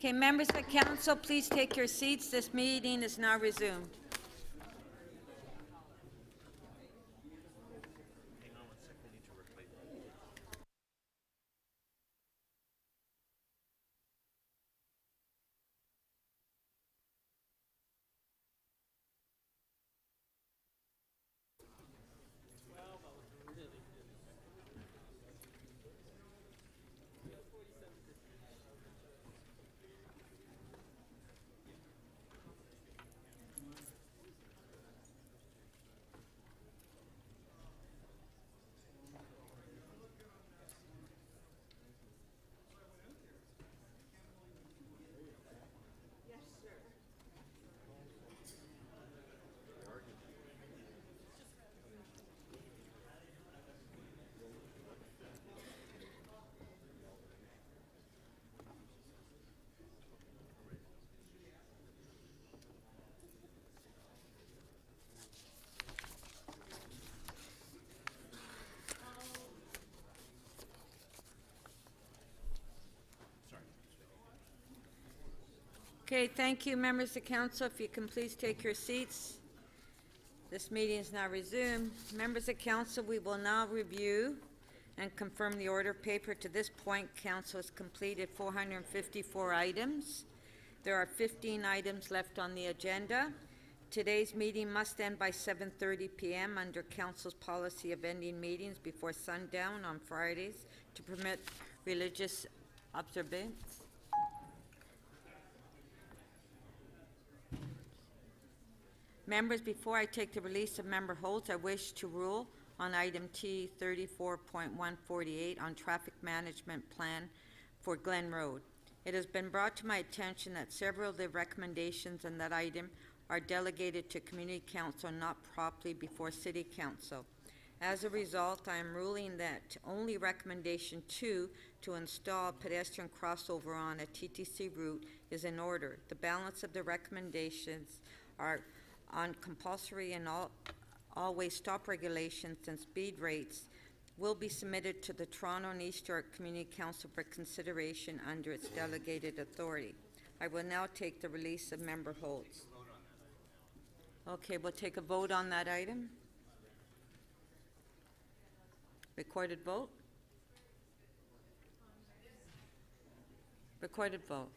Okay, members of council, please take your seats. This meeting is now resumed. Okay, thank you, members of council. If you can please take your seats. This meeting is now resumed. Members of council, we will now review and confirm the order of paper. To this point, council has completed 454 items. There are 15 items left on the agenda. Today's meeting must end by 7:30 p.m. under council's policy of ending meetings before sundown on Fridays to permit religious observance. Members, before I take the release of member holds, I wish to rule on item T 34.148 on traffic management plan for Glen Road. It has been brought to my attention that several of the recommendations in that item are delegated to Community Council and not properly before City Council. As a result, I am ruling that only recommendation 2 to install a pedestrian crossover on a TTC route is in order. The balance of the recommendations are on compulsory and all-way stop regulations and speed rates will be submitted to the Toronto and East York Community Council for consideration under its delegated authority. I will now take the release of member holds. Okay, we'll take a vote on that item. Recorded vote. Recorded vote.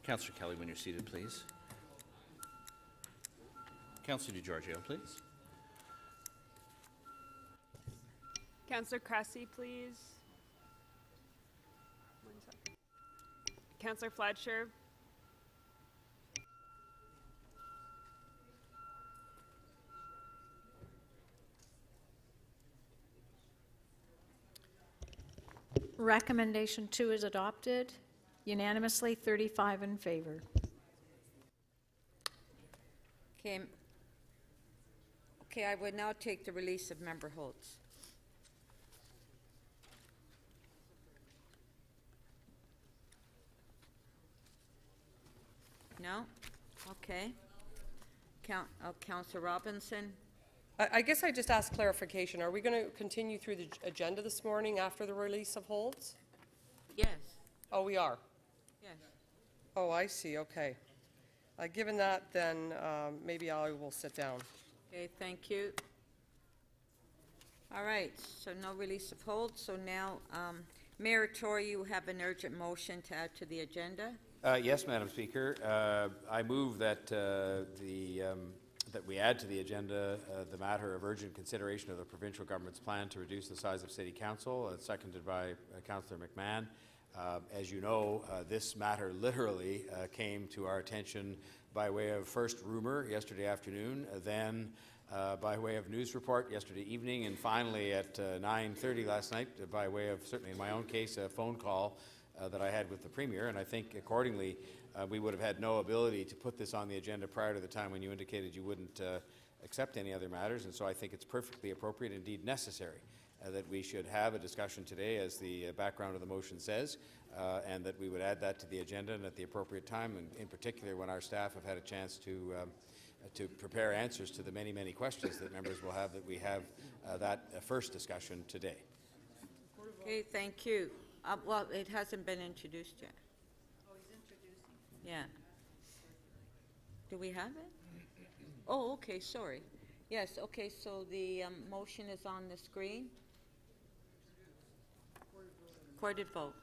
Councillor Kelly, when you're seated, please. Councillor DiGiorgio, please. Councillor Cressy, please. Councillor Fletcher. Recommendation 2 is adopted. Unanimously, 35 in favor. Okay. Okay, I would now take the release of member holds. No? Okay. Councillor Robinson. I guess I just asked clarification. Are we going to continue through the agenda this morning after the release of holds? Yes. Oh, we are? Yes. Oh, I see. Okay. Given that, then maybe I will sit down. Okay, thank you. All right, so no release of holds. So now, Mayor Tory, you have an urgent motion to add to the agenda. Yes, Madam Speaker. I move that that we add to the agenda the matter of urgent consideration of the provincial government's plan to reduce the size of City Council, seconded by Councillor Mcmahon. As you know, this matter literally came to our attention by way of first rumor yesterday afternoon, then by way of news report yesterday evening, and finally at 9:30 last night by way of, certainly in my own case, a phone call that I had with the Premier, and I think accordingly we would have had no ability to put this on the agenda prior to the time when you indicated you wouldn't accept any other matters, and so I think it's perfectly appropriate, indeed necessary, that we should have a discussion today, as the background of the motion says, and that we would add that to the agenda and at the appropriate time, and in particular when our staff have had a chance to prepare answers to the many, many questions that members will have, that we have that first discussion today. Okay, thank you. Well, it hasn't been introduced yet. Oh, he's introducing. Yeah. Do we have it? Oh, okay, sorry. Yes, okay, so the motion is on the screen. Recorded vote.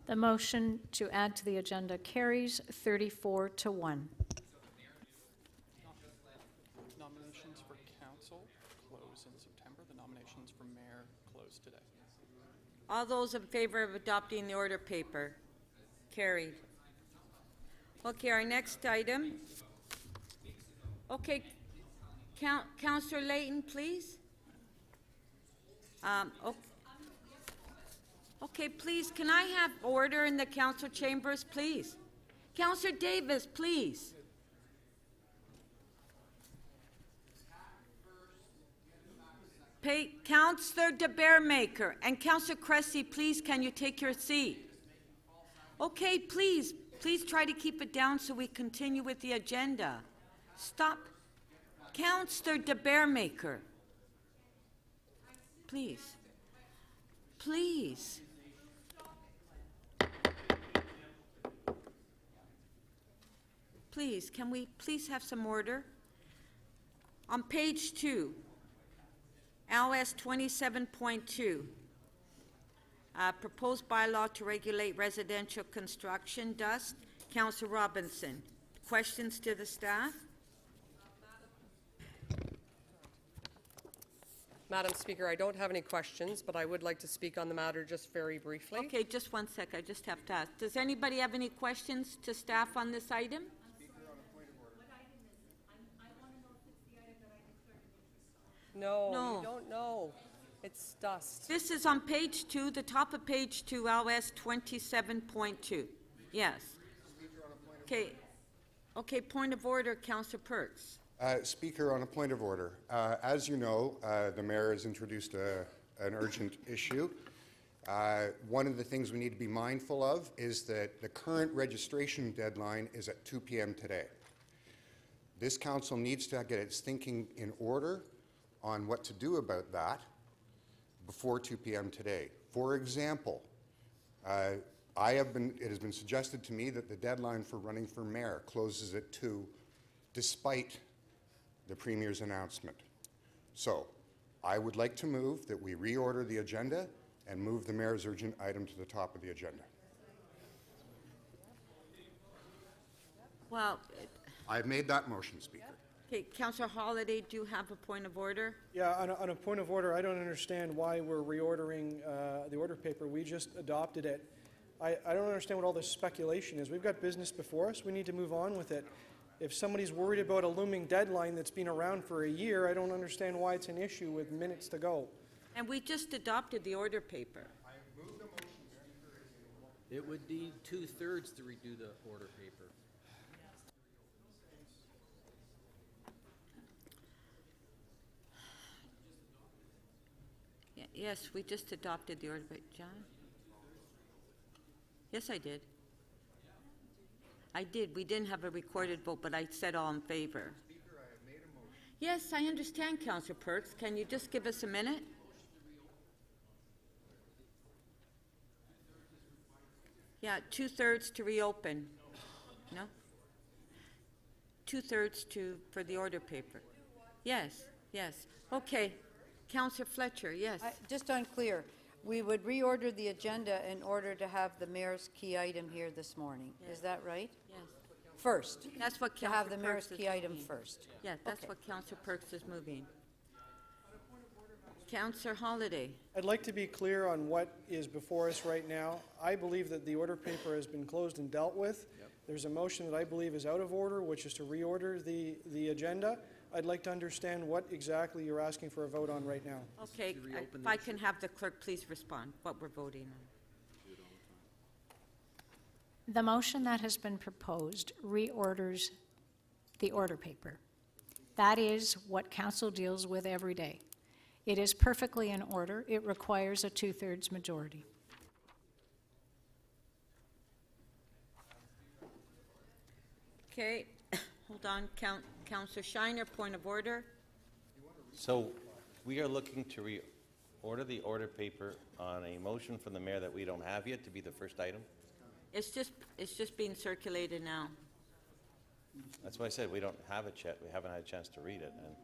The motion to add to the agenda carries 34 to 1. Nominations for council close in September. The nominations for mayor close today. All those in favor of adopting the order paper? Carried. Okay, our next item. Okay, Councillor Layton, please. Okay. Okay, please, can I have order in the council chambers, please? Councillor Davis, please. Councillor de Bearmaker and Councillor Cressy, please, can you take your seat? Okay, please try to keep it down so we continue with the agenda. Stop. Councillor de Bearmaker. Please. Please. Please, can we please have some order? On page 2, LS 27.2, proposed bylaw to regulate residential construction dust. Councillor Robinson, questions to the staff? Madam Speaker, I don't have any questions, but I would like to speak on the matter just very briefly. Okay, just one sec, I just have to ask. Does anybody have any questions to staff on this item? No, we don't know. It's dust. This is on page 2, the top of page 2, LS 27.2. Yes. Okay. Okay, point of order, Councillor Perks. Speaker, on a point of order. As you know, the mayor has introduced an urgent issue. One of the things we need to be mindful of is that the current registration deadline is at 2 p.m. today. This council needs to get its thinking in order on what to do about that before 2 p.m. today. For example, it has been suggested to me that the deadline for running for mayor closes at 2, despite the Premier's announcement. So, I would like to move that we reorder the agenda and move the mayor's urgent item to the top of the agenda. Well, I've made that motion, Speaker. okay, Councillor Holliday, do you have a point of order? Yeah, on a point of order, I don't understand why we're reordering the order paper. We just adopted it. I don't understand what all this speculation is. We've got business before us. We need to move on with it. If somebody's worried about a looming deadline that's been around for a year, I don't understand why it's an issue with minutes to go. And we just adopted the order paper. It would need 2/3 to redo the order paper. Yes, we just adopted the order paper. John? Yes, I did. I did. We didn't have a recorded vote, but I said all in favor. Speaker, I have made a motion. Yes, I understand, Councillor Perks. Can you just give us a minute? Yeah, 2/3 to reopen. No? 2/3 for the order paper. Yes, yes. Okay. Councillor Fletcher, yes. Just unclear. We would reorder the agenda in order to have the mayor's key item here this morning. Is that right? Yes. First, That's what to have Councillor the mayor's Perks is key item moving. first. Yeah, that's Okay. what Councillor Perks is moving. Councillor Holliday. I'd like to be clear on what is before us right now. I believe that the order paper has been closed and dealt with. There's a motion that I believe is out of order, which is to reorder the agenda. I'd like to understand what exactly you're asking for a vote on right now. Okay, if I can have the clerk please respond, what we're voting on. The motion that has been proposed reorders the order paper. That is what council deals with every day. It is perfectly in order. It requires a 2/3 majority. Okay, hold on, Councillor Shiner, point of order. So we are looking to reorder the order paper on a motion from the mayor that we don't have yet to be the first item? It's just being circulated now. That's why I said we don't have it yet. We haven't had a chance to read it. And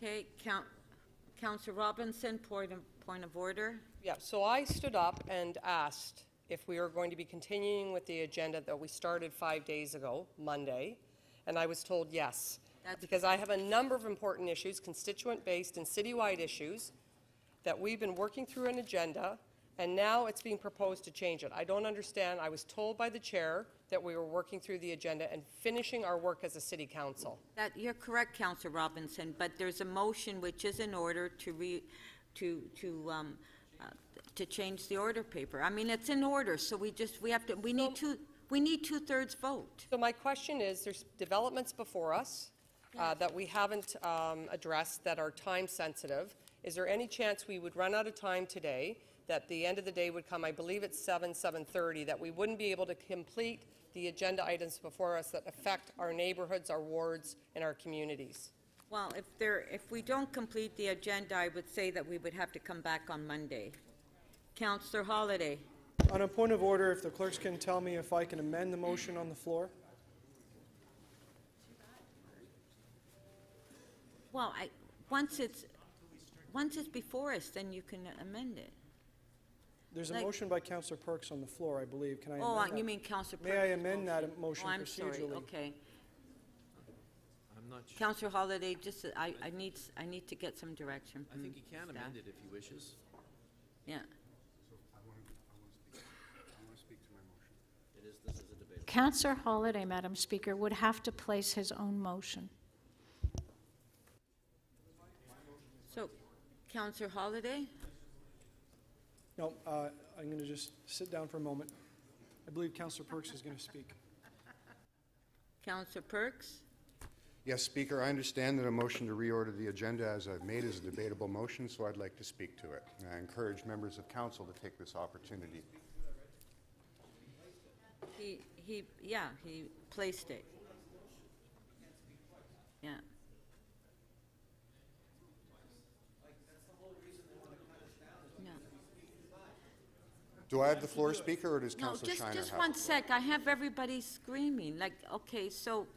Okay, Councillor Robinson, point of order. Yeah, so I stood up and asked if we were going to be continuing with the agenda that we started 5 days ago, Monday, and I was told yes. Because I have a number of important issues, constituent-based and citywide issues, that we've been working through an agenda, and now it's being proposed to change it. I don't understand. I was told by the chair that we were working through the agenda and finishing our work as a city council. You're correct, Councillor Robinson, but there's a motion which is in order to change the order paper. I mean, it's in order, so we need 2/3 vote. So my question is, there's developments before us that we haven't addressed that are time sensitive. Is there any chance we would run out of time today, that the end of the day would come, I believe it's 7:30, that we wouldn't be able to complete the agenda items before us that affect our neighborhoods, our wards, and our communities? Well, if we don't complete the agenda, I would say that we would have to come back on Monday. Councillor Holliday. On a point of order, if the clerks can tell me if I can amend the motion on the floor? Well, once it's before us, then you can amend it. There's a motion by Councillor Perks on the floor, I believe. Can I amend that? You mean Councillor Perks? May I amend that motion I'm procedurally? sorry, okay. I'm not sure. Councillor Holliday, just, I need to get some direction I from think he can staff. amend it if he wishes. Yeah. This is a debate. Councillor Holliday, Madam Speaker, would have to place his own motion. So, Councillor Holliday? No, I'm going to just sit down for a moment. I believe Councillor Perks is going to speak. Councillor Perks? Yes, Speaker, I understand that a motion to reorder the agenda, as I've made, is a debatable motion, so I'd like to speak to it. And I encourage members of council to take this opportunity. He placed it. Yeah. Yeah. Do I have the floor, Speaker, or does No, Councillor Shiner have just it? one sec. I have everybody screaming. Like, okay, so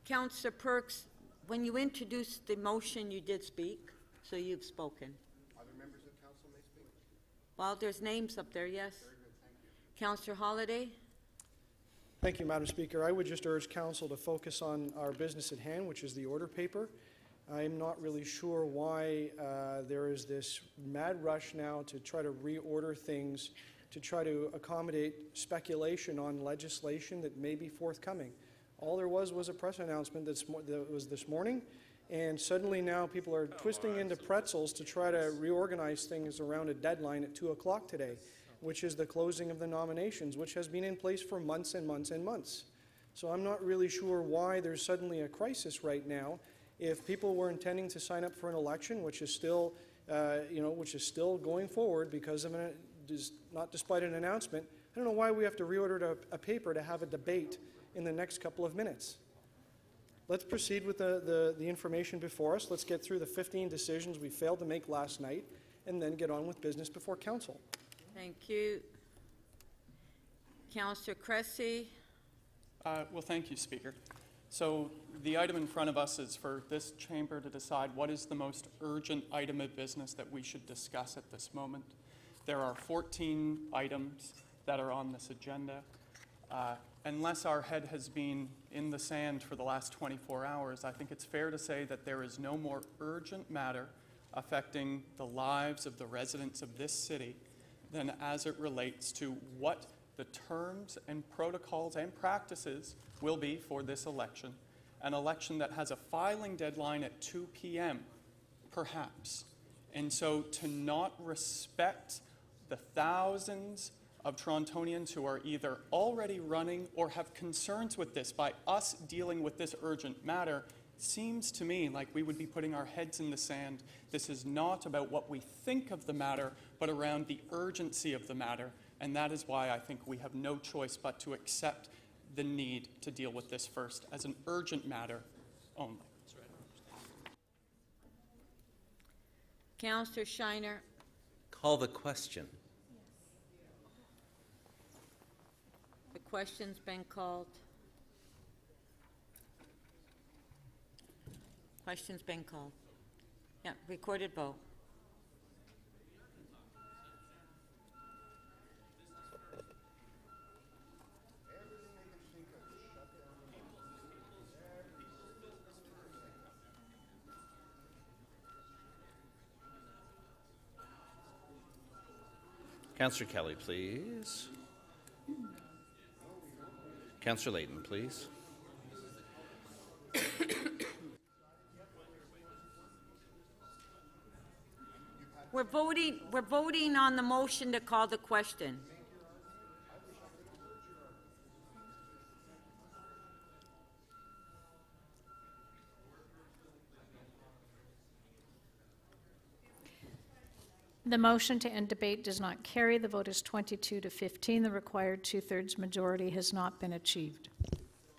Councillor Perks, when you introduced the motion, you did speak, so you've spoken. Other members of council may speak. Well, there's names up there, yes. Councillor Holliday? Thank you, Madam Speaker. I would just urge council to focus on our business at hand, which is the order paper. I'm not really sure why there is this mad rush now to try to reorder things, to try to accommodate speculation on legislation that may be forthcoming. All there was a press announcement that was this morning, And suddenly now people are twisting into pretzels to try to reorganize things around a deadline at 2 o'clock today, which is the closing of the nominations, which has been in place for months and months and months. So I'm not really sure why there's suddenly a crisis right now. If people were intending to sign up for an election, which is still, which is still going forward because of not despite an announcement, I don't know why we have to reorder a paper to have a debate in the next couple of minutes. Let's proceed with the information before us. Let's get through the 15 decisions we failed to make last night and then get on with business before council. Thank you. Councillor Cressy. Well, thank you, Speaker. So the item in front of us is for this chamber to decide what is the most urgent item of business that we should discuss at this moment. There are 14 items that are on this agenda. Unless our head has been in the sand for the last 24 hours, I think it's fair to say that there is no more urgent matter affecting the lives of the residents of this city than as it relates to what the terms and protocols and practices will be for this election, an election that has a filing deadline at 2 p.m., perhaps. And so to not respect the thousands of Torontonians who are either already running or have concerns with this by us dealing with this urgent matter seems to me like we would be putting our heads in the sand. This is not about what we think of the matter, but around the urgency of the matter. And that is why I think we have no choice but to accept the need to deal with this first as an urgent matter only. Councillor Shiner. Call the question. The question's been called. Question's been called. Yeah, recorded vote. Councillor Kelly, please. Councillor Layton, please. We're voting on the motion to call the question. The motion to end debate does not carry. The vote is 22 to 15. The required two-thirds majority has not been achieved.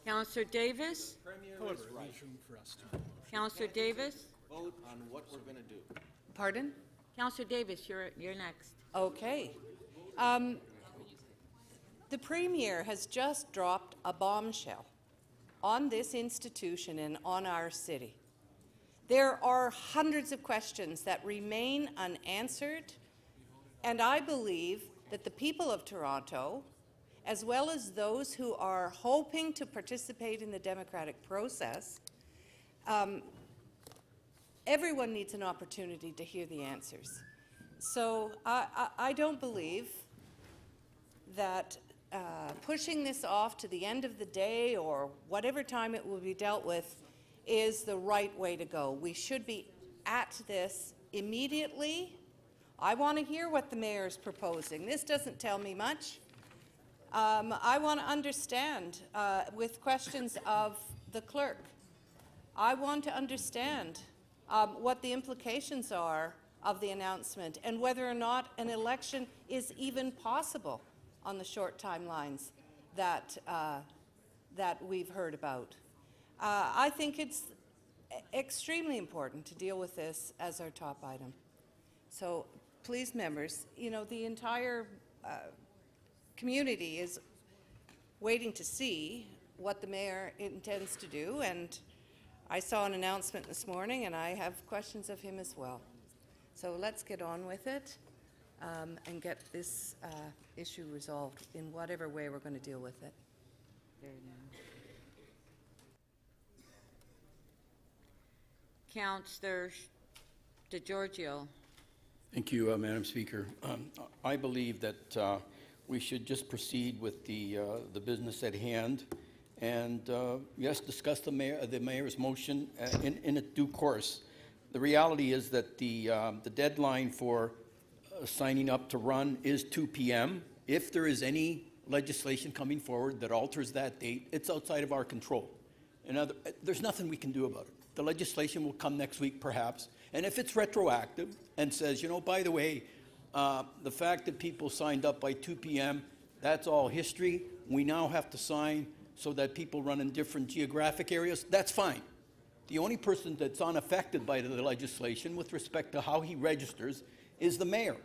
Councillor Davis? Councillor Davis? Vote on what we're going to do. Pardon? Councillor Davis, you're next. Okay. The Premier has just dropped a bombshell on this institution and on our city. There are hundreds of questions that remain unanswered, and I believe that the people of Toronto, as well as those who are hoping to participate in the democratic process, everyone needs an opportunity to hear the answers. So I don't believe that pushing this off to the end of the day or whatever time it will be dealt with is the right way to go. We should be at this immediately. I want to hear what the mayor is proposing. This doesn't tell me much. I want to understand with questions of the clerk. I want to understand what the implications are of the announcement and whether or not an election is even possible on the short timelines that we've heard about. I think it's extremely important to deal with this as our top item. So please, members, you know, the entire community is waiting to see what the mayor intends to do, and I saw an announcement this morning and I have questions of him as well. So let's get on with it and get this issue resolved in whatever way we're going to deal with it. Councillor DeGiorgio. Thank you, Madam Speaker. I believe that we should just proceed with the business at hand and yes, discuss the mayor's motion in a due course. The reality is that the deadline for signing up to run is 2 p.m. If there is any legislation coming forward that alters that date, it's outside of our control. There's nothing we can do about it. The legislation will come next week, perhaps, and if it's retroactive and says, you know, by the way, the fact that people signed up by 2 p.m., that's all history. We now have to sign so that people run in different geographic areas. That's fine. The only person that's unaffected by the legislation with respect to how he registers is the mayor,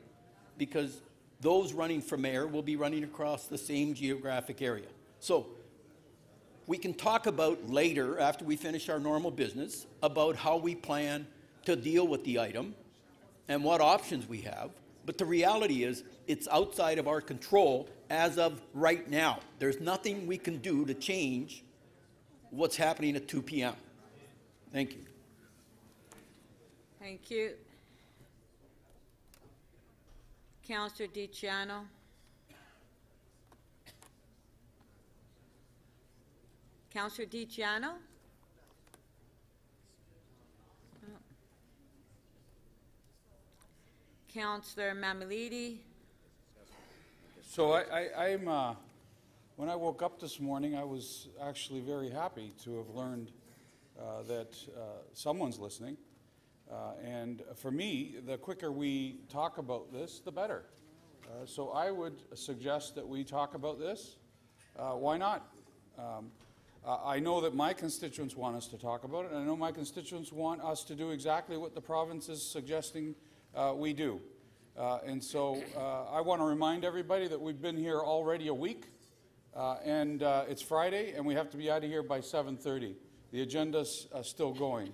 because those running for mayor will be running across the same geographic area. So we can talk about later, after we finish our normal business, about how we plan to deal with the item and what options we have. But the reality is, it's outside of our control as of right now. There's nothing we can do to change what's happening at 2 p.m. Thank you. Thank you. Councillor DiCiano. Councillor DiCiano? Councillor Mammoliti. So I'm when I woke up this morning, I was actually very happy to have learned that someone's listening. And for me, the quicker we talk about this, the better. So I would suggest that we talk about this. Why not? I know that my constituents want us to talk about it, and I know my constituents want us to do exactly what the province is suggesting we do. And so I want to remind everybody that we've been here already a week, and it's Friday, and we have to be out of here by 7:30. The agenda's still going.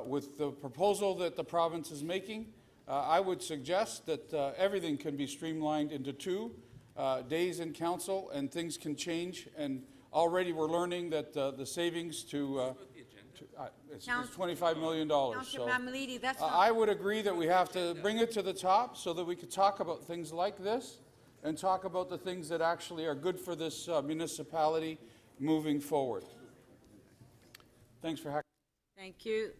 With the proposal that the province is making, I would suggest that everything can be streamlined into 2 days in council, and things can change. And already we're learning that the savings it's $25 million. So I would agree that we have to bring it to the top so that we could talk about things like this and talk about the things that actually are good for this municipality moving forward. Thanks for having me. Thank you.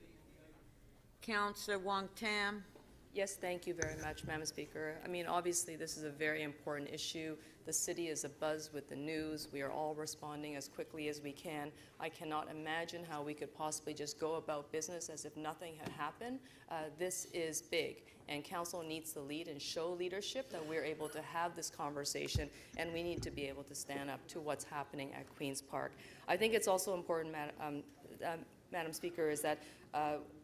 Councillor Wong Tam. Yes, thank you very much, Madam Speaker. I mean, obviously, this is a very important issue. The city is abuzz with the news. We are all responding as quickly as we can. I cannot imagine how we could possibly just go about business as if nothing had happened. This is big, and council needs to lead and show leadership that we're able to have this conversation, and we need to be able to stand up to what's happening at Queen's Park. I think it's also important, Madam Speaker, is that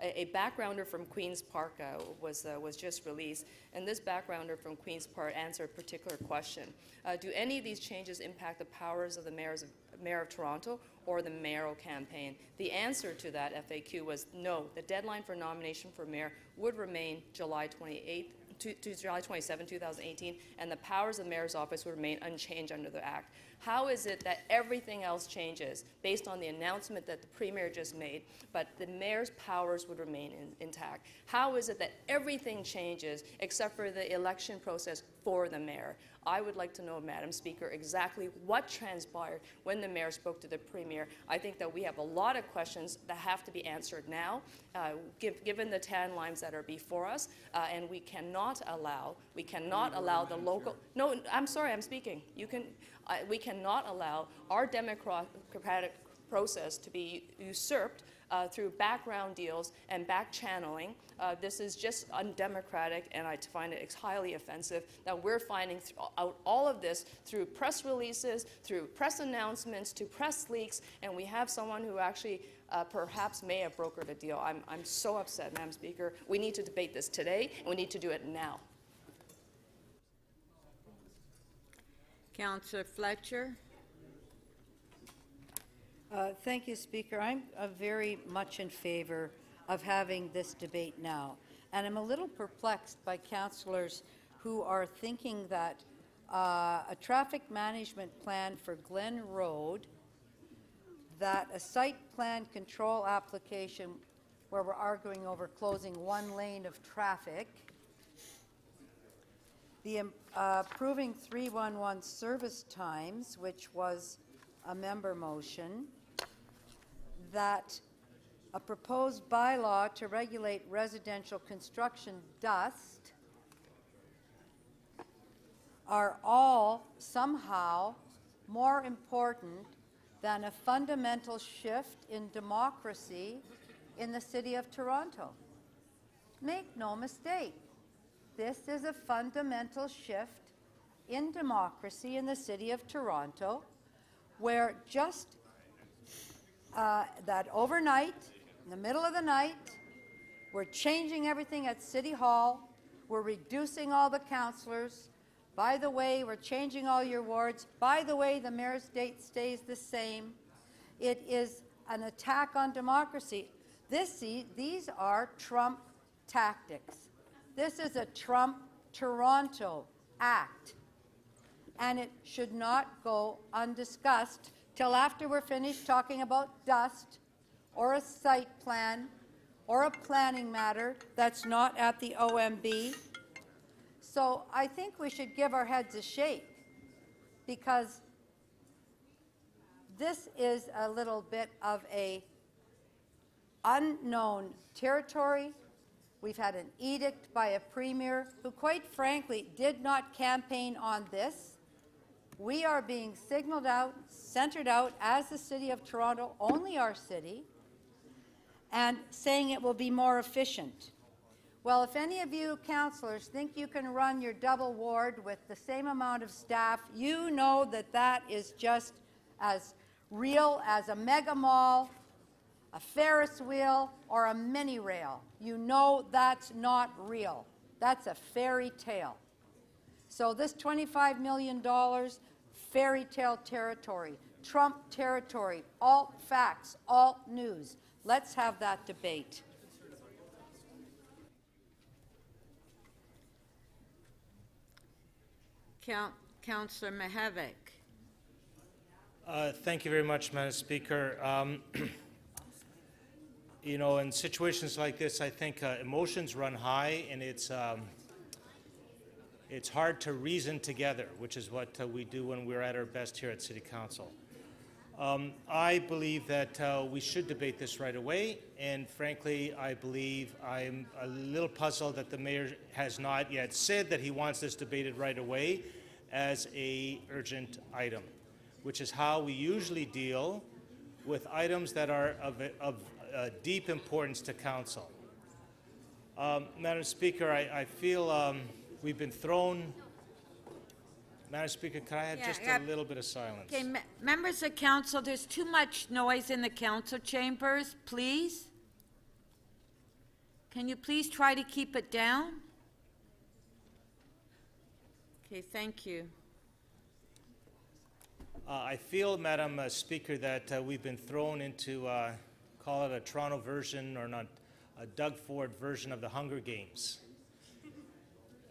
a backgrounder from Queen's Park was just released, and this backgrounder from Queen's Park answered a particular question. Do any of these changes impact the powers of the Mayor of Toronto or the mayoral campaign? The answer to that FAQ was no. The deadline for nomination for mayor would remain July 27, 2018, and the powers of the mayor's office would remain unchanged under the Act. How is it that everything else changes based on the announcement that the Premier just made, but the mayor's powers would remain intact? How is it that everything changes except for the election process for the mayor? I would like to know, Madam Speaker, exactly what transpired when the mayor spoke to the Premier. I think that we have a lot of questions that have to be answered now, given the tan lines that are before us, and we cannot allow the local. No, I'm sorry, I'm speaking. You can. We cannot allow our democratic process to be usurped through background deals and back channeling. This is just undemocratic, and I find it highly offensive that we're finding out all of this through press releases, through press announcements, to press leaks, and we have someone who actually perhaps may have brokered a deal. I'm so upset, Madam Speaker. We need to debate this today, and we need to do it now. Councillor Fletcher. Thank you, Speaker. I'm very much in favor of having this debate now. And I'm a little perplexed by councillors who are thinking that a traffic management plan for Glen Road, that a site plan control application where we're arguing over closing 1 lane of traffic, the approving 311 service times, which was a member motion that a proposed bylaw to regulate residential construction dust are all somehow more important than a fundamental shift in democracy in the City of Toronto. Make no mistake, this is a fundamental shift in democracy in the City of Toronto, where just that overnight, in the middle of the night, we're changing everything at City Hall, we're reducing all the councillors. By the way, we're changing all your wards. By the way, the mayor's date stays the same. It is an attack on democracy. These are Trump tactics. This is a Trump Toronto act, and it should not go undiscussed till after we're finished talking about dust or a site plan or a planning matter that's not at the OMB. So I think we should give our heads a shake, because this is a little bit of a unknown territory. We've had an edict by a premier who, quite frankly, did not campaign on this. We are being signaled out, centered out as the City of Toronto, only our city, and saying it will be more efficient. Well, if any of you councillors think you can run your double ward with the same amount of staff, you know that that is just as real as a mega mall, a Ferris wheel, or a mini rail. You know that's not real. That's a fairy tale. So this $25 million, fairy tale territory, Trump territory, alt facts, alt news. Let's have that debate. Councillor Mihevik. Thank you very much, Madam Speaker. You know, in situations like this, I think emotions run high, and it's hard to reason together, which is what we do when we're at our best here at City Council. I believe that we should debate this right away, and frankly, I believe I'm a little puzzled that the mayor has not yet said that he wants this debated right away as an urgent item, which is how we usually deal with items that are of deep importance to Council. Madam Speaker, I feel we've been thrown. Madam Speaker, can I have just a little bit of silence? Okay, members of Council, there's too much noise in the Council chambers, please. Can you please try to keep it down? Okay, thank you. I feel, Madam Speaker, that we've been thrown into, call it a Toronto version or not, a Doug Ford version of the Hunger Games.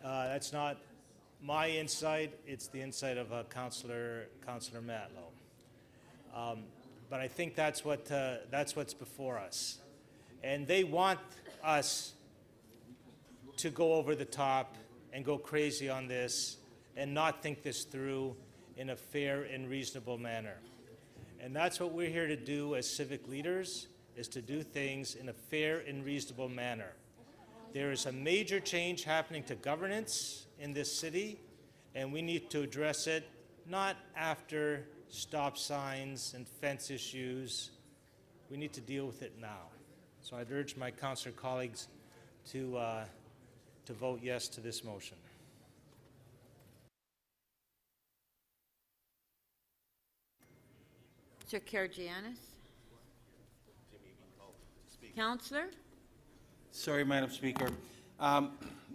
That's not my insight, it's the insight of Councillor Matlow. But I think that's what's before us. And they want us to go over the top and go crazy on this and not think this through in a fair and reasonable manner. And that's what we're here to do as civic leaders, is to do things in a fair and reasonable manner. There is a major change happening to governance in this city, and we need to address it not after stop signs and fence issues. We need to deal with it now. So I'd urge my councillor colleagues to vote yes to this motion. Sir Karygiannis. Councillor? Sorry, Madam Speaker.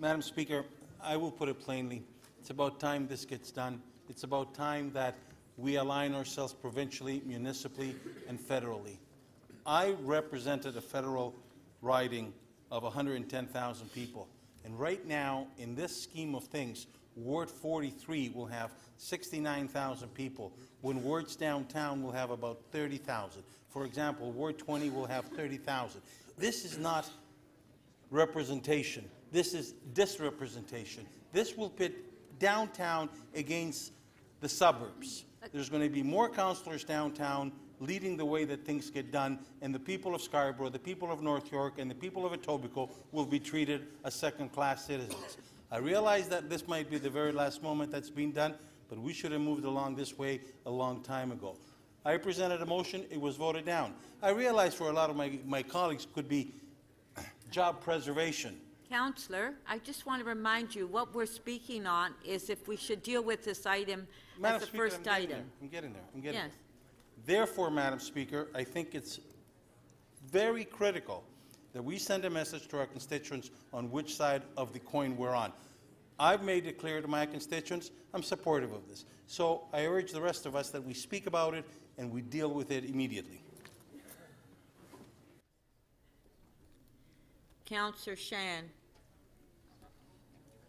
Madam Speaker, I will put it plainly. It's about time this gets done. It's about time that we align ourselves provincially, municipally, and federally. I represented a federal riding of 110,000 people. And right now, in this scheme of things, Ward 43 will have 69,000 people, when wards downtown will have about 30,000. For example, Ward 20 will have 30,000. This is not representation. This is disrepresentation. This will pit downtown against the suburbs. There's going to be more councillors downtown leading the way that things get done, and the people of Scarborough, the people of North York, and the people of Etobicoke will be treated as second-class citizens. I realize that this might be the very last moment that's been done, but we should have moved along this way a long time ago. I presented a motion, it was voted down. I realize for a lot of my colleagues could be job preservation. Councillor, I just want to remind you, what we're speaking on is if we should deal with this item Madam as the Speaker, first item. I'm getting there. Yes. Therefore, Madam Speaker, I think it's very critical that we send a message to our constituents on which side of the coin we're on. I've made it clear to my constituents I'm supportive of this. So I urge the rest of us that we speak about it and we deal with it immediately. Councillor Shan.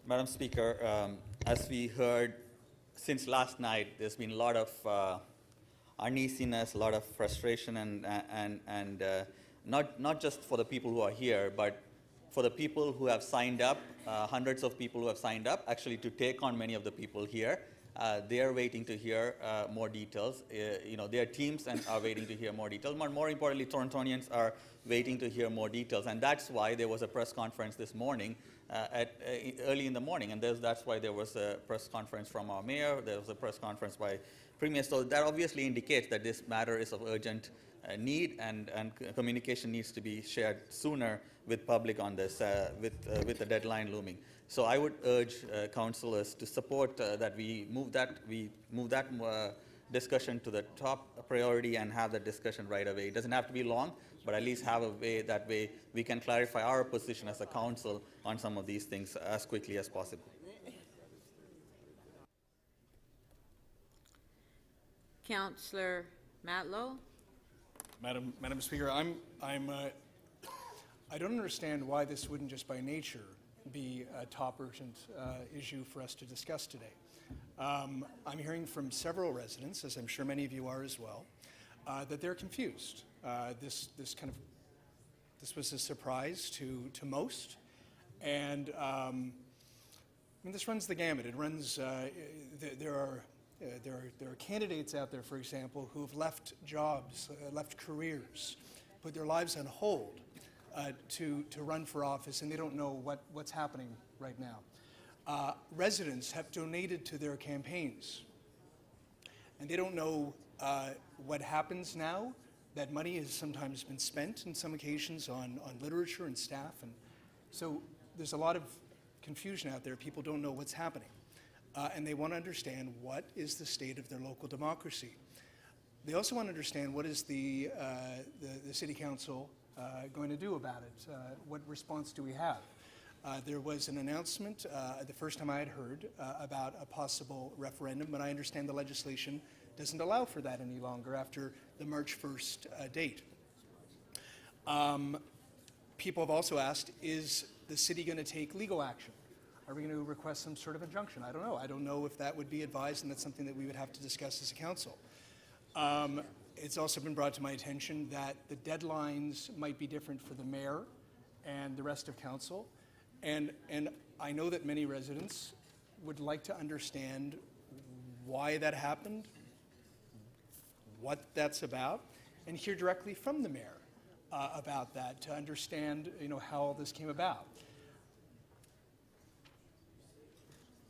Madam Speaker, as we heard since last night, there's been a lot of uneasiness, a lot of frustration, and not just for the people who are here, but for the people who have signed up, hundreds of people who have signed up, actually to take on many of the people here. They are waiting to hear more details. Their teams are waiting to hear more details. But more importantly, Torontonians are waiting to hear more details, and that's why there was a press conference this morning, early in the morning, and that's why there was a press conference from our mayor. There was a press conference by Premier. So that obviously indicates that this matter is of urgent need, and communication needs to be shared sooner with public on this, with the deadline looming. So I would urge councillors to support that we move that discussion to the top priority and have that discussion right away. It doesn't have to be long, but at least have a way that way we can clarify our position as a council on some of these things as quickly as possible. Councillor Matlow. Madam Speaker, I don't understand why this wouldn't just by nature be a top urgent issue for us to discuss today. I'm hearing from several residents, as I'm sure many of you are as well, that they're confused. This was a surprise to most, and I mean, this runs the gamut. It runs. There are candidates out there, for example, who have left jobs, left careers, put their lives on hold to run for office, and they don't know what's happening right now. Residents have donated to their campaigns, and they don't know what happens now. That money has sometimes been spent in some occasions on literature and staff, and so there's a lot of confusion out there. People don't know what's happening. And they want to understand what is the state of their local democracy. They also want to understand what is the City Council going to do about it. What response do we have? There was an announcement the first time I had heard about a possible referendum, but I understand the legislation doesn't allow for that any longer after the March 1st date. People have also asked, is the city going to take legal action? Are we going to request some sort of injunction? I don't know. I don't know if that would be advised, and that's something that we would have to discuss as a council. It's also been brought to my attention that the deadlines might be different for the mayor and the rest of council. And I know that many residents would like to understand why that happened, what that's about, and hear directly from the mayor about that to understand, how all this came about.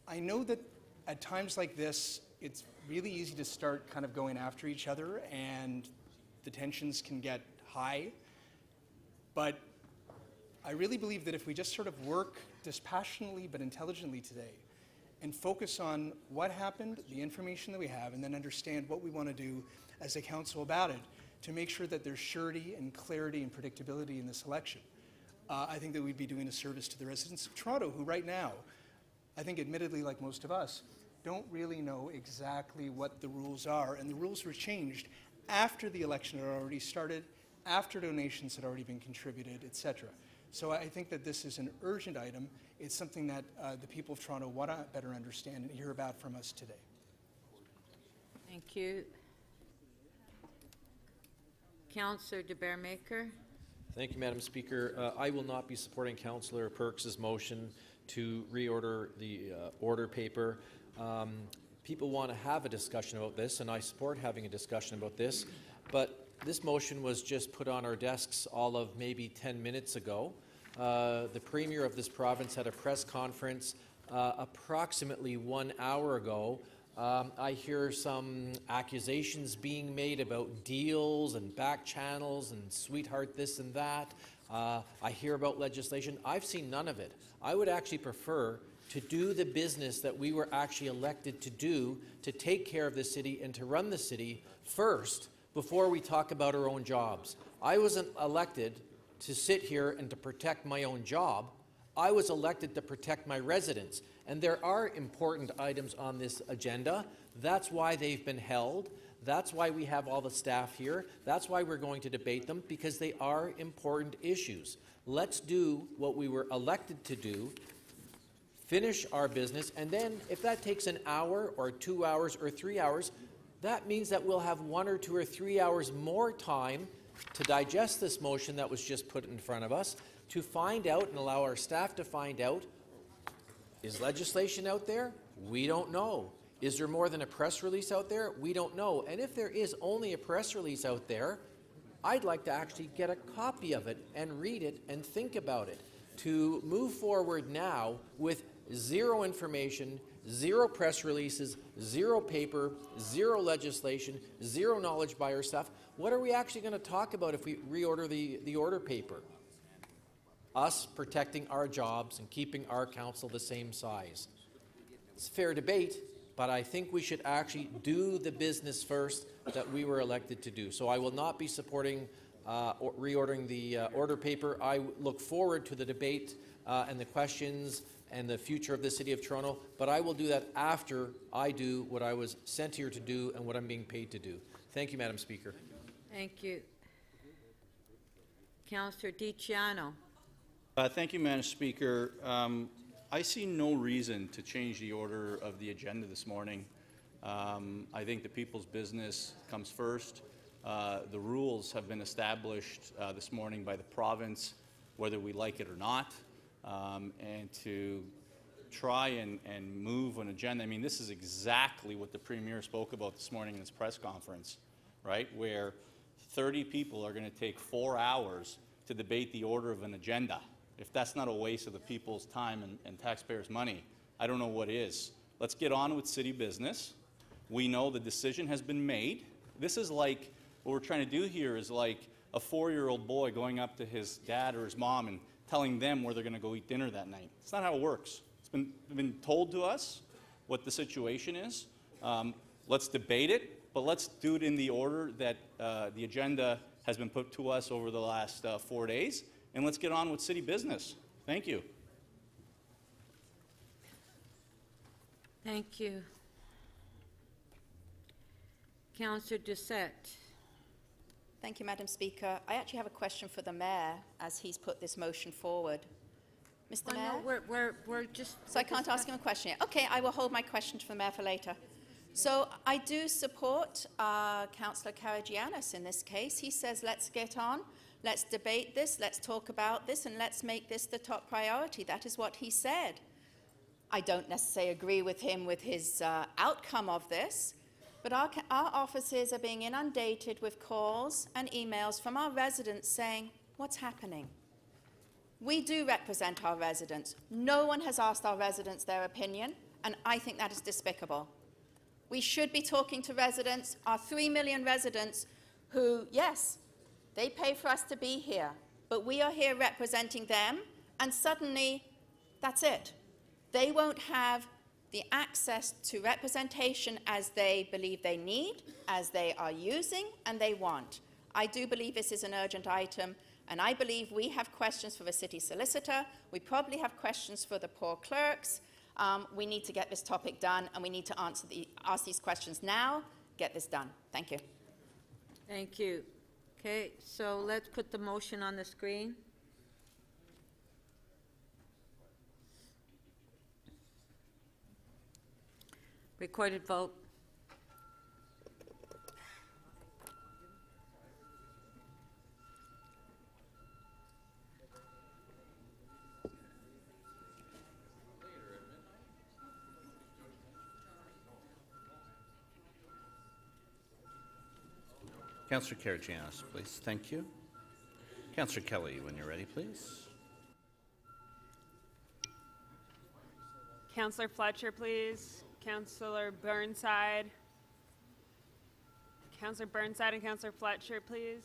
I know that at times like this, it's really easy to start kind of going after each other, and the tensions can get high. But I really believe that if we just sort of work dispassionately but intelligently today and focus on what happened, the information that we have, and then understand what we want to do as a council about it to make sure that there's surety and clarity and predictability in this election, I think that we'd be doing a service to the residents of Toronto, who right now, I think admittedly, like most of us, don't really know exactly what the rules are. And the rules were changed after the election had already started, after donations had already been contributed, etc. So I think that this is an urgent item. It's something that the people of Toronto want to better understand and hear about from us today. Thank you. Councillor de Bearmaker. Thank you, Madam Speaker. I will not be supporting Councillor Perks's motion to reorder the order paper. people want to have a discussion about this, and I support having a discussion about this, but this motion was just put on our desks all of maybe 10 minutes ago. The Premier of this province had a press conference approximately 1 hour ago. I hear some accusations being made about deals and back channels and sweetheart this and that. I hear about legislation. I've seen none of it. I would actually prefer to do the business that we were actually elected to do, to take care of the city and to run the city first before we talk about our own jobs. I wasn't elected to sit here and to protect my own job. I was elected to protect my residents. And there are important items on this agenda. That's why they've been held. That's why we have all the staff here. That's why we're going to debate them, because they are important issues. Let's do what we were elected to do, finish our business, and then if that takes an hour or 2 hours or 3 hours, that means that we'll have 1 or 2 or 3 hours more time to digest this motion that was just put in front of us, to find out and allow our staff to find out, is legislation out there? We don't know. Is there more than a press release out there? We don't know. And if there is only a press release out there, I'd like to actually get a copy of it and read it and think about it. To move forward now with zero information, zero press releases, zero paper, zero legislation, zero knowledge by our staff, what are we actually going to talk about if we reorder the order paper? Us protecting our jobs and keeping our council the same size. It's a fair debate, but I think we should actually do the business first that we were elected to do. So I will not be supporting reordering the order paper. I look forward to the debate and the questions and the future of the City of Toronto, but I will do that after I do what I was sent here to do and what I'm being paid to do. Thank you, Madam Speaker. Thank you. Councillor DiCiano. Thank you, Madam Speaker. I see no reason to change the order of the agenda this morning. I think the people's business comes first. The rules have been established this morning by the province, whether we like it or not, and to try and move an agenda. I mean, this is exactly what the Premier spoke about this morning in his press conference, right, where 30 people are going to take 4 hours to debate the order of an agenda. If that's not a waste of the people's time and taxpayers' money, I don't know what is. Let's get on with city business. We know the decision has been made. This is like, what we're trying to do here is like a 4-year-old boy going up to his dad or his mom and telling them where they're going to go eat dinner that night. It's not how it works. It's been told to us what the situation is. Let's debate it, but let's do it in the order that the agenda has been put to us over the last 4 days. And let's get on with city business. Thank you. Thank you. Councillor Doucette. Thank you, Madam Speaker. I actually have a question for the Mayor as he's put this motion forward. Mr. Mayor? No, we're just... So I can't ask him a question yet. Okay, I will hold my question to the Mayor for later. So I do support Councillor Karagiannis in this case. He says, let's get on. Let's debate this, let's talk about this, and let's make this the top priority. That is what he said. I don't necessarily agree with him with his outcome of this, but our offices are being inundated with calls and emails from our residents saying, what's happening? We do represent our residents. No one has asked our residents their opinion, and I think that is despicable. We should be talking to residents, our 3 million residents who, yes, they pay for us to be here, but we are here representing them, and suddenly, that's it. They won't have the access to representation as they believe they need, as they are using, and they want. I do believe this is an urgent item, and I believe we have questions for the city solicitor. We probably have questions for the poor clerks. We need to get this topic done, and we need to ask these questions now, get this done. Thank you. Thank you. Okay, so let's put the motion on the screen. Recorded vote. Councillor Karygiannis, please. Thank you. Councillor Kelly, when you're ready, please. Councillor Fletcher, please. Councillor Burnside. Councillor Burnside and Councillor Fletcher, please.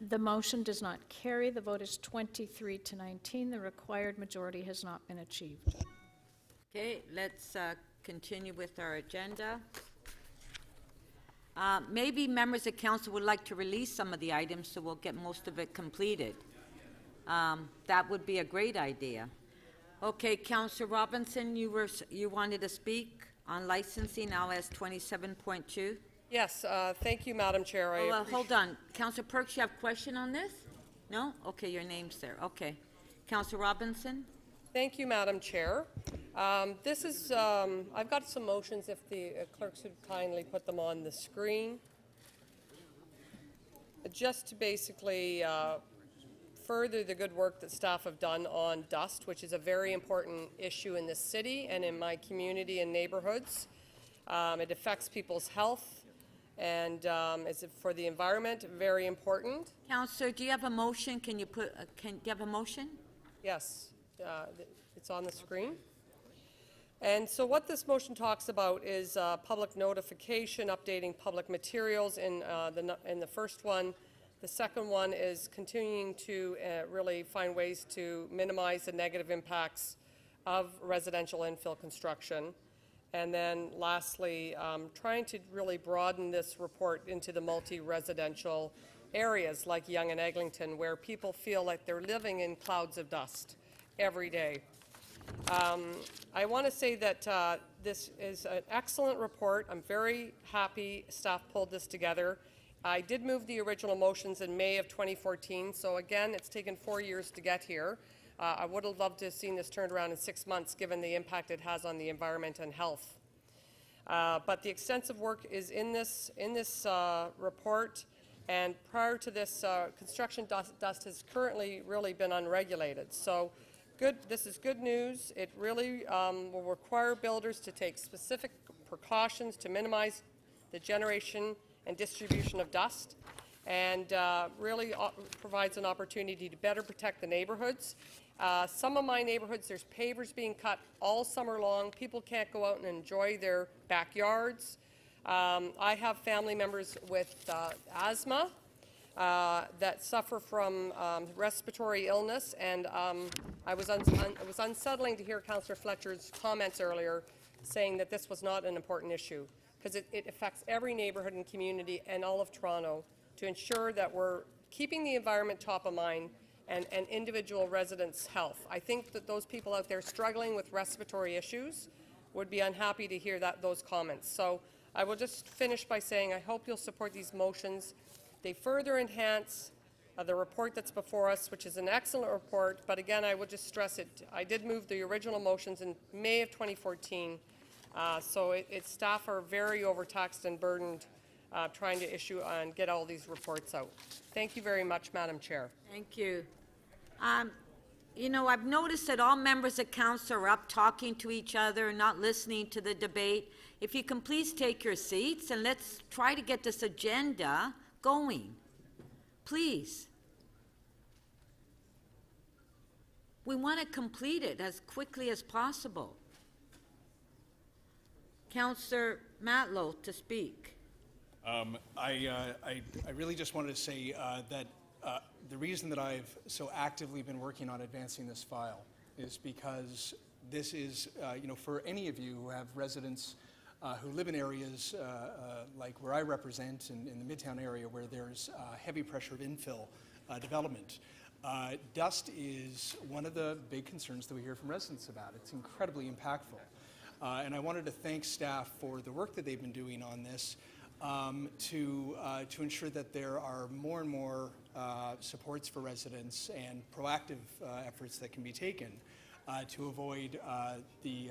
The motion does not carry. The vote is 23 to 19. The required majority has not been achieved. Okay, let's continue with our agenda. Maybe members of council would like to release some of the items so we'll get most of it completed. That would be a great idea. Okay, Councillor Robinson, you wanted to speak on licensing now as 27.2? Yes, thank you, Madam Chair. Hold on. Councillor Perks, you have a question on this? No? Okay, your name's there. Okay. Councillor Robinson? Thank you, Madam Chair. This is, I've got some motions if the clerks would kindly put them on the screen. Just to basically further the good work that staff have done on dust, which is a very important issue in this city and in my community and neighborhoods. It affects people's health and is for the environment very important. Councillor, do you have a motion? Can you put, do you have a motion? Yes, it's on the screen. And so what this motion talks about is public notification, updating public materials in the first one. The second one is continuing to really find ways to minimize the negative impacts of residential infill construction. And then lastly, trying to really broaden this report into the multi-residential areas like Yonge and Eglinton, where people feel like they're living in clouds of dust every day. I want to say that this is an excellent report. I'm very happy staff pulled this together. I did move the original motions in May of 2014, so again, it's taken 4 years to get here. I would have loved to have seen this turned around in 6 months, given the impact it has on the environment and health. But the extensive work is in this report, and prior to this, construction dust has currently really been unregulated. So this is good news. It really will require builders to take specific precautions to minimize the generation and distribution of dust, and really provides an opportunity to better protect the neighborhoods. Some of my neighborhoods, there's pavers being cut all summer long. People can't go out and enjoy their backyards. I have family members with asthma that suffer from respiratory illness, and it was unsettling to hear Councillor Fletcher's comments earlier saying that this was not an important issue, because it affects every neighborhood and community and all of Toronto, to ensure that we're keeping the environment top of mind and individual residents' health. I think that those people out there struggling with respiratory issues would be unhappy to hear those comments. So I will just finish by saying I hope you'll support these motions. They further enhance the report that's before us, which is an excellent report, but again, I will just stress it. I did move the original motions in May of 2014, so staff are very overtaxed and burdened trying to issue and get all these reports out. Thank you very much, Madam Chair. Thank you. You know, I've noticed that all members of council are up talking to each other, not listening to the debate. If you can please take your seats and let's try to get this agenda going. Please. We want to complete it as quickly as possible. Councillor Matlow to speak. I really just wanted to say that the reason that I've so actively been working on advancing this file is because this is, you know, for any of you who have residents who live in areas like where I represent in the Midtown area, where there's heavy pressure of infill development. Dust is one of the big concerns that we hear from residents about. It's incredibly impactful. And I wanted to thank staff for the work that they've been doing on this. To ensure that there are more and more supports for residents and proactive efforts that can be taken to avoid the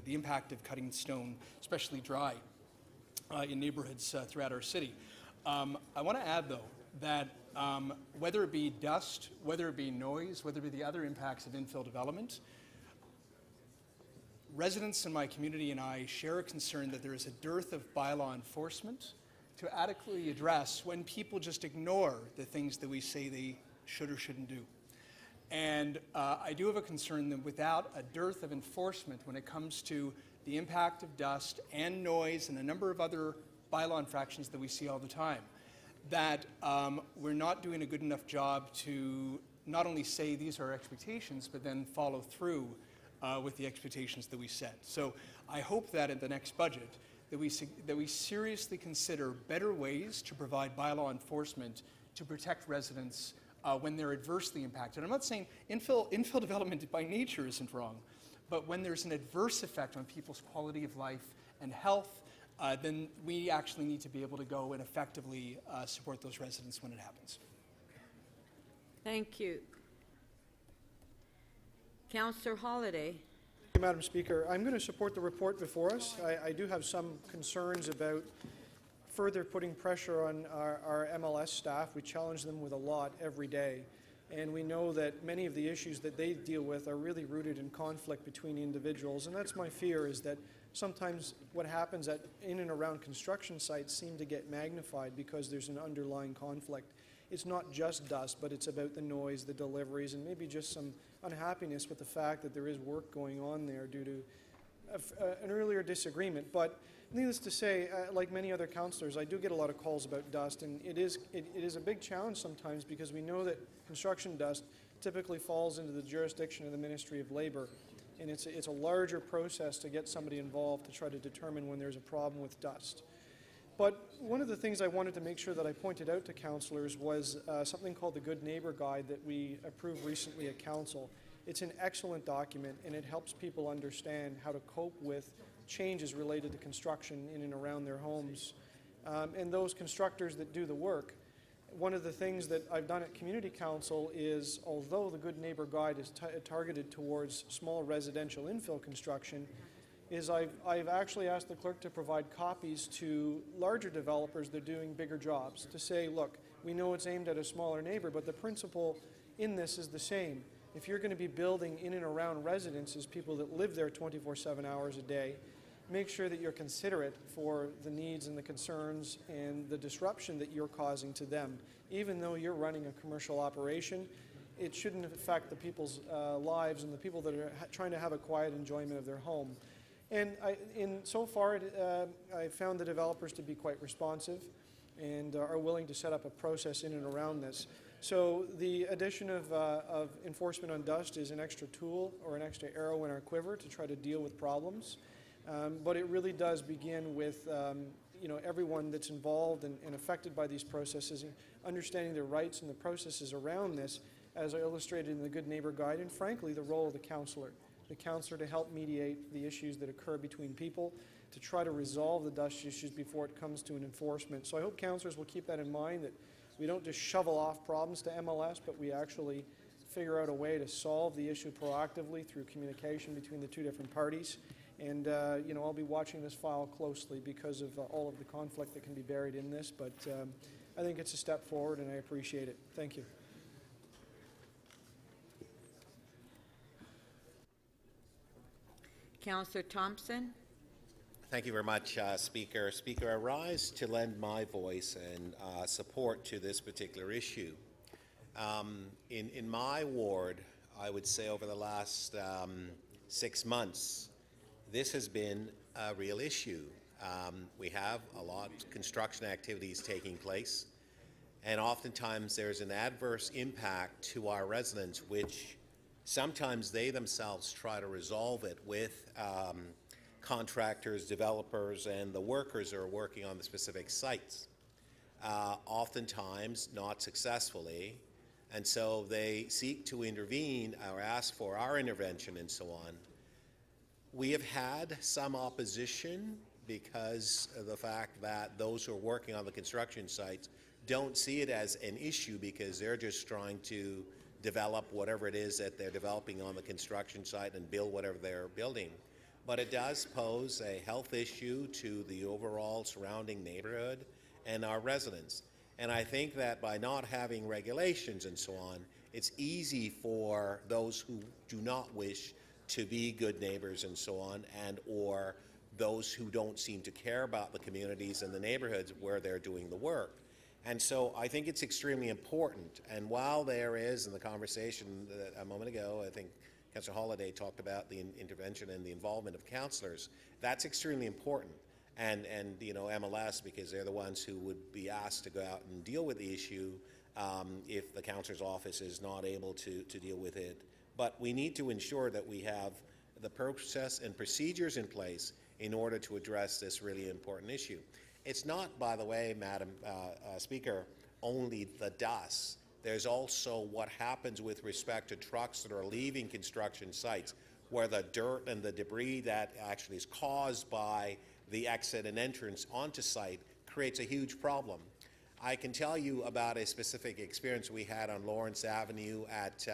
impact of cutting stone, especially dry, in neighborhoods throughout our city. I want to add, though, that whether it be dust, whether it be noise, whether it be the other impacts of infill development. Residents in my community and I share a concern that there is a dearth of bylaw enforcement to adequately address when people just ignore the things that we say they should or shouldn't do. And I do have a concern that without a dearth of enforcement when it comes to the impact of dust and noise and a number of other bylaw infractions that we see all the time, that we're not doing a good enough job to not only say these are our expectations, but then follow through with the expectations that we set. So I hope that in the next budget that we seriously consider better ways to provide bylaw enforcement to protect residents when they're adversely impacted. I'm not saying infill development by nature isn't wrong, but when there's an adverse effect on people's quality of life and health, then we actually need to be able to go and effectively support those residents when it happens. Thank you. Councillor Holliday. Thank you, Madam Speaker. I'm going to support the report before us. I do have some concerns about further putting pressure on our MLS staff. We challenge them with a lot every day. And we know that many of the issues that they deal with are really rooted in conflict between individuals. And that's my fear, is that sometimes what happens in and around construction sites seem to get magnified because there's an underlying conflict. It's not just dust, but it's about the noise, the deliveries, and maybe just some unhappiness with the fact that there is work going on there due to an earlier disagreement. But needless to say, like many other councillors, I do get a lot of calls about dust, and it is a big challenge sometimes because we know that construction dust typically falls into the jurisdiction of the Ministry of Labour, and it's a larger process to get somebody involved to try to determine when there's a problem with dust. But one of the things I wanted to make sure that I pointed out to councillors was something called the Good Neighbour Guide that we approved recently at Council. It's an excellent document, and it helps people understand how to cope with changes related to construction in and around their homes. And those constructors that do the work, one of the things that I've done at Community Council is, although the Good Neighbour Guide is targeted towards small residential infill construction, is I've actually asked the clerk to provide copies to larger developers that are doing bigger jobs, to say, look, we know it's aimed at a smaller neighbor, but the principle in this is the same. If you're going to be building in and around residences, people that live there 24/7 hours a day, make sure that you're considerate for the needs and the concerns and the disruption that you're causing to them. Even though you're running a commercial operation, it shouldn't affect the people's lives and the people that are trying to have a quiet enjoyment of their home. And so far, I found the developers to be quite responsive and are willing to set up a process in and around this. So the addition of enforcement on dust is an extra tool or an extra arrow in our quiver to try to deal with problems. But it really does begin with everyone that's involved and affected by these processes, understanding their rights and the processes around this, as I illustrated in the Good Neighbour Guide, and frankly, the role of the councillor to help mediate the issues that occur between people, to try to resolve the dust issues before it comes to an enforcement. So I hope councillors will keep that in mind, that we don't just shovel off problems to MLS, but we actually figure out a way to solve the issue proactively through communication between the two different parties. And I'll be watching this file closely because of all of the conflict that can be buried in this, but I think it's a step forward and I appreciate it. Thank you. Councillor Thompson. Thank you very much, Speaker. Speaker, I rise to lend my voice and support to this particular issue. In my ward, I would say over the last 6 months, this has been a real issue. We have a lot of construction activities taking place, and oftentimes there's an adverse impact to our residents, which sometimes they themselves try to resolve it with contractors, developers, and the workers who are working on the specific sites. Oftentimes not successfully, and so they seek to intervene or ask for our intervention and so on. We have had some opposition because of the fact that those who are working on the construction sites don't see it as an issue because they're just trying to develop whatever it is that they're developing on the construction site and build whatever they're building. But it does pose a health issue to the overall surrounding neighborhood and our residents. And I think that by not having regulations and so on, it's easy for those who do not wish to be good neighbors and so on, and or those who don't seem to care about the communities and the neighborhoods where they're doing the work. And so I think it's extremely important. And while there is, in the conversation a moment ago, I think Councillor Holliday talked about the intervention and the involvement of councillors, that's extremely important. And you know, MLS, because they're the ones who would be asked to go out and deal with the issue if the councillor's office is not able to deal with it. But we need to ensure that we have the process and procedures in place in order to address this really important issue. It's not, by the way, Madam Speaker, only the dust. There's also what happens with respect to trucks that are leaving construction sites, where the dirt and the debris that actually is caused by the exit and entrance onto site creates a huge problem. I can tell you about a specific experience we had on Lawrence Avenue at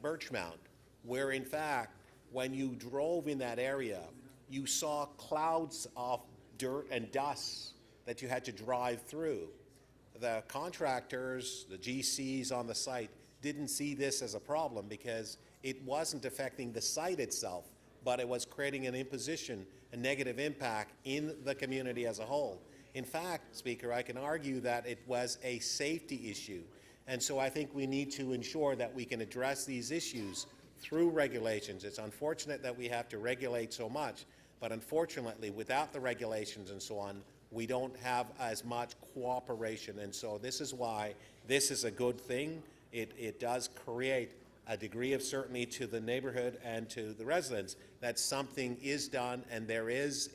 Birchmount, where in fact, when you drove in that area, you saw clouds of dirt and dust that you had to drive through. The contractors, the GCs on the site, didn't see this as a problem because it wasn't affecting the site itself, but it was creating an imposition, a negative impact in the community as a whole. In fact, Speaker, I can argue that it was a safety issue. And so I think we need to ensure that we can address these issues through regulations. It's unfortunate that we have to regulate so much, but unfortunately, without the regulations and so on, we don't have as much cooperation. And so this is why this is a good thing. It does create a degree of certainty to the neighborhood and to the residents that something is done, and there is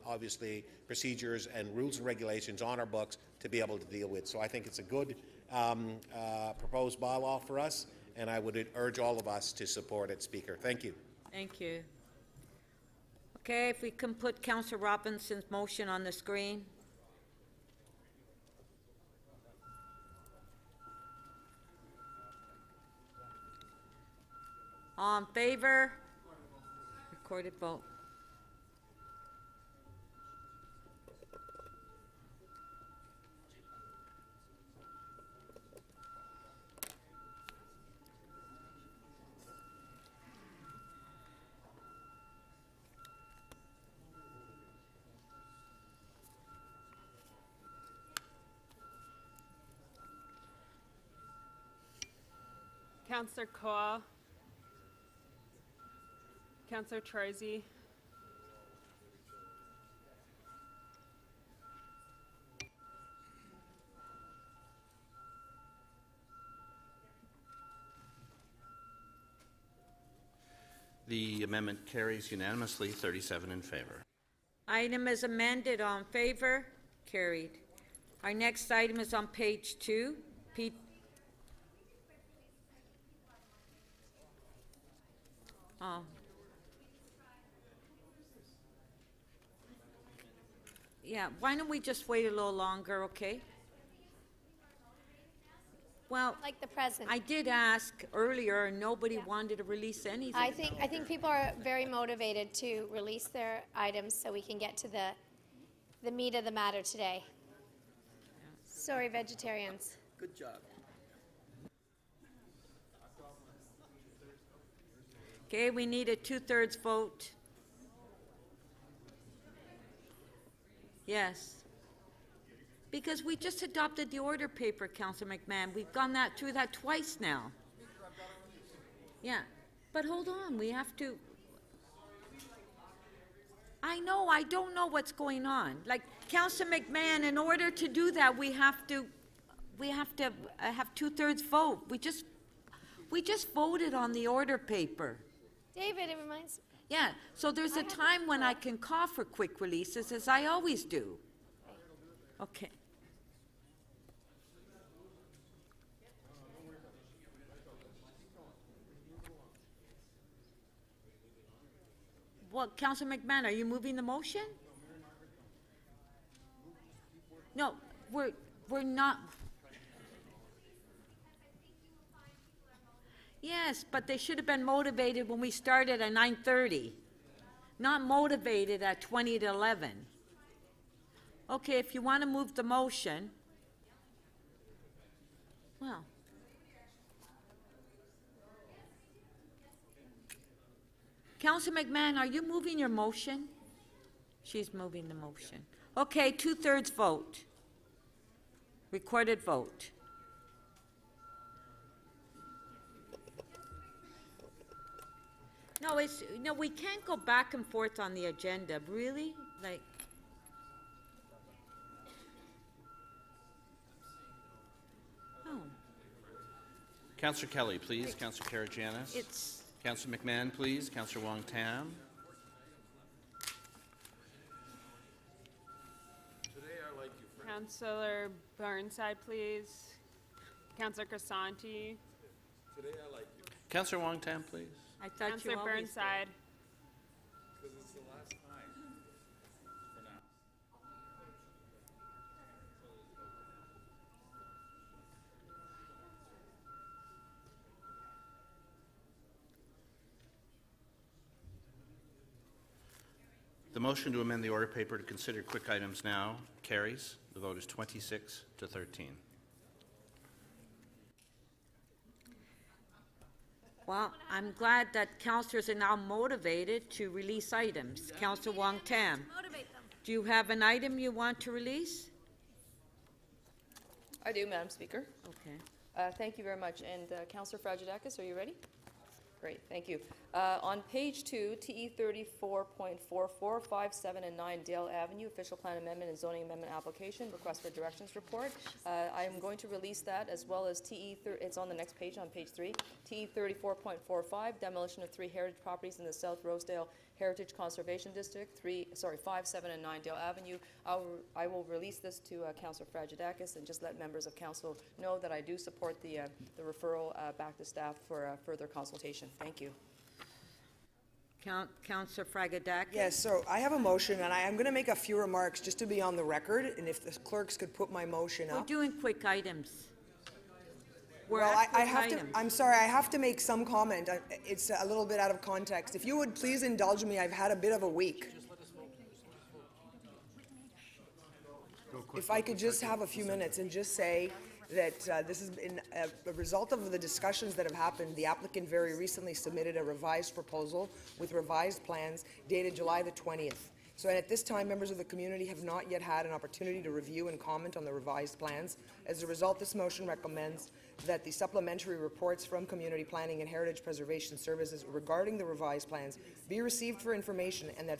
obviously procedures and rules and regulations on our books to be able to deal with. So I think it's a good proposed bylaw for us, and I would urge all of us to support it, Speaker. Thank you. Thank you. Okay, if we can put Councillor Robinson's motion on the screen. All in favor? Recorded vote. Councillor Koa. Councillor Troisi. The amendment carries unanimously, 37 in favor. Item is amended. All in favor? Carried. Our next item is on page 2. Oh. Yeah, why don't we just wait a little longer, okay? Well, like the present. I did ask earlier, and nobody wanted to release anything. I think people are very motivated to release their items so we can get to the meat of the matter today. Sorry, vegetarians. Good job. Okay, we need a 2/3 vote. Yes. Because we just adopted the order paper, Councillor Mcmahon. We've gone through that twice now. Yeah, but hold on, we have to. I know, I don't know what's going on. Like, Councillor Mcmahon, in order to do that, we have to have 2/3 vote. We just voted on the order paper. David, it reminds me. Yeah, so there's a time when I can call for quick releases, as I always do. Okay. Well, Councillor Mcmahon, are you moving the motion? No, we're not. Yes, but they should have been motivated when we started at 9:30, not motivated at 20 to 11. Okay, if you want to move the motion. Well. Councillor McMahon, are you moving your motion? She's moving the motion. Okay, 2/3 vote. Recorded vote. No, we can't go back and forth on the agenda, really? Like, oh, Councillor Kelly, please. Councillor Karygiannis. it's, Councillor McMahon, please. Councillor Wong Tam. Councillor Burnside, please. Councillor Crisanti. Councillor Wong Tam, please. I thought you Councillor always did. Burnside. Because it's the last time for now. The motion to amend the order paper to consider quick items now carries. The vote is 26 to 13. Well, I'm glad that councillors are now motivated to release items. Councillor Wong Tam, do you have an item you want to release? I do, Madam Speaker. Okay. Thank you very much. And Councillor Fragedakis, are you ready? Great, thank you. On page 2, TE 34.44, 5, 7, and 9 Dale Avenue, official plan amendment and zoning amendment application, request for directions report. I am going to release that as well as it's on the next page, on page 3, TE 34.45, demolition of 3 heritage properties in the South Rosedale Heritage Conservation District, 5, 7, and 9 Dale Avenue. I will release this to Councillor Fragedakis and just let members of council know that I do support the referral back to staff for further consultation. Thank you. Councillor Fragedakis? Yes, so I have a motion, and I'm going to make a few remarks just to be on the record, and if the clerks could put my motion up. We're doing quick items. Well, I have to, I'm sorry, I have to make some comment. It's a little bit out of context. If you would please indulge me, I've had a bit of a week. If I could just have a few minutes and just say that this has been a result of the discussions that have happened. The applicant very recently submitted a revised proposal with revised plans dated July the 20th. So at this time, members of the community have not yet had an opportunity to review and comment on the revised plans. As a result, this motion recommends that the supplementary reports from Community Planning and Heritage Preservation Services regarding the revised plans be received for information, and that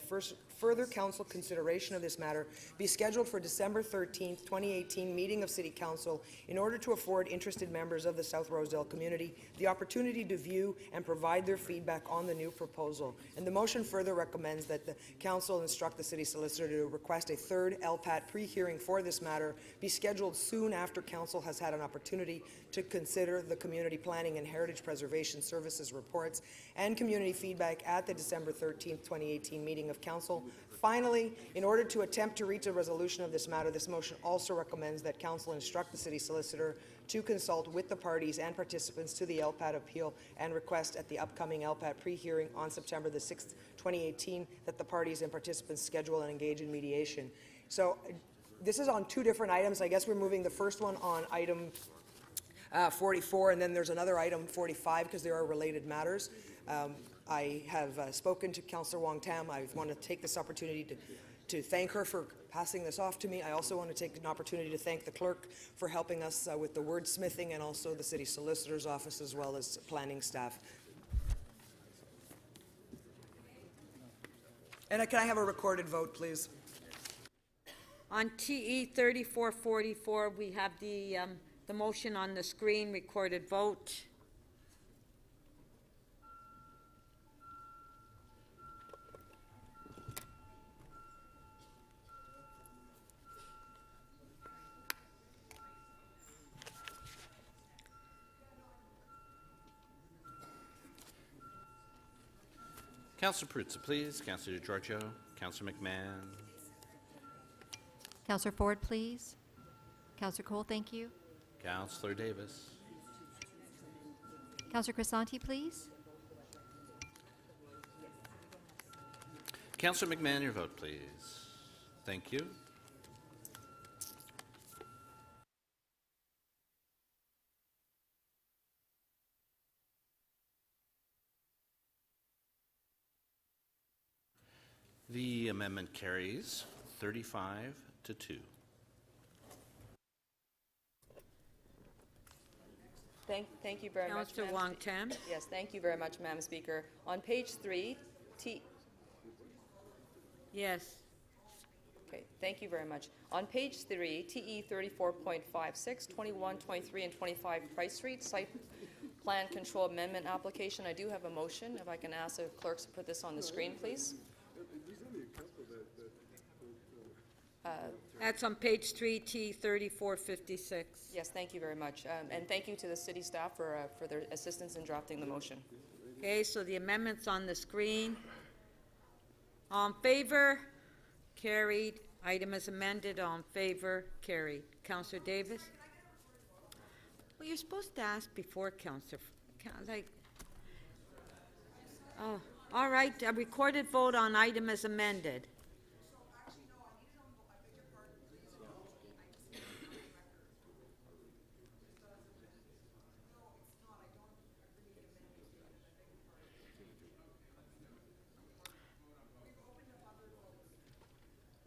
further council consideration of this matter be scheduled for December 13th, 2018 meeting of City Council in order to afford interested members of the South Rosedale community the opportunity to view and provide their feedback on the new proposal. And the motion further recommends that the council instruct the city solicitor to request a third LPAT pre-hearing for this matter be scheduled soon after council has had an opportunity to consider the Community Planning and Heritage Preservation Services reports and community feedback at the December 13th, 2018 meeting of Council. Finally, in order to attempt to reach a resolution of this matter, this motion also recommends that Council instruct the City Solicitor to consult with the parties and participants to the LPAT appeal and request at the upcoming LPAT pre-hearing on September the 6th, 2018, that the parties and participants schedule and engage in mediation. So this is on 2 different items. I guess we're moving the first one on item 44, and then there's another item 45 because there are related matters. I have spoken to Councillor Wong Tam. I want to take this opportunity to thank her for passing this off to me. I also want to take an opportunity to thank the clerk for helping us with the wordsmithing, and also the City Solicitor's Office as well as planning staff. And can I have a recorded vote, please? On TE 3444, we have the motion on the screen, recorded vote. Councillor Perruzza, please. Councillor Giorgio. Councillor McMahon. Councillor Ford, please. Councillor Cole, thank you. Councillor Davis. Councillor Crisanti, please. Councillor McMahon, your vote, please. Thank you. The amendment carries 35 to 2. Thank you very much, Councillor Madam Wong Spe- Tam. Yes, thank you very much, Madam Speaker. On page 3, Yes. Okay, thank you very much. On page 3, TE 34.56, 21, 23, and 25 Price Street Site Plan Control Amendment Application. I do have a motion. If I can ask the clerks to put this on the screen, please. That's on page 3, T 3456. Yes, thank you very much. And thank you to the city staff for their assistance in drafting the motion. Okay, so the amendment's on the screen. All in favor? Carried. Item is amended. All in favor? Carried. Councillor Davis? Well, you're supposed to ask before, Councillor. Oh, all right. A recorded vote on item is amended.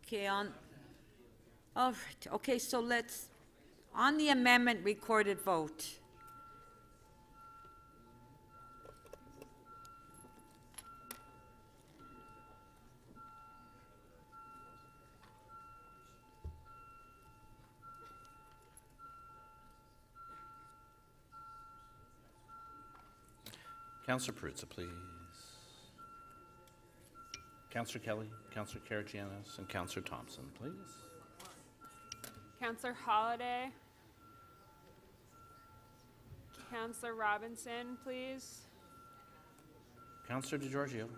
Okay, all right, okay, so let's, on the amendment, recorded vote. Councillor Perruzza, please. Councillor Kelly, Councillor Karygiannis, and Councillor Thompson, please. Councillor Holliday. Councillor Robinson, please. Councillor DeGiorgio.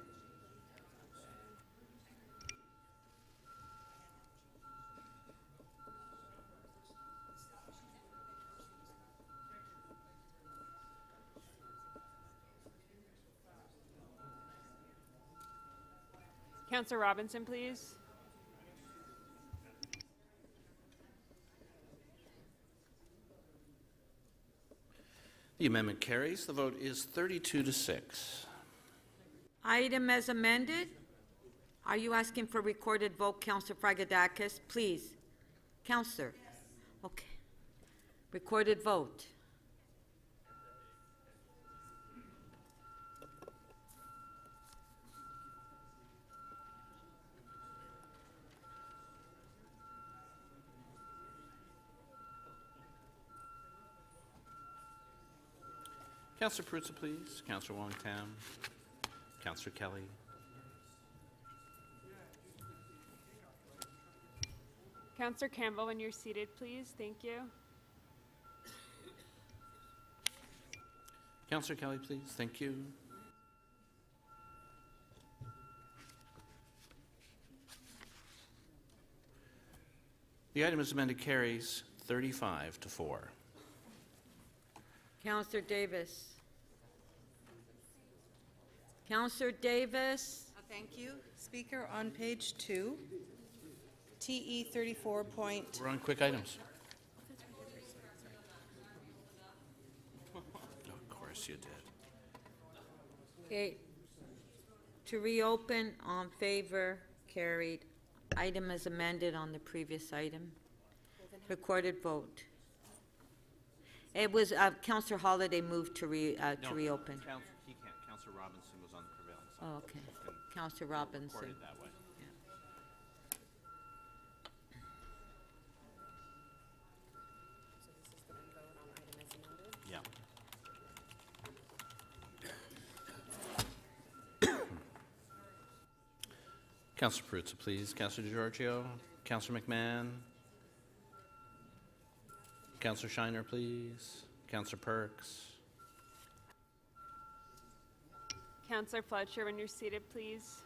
Councillor Robinson, please. The amendment carries. The vote is 32 to 6. Item as amended. Are you asking for recorded vote, Councillor Fragadakis? Please. Councillor. Okay. Recorded vote. Councillor Perruzza, please. Councillor Wong Tam. Councillor Kelly. Councillor Campbell, when you're seated, please. Thank you. Councillor Kelly, please. Thank you. The item as amended carries 35 to 4. Councillor Davis. Councillor Davis. Thank you. Speaker, on page 2, TE 34. We're on quick items. Of course you did. Okay. To reopen, on favor, carried. Item is amended on the previous item. Recorded vote. It was Councillor Holliday moved to reopen. He can't. Councillor Robinson was on the prevailing side. Oh, okay. Councillor Robinson. Recorded that way. Yeah. Councillor Perruzza, please. Councillor DeGiorgio. Councillor Mcmahon. Councillor Shiner, please. Councillor Perks. Councillor Fletcher, when you're seated, please.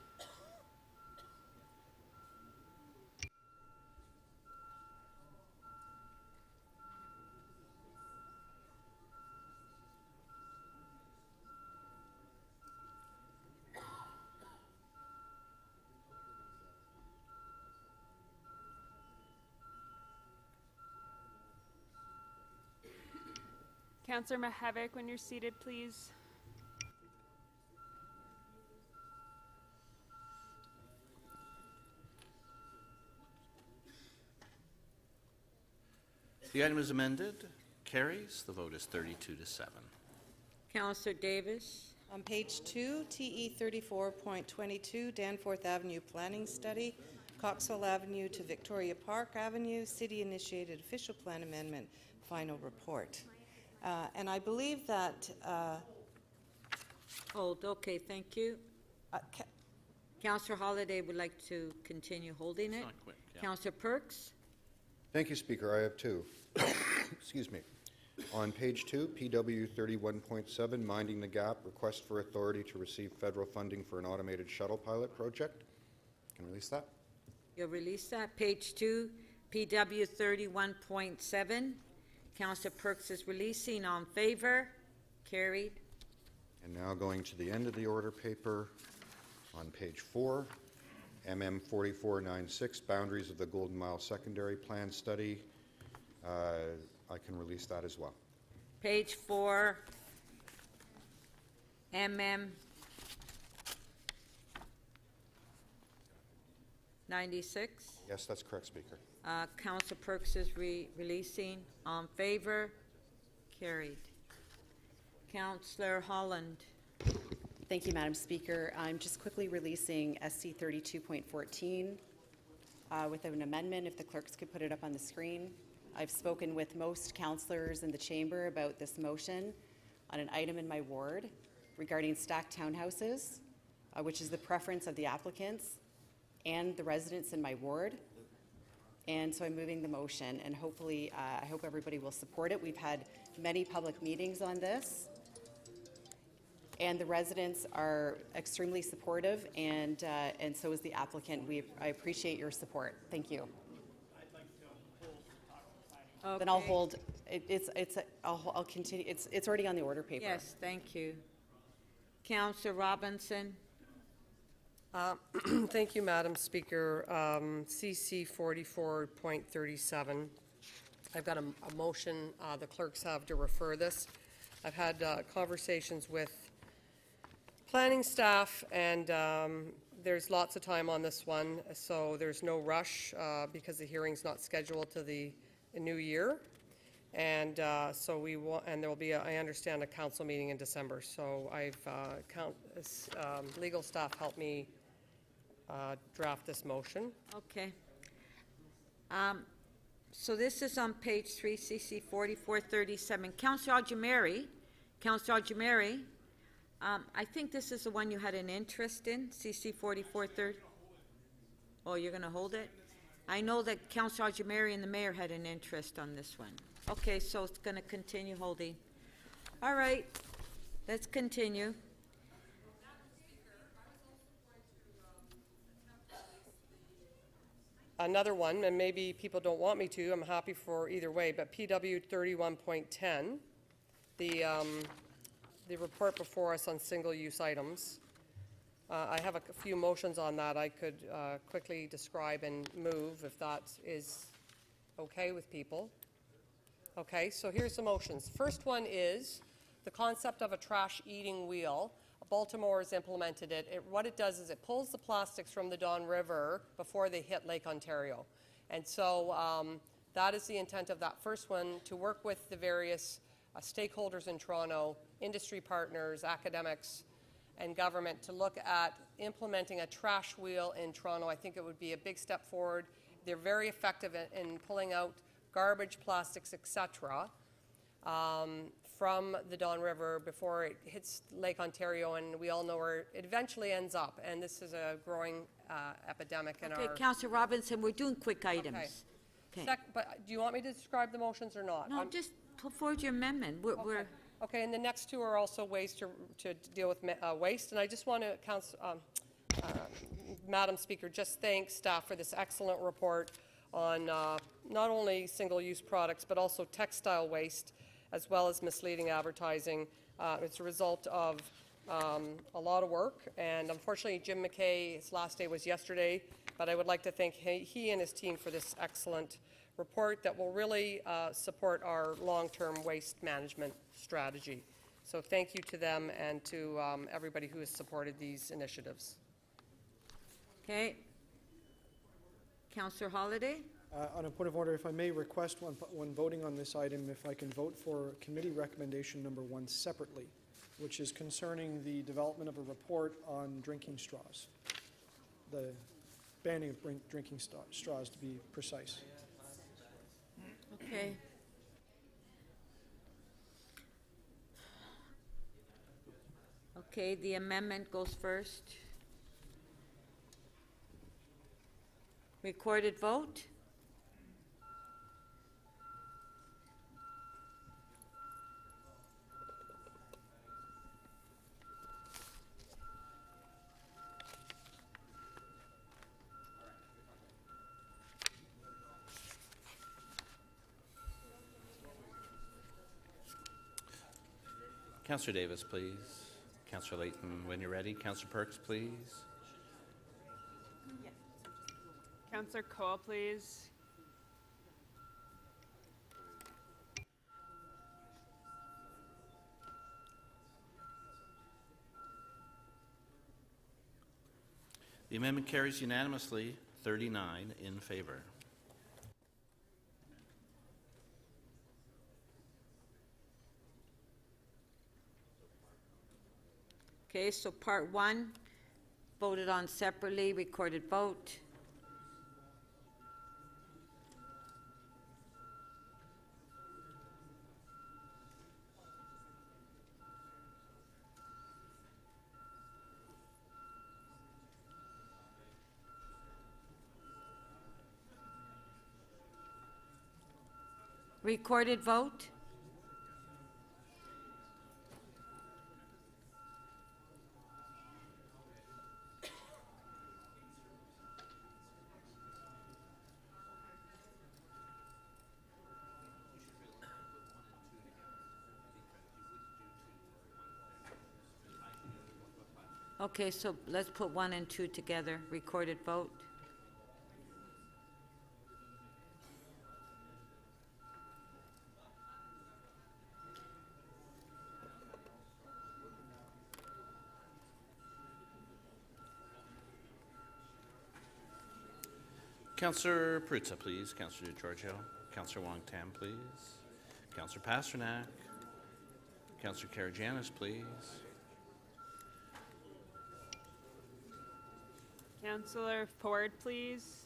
Councillor Mihevik, when you're seated, please. The item is amended. Carries. The vote is 32-7. Councillor Davis. On page 2, TE 34.22, Danforth Avenue Planning Study, Coxwell Avenue to Victoria Park Avenue, City-initiated official plan amendment, final report. And I believe that... Hold, okay, thank you. Councillor Holliday would like to continue holding it. Councillor Perks. Thank you, Speaker. I have two. Excuse me. On page 2, PW 31.7, Minding the Gap, request for authority to receive federal funding for an automated shuttle pilot project. Can release that? You'll release that. Page 2, PW 31.7. Councillor Perks is releasing. On favor? Carried. And now going to the end of the order paper, on page 4, MM 4496, Boundaries of the Golden Mile Secondary Plan Study. I can release that as well. Page 4, MM 96. Yes, that's correct, Speaker. Councillor Perks is releasing. On favor? Carried. Councillor Holland. Thank you, Madam Speaker. I'm just quickly releasing SC 32.14 with an amendment, if the clerks could put it up on the screen. I've spoken with most councillors in the chamber about this motion on an item in my ward regarding stacked townhouses, which is the preference of the applicants and the residents in my ward. And so I'm moving the motion, and hopefully, I hope everybody will support it. We've had many public meetings on this, and the residents are extremely supportive, and so is the applicant. I appreciate your support. Thank you. Okay. Then I'll hold. I'll continue. It's already on the order paper. Yes, thank you. Councillor Robinson. Thank you, Madam Speaker. CC 44.37. I've got a motion the clerks have to refer this. I've had conversations with planning staff, and there's lots of time on this one, so there's no rush because the hearing's not scheduled to the new year. And so we want, and there will be, I understand, a council meeting in December. So I've legal staff helped me draft this motion. Okay. So this is on page 3, CC 4437. Councillor Ajamari, I think this is the one you had an interest in, CC 4430. Oh, you're going to hold it? I know that Councillor Ajamari and the mayor had an interest on this one. Okay, so it's going to continue holding. All right, let's continue. Another one, and maybe people don't want me to, I'm happy for either way, but PW 31.10, the report before us on single-use items. I have a few motions on that I could quickly describe and move if that is okay with people. Okay, so here's the motions. First one is the concept of a trash eating wheel. Baltimore has implemented it. What it does is it pulls the plastics from the Don River before they hit Lake Ontario. And so that is the intent of that first one, to work with the various stakeholders in Toronto, industry partners, academics, and government to look at implementing a trash wheel in Toronto. I think it would be a big step forward. They're very effective in pulling out garbage, plastics, etc. From the Don River before it hits Lake Ontario, and we all know where it eventually ends up. And this is a growing epidemic in our... Okay, Councillor Robinson, we're doing quick items. Okay. But do you want me to describe the motions or not? No, just put forward your amendment. Okay, and the next two are also ways to deal with waste. And I just want to, Madam Speaker, just thank staff for this excellent report on not only single-use products, but also textile waste, as well as misleading advertising. It's a result of a lot of work, and unfortunately Jim McKay, his last day was yesterday, but I would like to thank he and his team for this excellent report that will really support our long-term waste management strategy. So thank you to them and to everybody who has supported these initiatives. Okay. Councillor Holliday? On a point of order, if I may request when voting on this item, if I can vote for committee recommendation number 1 separately, which is concerning the development of a report on drinking straws, the banning of drinking straws to be precise. Okay. Okay, the amendment goes first. Recorded vote. Councillor Davis, please. Councillor Layton, when you're ready. Councillor Perks, please. Councillor Cole, please. The amendment carries unanimously, 39 in favor. Okay, so part 1, voted on separately, recorded vote. Recorded vote. Okay, so let's put 1 and 2 together. Recorded vote. Councillor Peruzza, please. Councillor DeGiorgio. Councillor Wong-Tam, please. Councillor Pasternak. Councillor Karygiannis, please. Councillor Ford, please.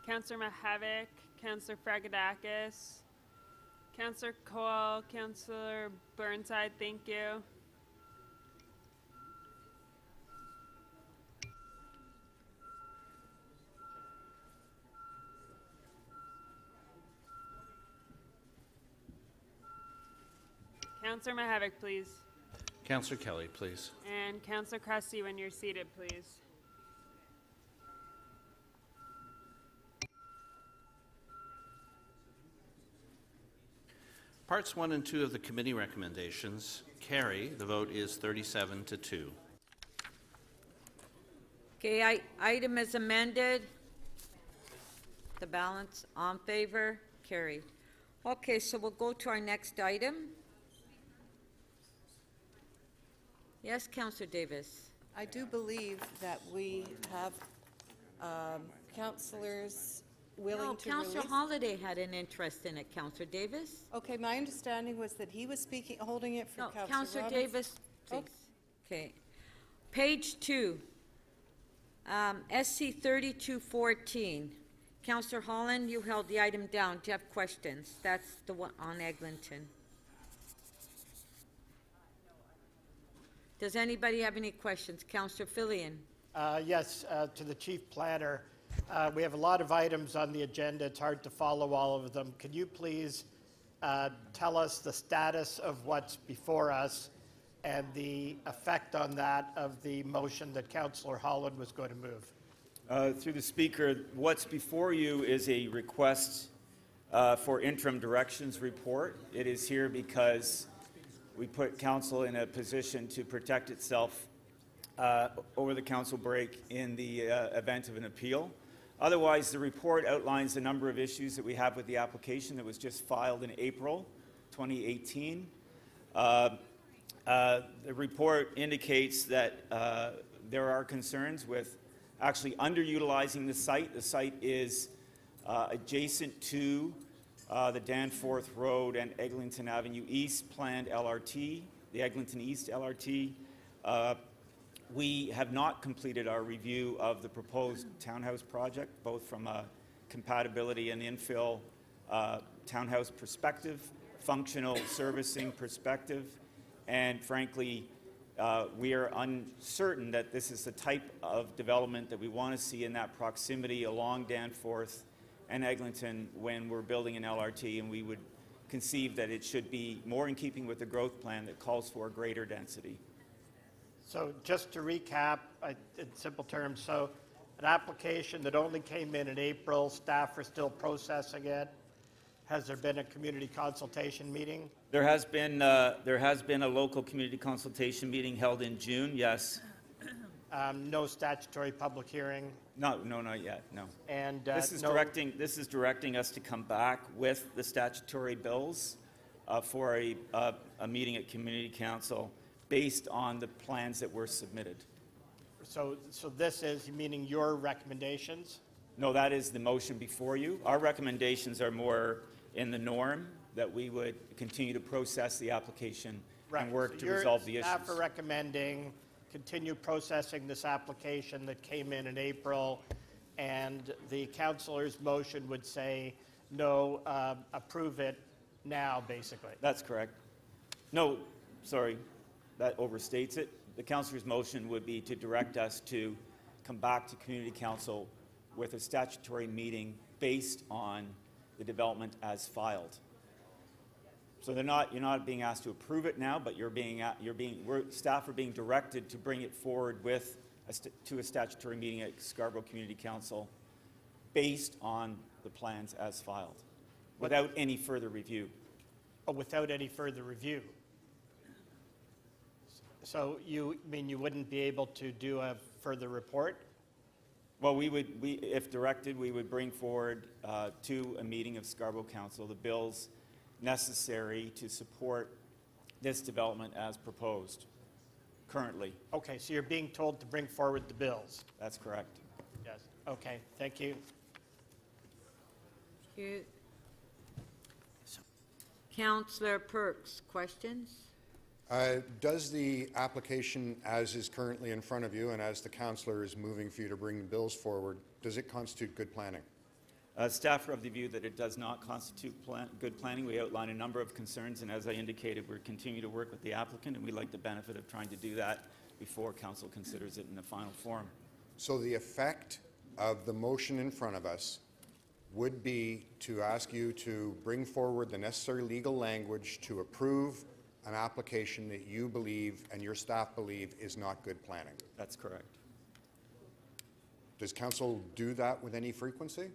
Councillor Mahavik, Councillor Fragadakis, Councillor Cole, Councillor Burnside, thank you. Councillor Mahavik, please. Councillor Kelly, please. And Councillor Cressy, when you're seated, please. Parts 1 and 2 of the committee recommendations carry. The vote is 37-2. Okay, item is amended. The balance on favor, carried. Okay, so we'll go to our next item. Yes, Councillor Davis. I do believe that we have councillors willing to Councillor release. Holliday had an interest in it, Councillor Davis. Okay, my understanding was that he was speaking, holding it for Councillor Councillor Roberts. Davis, please. Okay. Page 2, SC 3214. Councillor Holland, you held the item down. Do you have questions? That's the one on Eglinton. Does anybody have any questions? Councillor Fillion. Yes, to the Chief Planner. We have a lot of items on the agenda. It's hard to follow all of them. Could you please tell us the status of what's before us and the effect on that of the motion that Councillor Holland was going to move? Through the Speaker, what's before you is a request for interim directions report. It is here because we put Council in a position to protect itself over the Council break in the event of an appeal. Otherwise, the report outlines a number of issues that we have with the application that was just filed in April 2018. The report indicates that there are concerns with actually underutilizing the site. The site is adjacent to the Danforth Road and Eglinton Avenue East planned LRT, the Eglinton East LRT. We have not completed our review of the proposed townhouse project, both from a compatibility and infill townhouse perspective, functional servicing perspective, and frankly, we are uncertain that this is the type of development that we want to see in that proximity along Danforth and Eglinton when we're building an LRT, and we would conceive that it should be more in keeping with the growth plan that calls for greater density. So just to recap, in simple terms, so an application that only came in April, staff are still processing it. Has there been a community consultation meeting? There has been a local community consultation meeting held in June, yes. No statutory public hearing? No, not yet, no. And this is directing us to come back with the statutory bills for a meeting at Community Council based on the plans that were submitted. So this is meaning your recommendations? No, that is the motion before you. Our recommendations are more in the norm, that we would continue to process the application and work to resolve the issues. Staff are recommending continue processing this application that came in April, and the councillor's motion would say no, approve it now, basically. That's correct. No, sorry, that overstates it. The councillor's motion would be to direct us to come back to Community Council with a statutory meeting based on the development as filed. So you're not being asked to approve it now, but staff are being directed to bring it forward to a statutory meeting at Scarborough Community Council based on the plans as filed, without any further review. Oh, without any further review. So you mean you wouldn't be able to do a further report? Well, if directed, we would bring forward to a meeting of Scarborough Council the bills necessary to support this development as proposed currently. Okay, so you're being told to bring forward the bills? That's correct. Yes. Okay, thank you. Thank you. Councillor Perks, questions? Does the application, as is currently in front of you and as the councillor is moving for you to bring the bills forward, does it constitute good planning? Staff are of the view that it does not constitute good planning. We outline a number of concerns, and as I indicated, we're continuing to work with the applicant, and we like the benefit of trying to do that before council considers it in the final form. So the effect of the motion in front of us would be to ask you to bring forward the necessary legal language to approve an application that you believe and your staff believe is not good planning. That's correct. Does council do that with any frequency?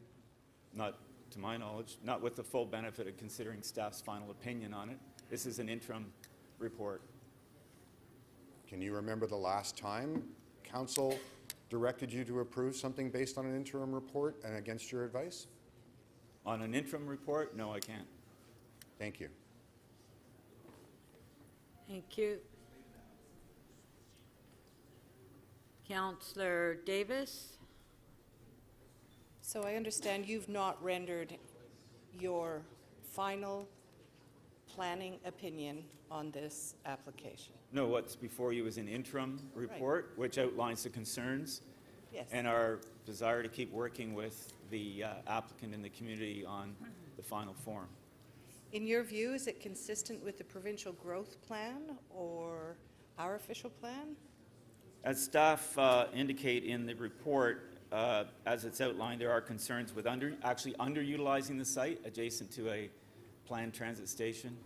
Not to my knowledge, not with the full benefit of considering staff's final opinion on it. This is an interim report. Can you remember the last time council directed you to approve something based on an interim report and against your advice? On an interim report? No, I can't. Thank you. Thank you. Councillor Davis? So I understand you've not rendered your final planning opinion on this application. No, what's before you is an interim report, which outlines the concerns and our desire to keep working with the applicant and the community on the final form. In your view, is it consistent with the provincial growth plan or our official plan? As staff indicate in the report, as it's outlined, there are concerns with actually underutilizing the site adjacent to a planned transit station.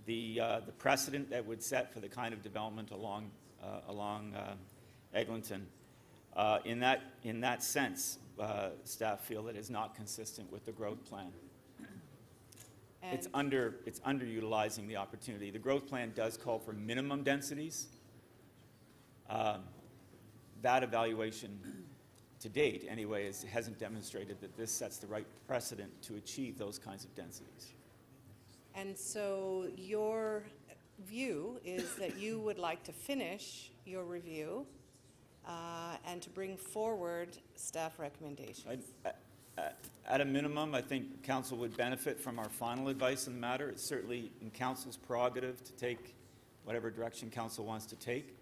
The precedent that would set for the kind of development along Eglinton, in that sense, staff feel that is not consistent with the growth plan. It's underutilizing the opportunity. The growth plan does call for minimum densities. That evaluation to date, anyway, hasn't demonstrated that this sets the right precedent to achieve those kinds of densities. And so your view is that you would like to finish your review and to bring forward staff recommendations. At a minimum, I think council would benefit from our final advice on the matter. It's certainly in council's prerogative to take whatever direction council wants to take.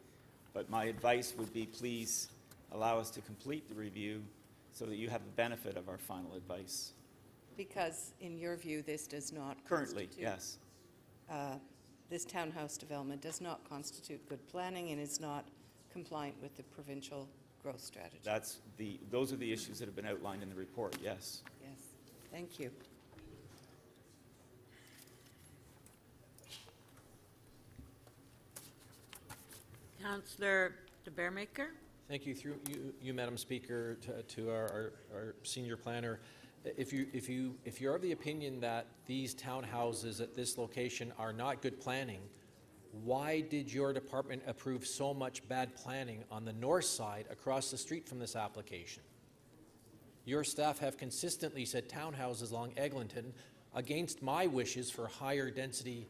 But my advice would be, please allow us to complete the review so that you have the benefit of our final advice. Because in your view, this does not Currently, constitute, yes. This townhouse development does not constitute good planning and is not compliant with the provincial growth strategy. Those are the issues that have been outlined in the report, yes. Yes, thank you. Councillor de Bearmaker. Thank you. Through you, Madam Speaker, to our senior planner. If you're of the opinion that these townhouses at this location are not good planning, why did your department approve so much bad planning on the north side across the street from this application? Your staff have consistently said townhouses along Eglinton against my wishes for higher density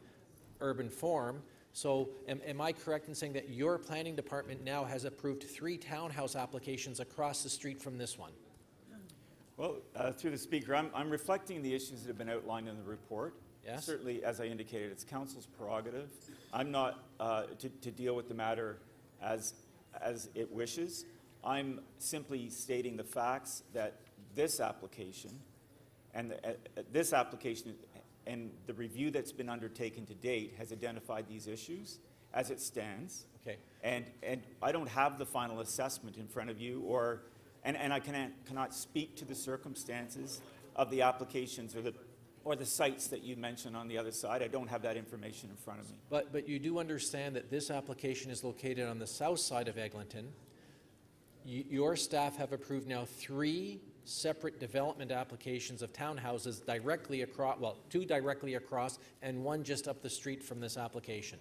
urban form. So am I correct in saying that your planning department now has approved 3 townhouse applications across the street from this one? Well, through the Speaker, I'm reflecting the issues that have been outlined in the report. Yes. Certainly, as I indicated, it's council's prerogative. I'm not to deal with the matter as it wishes. I'm simply stating the facts that this application and the review that's been undertaken to date has identified these issues as it stands. Okay. And I don't have the final assessment in front of you, and I cannot speak to the circumstances of the applications or the sites that you mentioned on the other side. I don't have that information in front of me. But you do understand that this application is located on the south side of Eglinton. Your staff have approved now 3 separate development applications of townhouses directly across, well, 2 directly across and 1 just up the street from this application.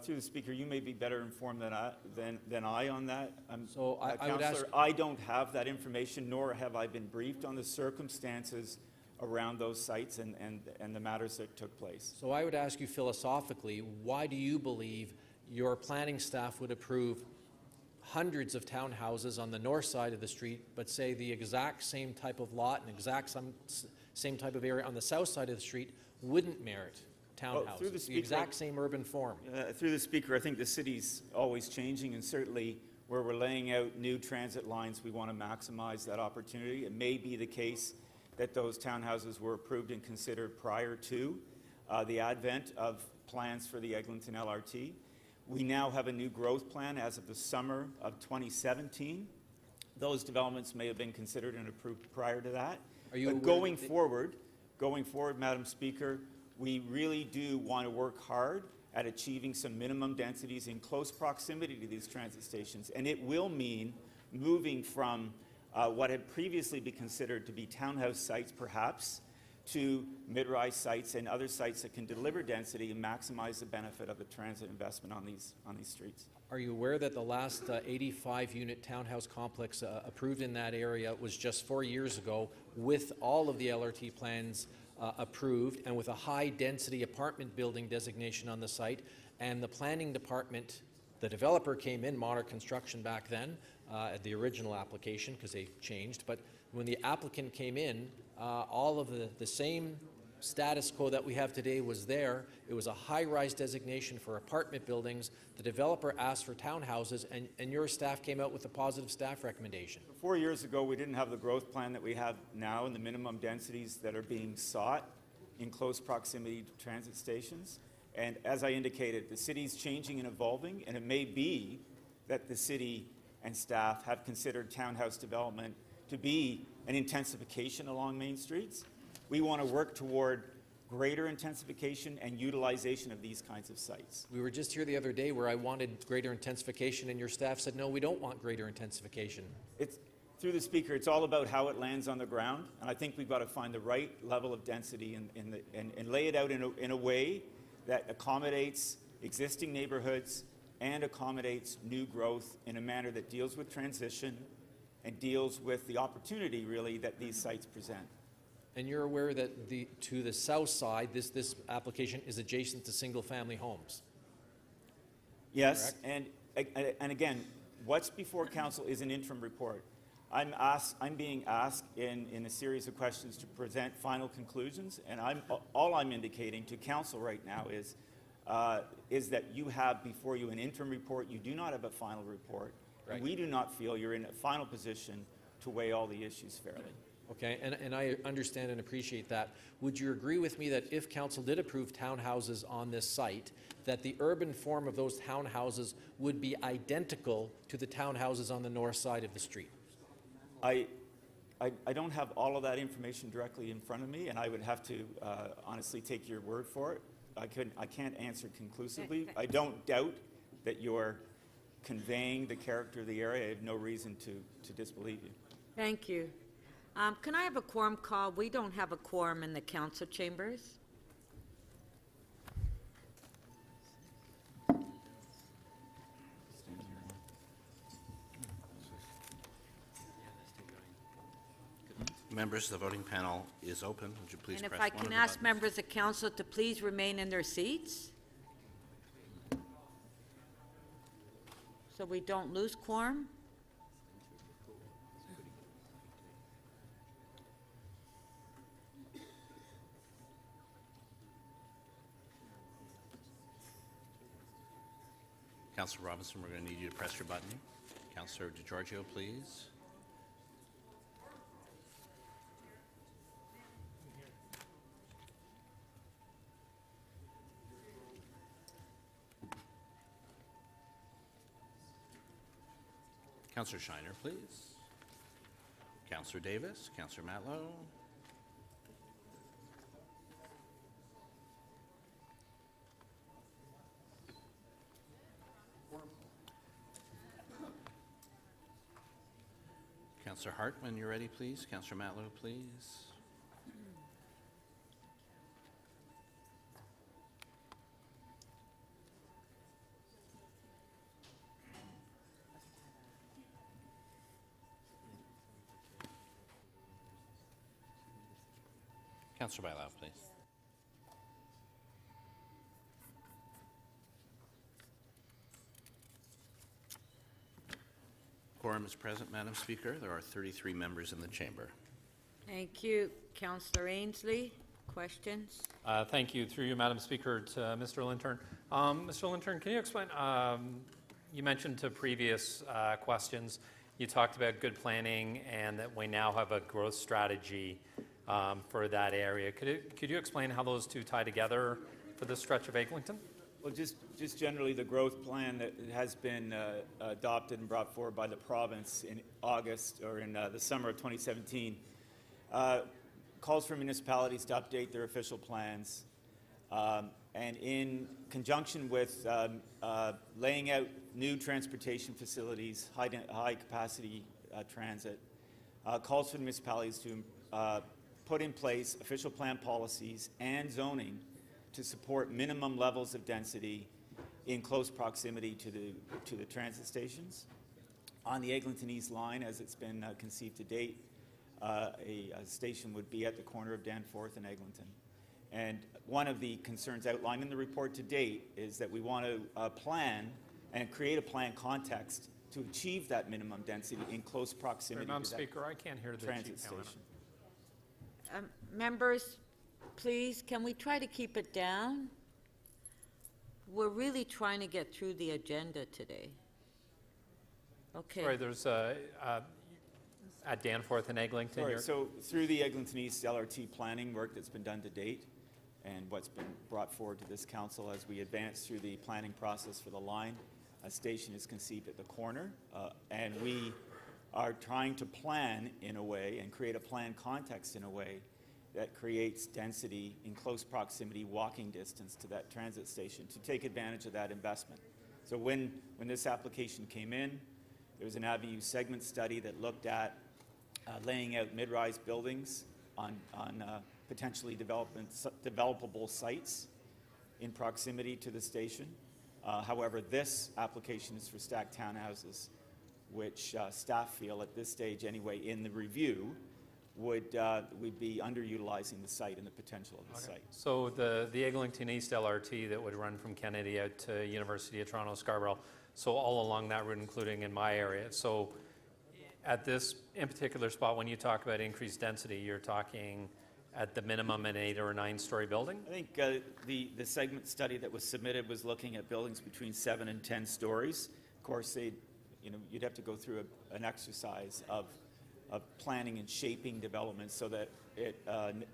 Through the Speaker, you may be better informed than I on that. So I would ask, I don't have that information, nor have I been briefed on the circumstances around those sites and the matters that took place. So I would ask you philosophically, why do you believe your planning staff would approve hundreds of townhouses on the north side of the street, but say the exact same type of lot and same type of area on the south side of the street wouldn't merit townhouses, well, through the Speaker, exact same urban form? Through the Speaker, I think the city's always changing, and certainly where we're laying out new transit lines, we want to maximize that opportunity. It may be the case that those townhouses were approved and considered prior to the advent of plans for the Eglinton LRT. We now have a new growth plan as of the summer of 2017. Those developments may have been considered and approved prior to that. But going forward, Madam Speaker, we really do want to work hard at achieving some minimum densities in close proximity to these transit stations. And it will mean moving from what had previously been considered to be townhouse sites, perhaps, to mid-rise sites and other sites that can deliver density and maximize the benefit of the transit investment on these streets. Are you aware that the last 85-unit townhouse complex approved in that area was just 4 years ago, with all of the LRT plans approved and with a high-density apartment building designation on the site? And the planning department, the developer came in, Monarch Construction back then, at the original application, because they changed, but when the applicant came in, all of the same status quo that we have today was there. It was a high-rise designation for apartment buildings. The developer asked for townhouses, and your staff came out with a positive staff recommendation. 4 years ago, we didn't have the growth plan that we have now and the minimum densities that are being sought in close proximity to transit stations. And as I indicated, the city's changing and evolving, and it may be that the city and staff have considered townhouse development to be an intensification along main streets. We want to work toward greater intensification and utilization of these kinds of sites. We were just here the other day where I wanted greater intensification, and your staff said, no, we don't want greater intensification. Through the Speaker, it's all about how it lands on the ground, and I think we've got to find the right level of density and lay it out in a way that accommodates existing neighborhoods and accommodates new growth in a manner that deals with transition and deals with the opportunity, really, that these sites present. And you're aware that to the south side, this application is adjacent to single-family homes? Yes, and again, what's before council is an interim report. I'm being asked in a series of questions to present final conclusions, and all I'm indicating to council right now is that you have before you an interim report. You do not have a final report. Right. And we do not feel you're in a final position to weigh all the issues fairly. Okay, and I understand and appreciate that. Would you agree with me that if council did approve townhouses on this site, that the urban form of those townhouses would be identical to the townhouses on the north side of the street? I don't have all of that information directly in front of me, and I would have to honestly take your word for it. I can't answer conclusively. I don't doubt that you're conveying the character of the area. I have no reason to disbelieve you. Thank you. Can I have a quorum call? We don't have a quorum in the council chambers. Members, the voting panel is open. Would you please And press if I one of can the ask buttons? members of council to please remain in their seats so we don't lose quorum. Councillor Robinson, we're going to need you to press your button. Councillor DeGiorgio, please. Councillor Shiner, please. Councillor Davis, Councillor Matlow. Councillor Hart, when you're ready, please. Councillor Matlow, please. Councillor Bailao, please. Quorum is present, Madam Speaker. There are 33 members in the chamber. Thank you. Councillor Ainsley, questions? Thank you. Through you, Madam Speaker, to Mr. Lintern. Mr. Lintern, can you explain, you mentioned to previous questions, you talked about good planning and that we now have a growth strategy for that area. Could you explain how those two tie together for this stretch of Eglinton? Well, just generally the growth plan that has been adopted and brought forward by the province in August or in the summer of 2017 calls for municipalities to update their official plans and in conjunction with laying out new transportation facilities, high capacity transit, calls for municipalities to put in place official plan policies and zoning to support minimum levels of density in close proximity to the transit stations. On the Eglinton East line, as it's been conceived to date, a station would be at the corner of Danforth and Eglinton. And one of the concerns outlined in the report to date is that we want to plan and create a plan context to achieve that minimum density in close proximity Madam to Speaker, I can't hear that the transit chief comment. station. Members, please, can we try to keep it down? We're really trying to get through the agenda today. Okay. Sorry, there's at Danforth and Eglinton. Sorry, so through the Eglinton East LRT planning work that's been done to date and what's been brought forward to this council as we advance through the planning process for the line, a station is conceived at the corner and we are trying to plan in a way and create a plan context in a way that creates density in close proximity, walking distance to that transit station to take advantage of that investment. So when this application came in, there was an Avenue segment study that looked at laying out mid-rise buildings on potentially developable sites in proximity to the station. However, this application is for stacked townhouses, which staff feel at this stage anyway in the review would be underutilizing the site and the potential of the site. So the Eglinton East LRT that would run from Kennedy out to University of Toronto Scarborough, so all along that route, including in my area. So at this, in particular spot, when you talk about increased density, you're talking at the minimum an 8 or 9-story building? I think the segment study that was submitted was looking at buildings between 7 and 10 stories. Of course, you'd have to go through an exercise of planning and shaping development so that it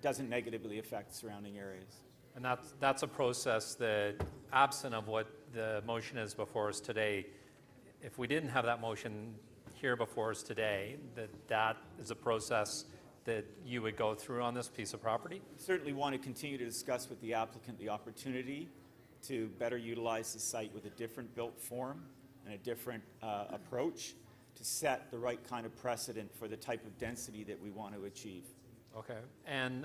doesn't negatively affect surrounding areas. And that's a process that, absent of what the motion is before us today, if we didn't have that motion here before us today, that is a process that you would go through on this piece of property? Certainly want to continue to discuss with the applicant the opportunity to better utilize the site with a different built form and a different approach to set the right kind of precedent for the type of density that we want to achieve. Okay. And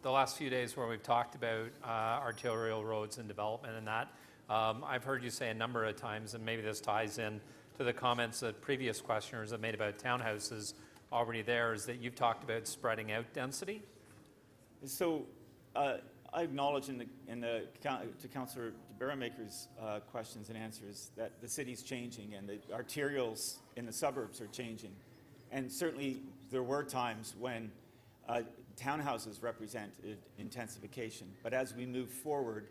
the last few days where we've talked about arterial roads and development and that, I've heard you say a number of times, and maybe this ties in to the comments that previous questioners have made about townhouses already there, is that you've talked about spreading out density? So I acknowledge to Councillor Beremaker's questions and answers that the city's changing and the arterials in the suburbs are changing. And certainly there were times when townhouses represented intensification. But as we move forward,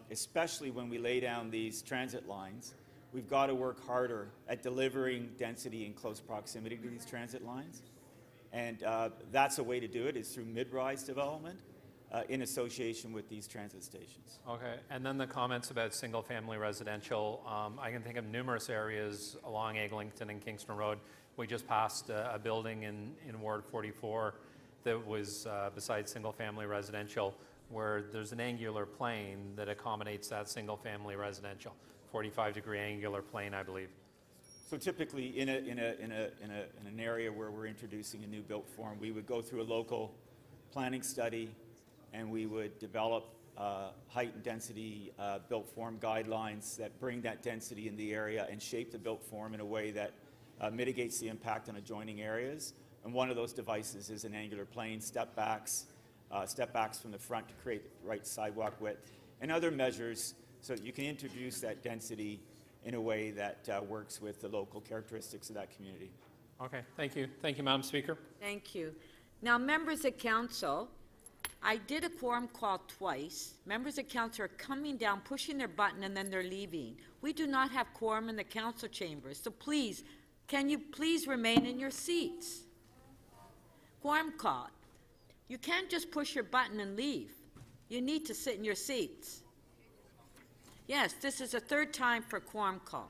especially when we lay down these transit lines, we've got to work harder at delivering density in close proximity to these transit lines. And that's a way to do it, is through mid-rise development in association with these transit stations. Okay, and then the comments about single-family residential. I can think of numerous areas along Eglinton and Kingston Road. We just passed a building in Ward 44 that was beside single-family residential, where there's an angular plane that accommodates that single-family residential. 45-degree angular plane, I believe. So typically, in an area where we're introducing a new built form, we would go through a local planning study, and we would develop height and density built form guidelines that bring that density in the area and shape the built form in a way that mitigates the impact on adjoining areas. And one of those devices is an angular plane, step backs from the front to create the right sidewalk width, and other measures so that you can introduce that density in a way that works with the local characteristics of that community. Okay, thank you. Thank you, Madam Speaker. Thank you. Now, members of council, I did a quorum call twice. Members of council are coming down, pushing their button, and then they're leaving. We do not have quorum in the council chambers, so please, can you please remain in your seats? Quorum call. You can't just push your button and leave. You need to sit in your seats. Yes, this is the third time for quorum call.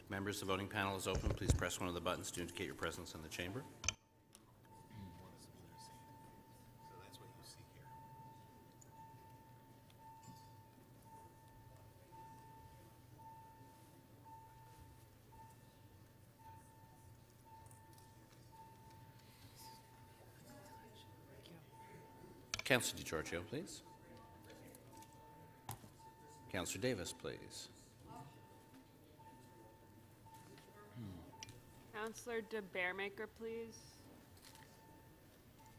Members, the voting panel is open. Please press one of the buttons to indicate your presence in the chamber. Councillor DiGiorgio, please. Councillor Davis, please. Councillor de Bearmaker, please.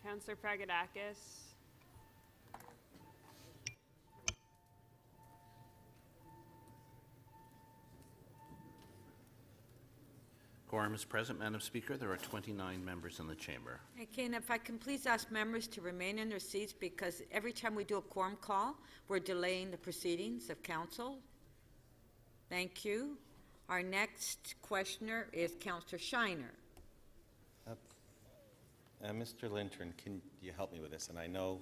Councillor Fragadakis. Quorum is present, Madam Speaker. There are 29 members in the chamber. Okay, and if I can please ask members to remain in their seats, because every time we do a quorum call, we're delaying the proceedings of council. Thank you. Our next questioner is Councillor Shiner. Mr. Lintern, can you help me with this? And I know,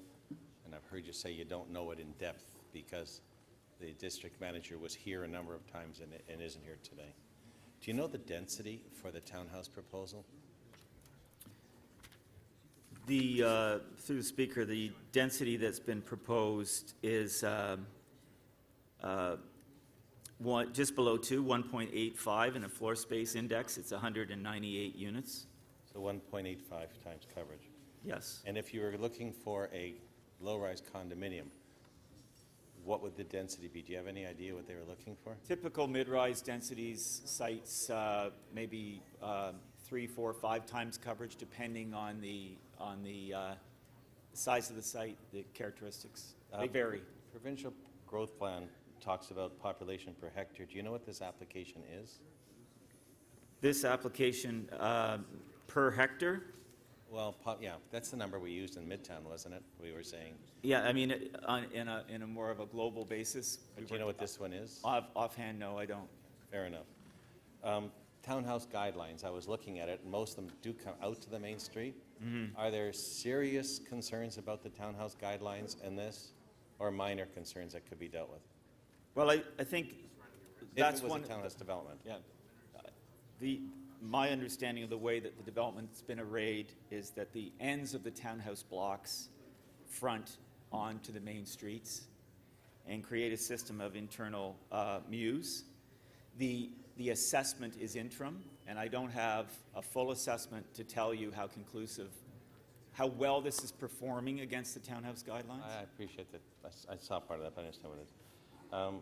and I've heard you say you don't know it in depth because the district manager was here a number of times and isn't here today. Do you know the density for the townhouse proposal? Through the Speaker, the density that's been proposed is just below 2, 1.85 in a floor space index. It's 198 units. So 1.85 times coverage. Yes. And if you were looking for a low-rise condominium, what would the density be? Do you have any idea what they were looking for? Typical mid-rise densities sites, maybe 3, 4, 5 times coverage, depending on the size of the site, the characteristics. They vary. Provincial growth plan talks about population per hectare. Do you know what this application is? This application per hectare? Well, yeah, that's the number we used in Midtown, wasn't it? We were saying. Yeah, I mean, in a more of a global basis. Do you know what this one is? Offhand, no, I don't. Fair enough. Townhouse guidelines, I was looking at it, and most of them do come out to the main street. Are there serious concerns about the townhouse guidelines in this, or minor concerns that could be dealt with? Well, I think that's if it was one. a townhouse development. Yeah. My understanding of the way that the development's been arrayed is that the ends of the townhouse blocks front onto the main streets and create a system of internal mews. The assessment is interim, and I don't have a full assessment to tell you how conclusive, how well this is performing against the townhouse guidelines. I appreciate that. I saw part of that, but I understand what it is.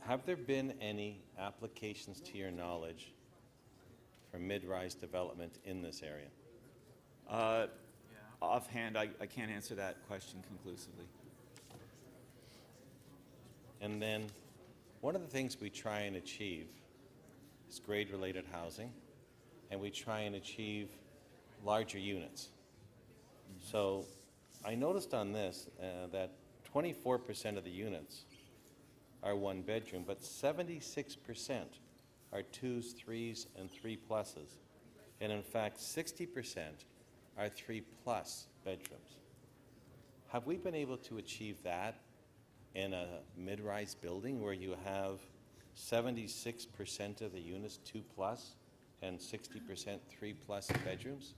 Have there been any applications, to your knowledge, for mid-rise development in this area? Offhand, I can't answer that question conclusively. And then, one of the things we try and achieve is grade-related housing, and we try and achieve larger units. So, I noticed on this that 24% of the units are one bedroom, but 76% are 2s, 3s, and 3+. And in fact, 60% are 3+ bedrooms. Have we been able to achieve that in a mid-rise building where you have 76% of the units 2+ and 60% 3+ bedrooms?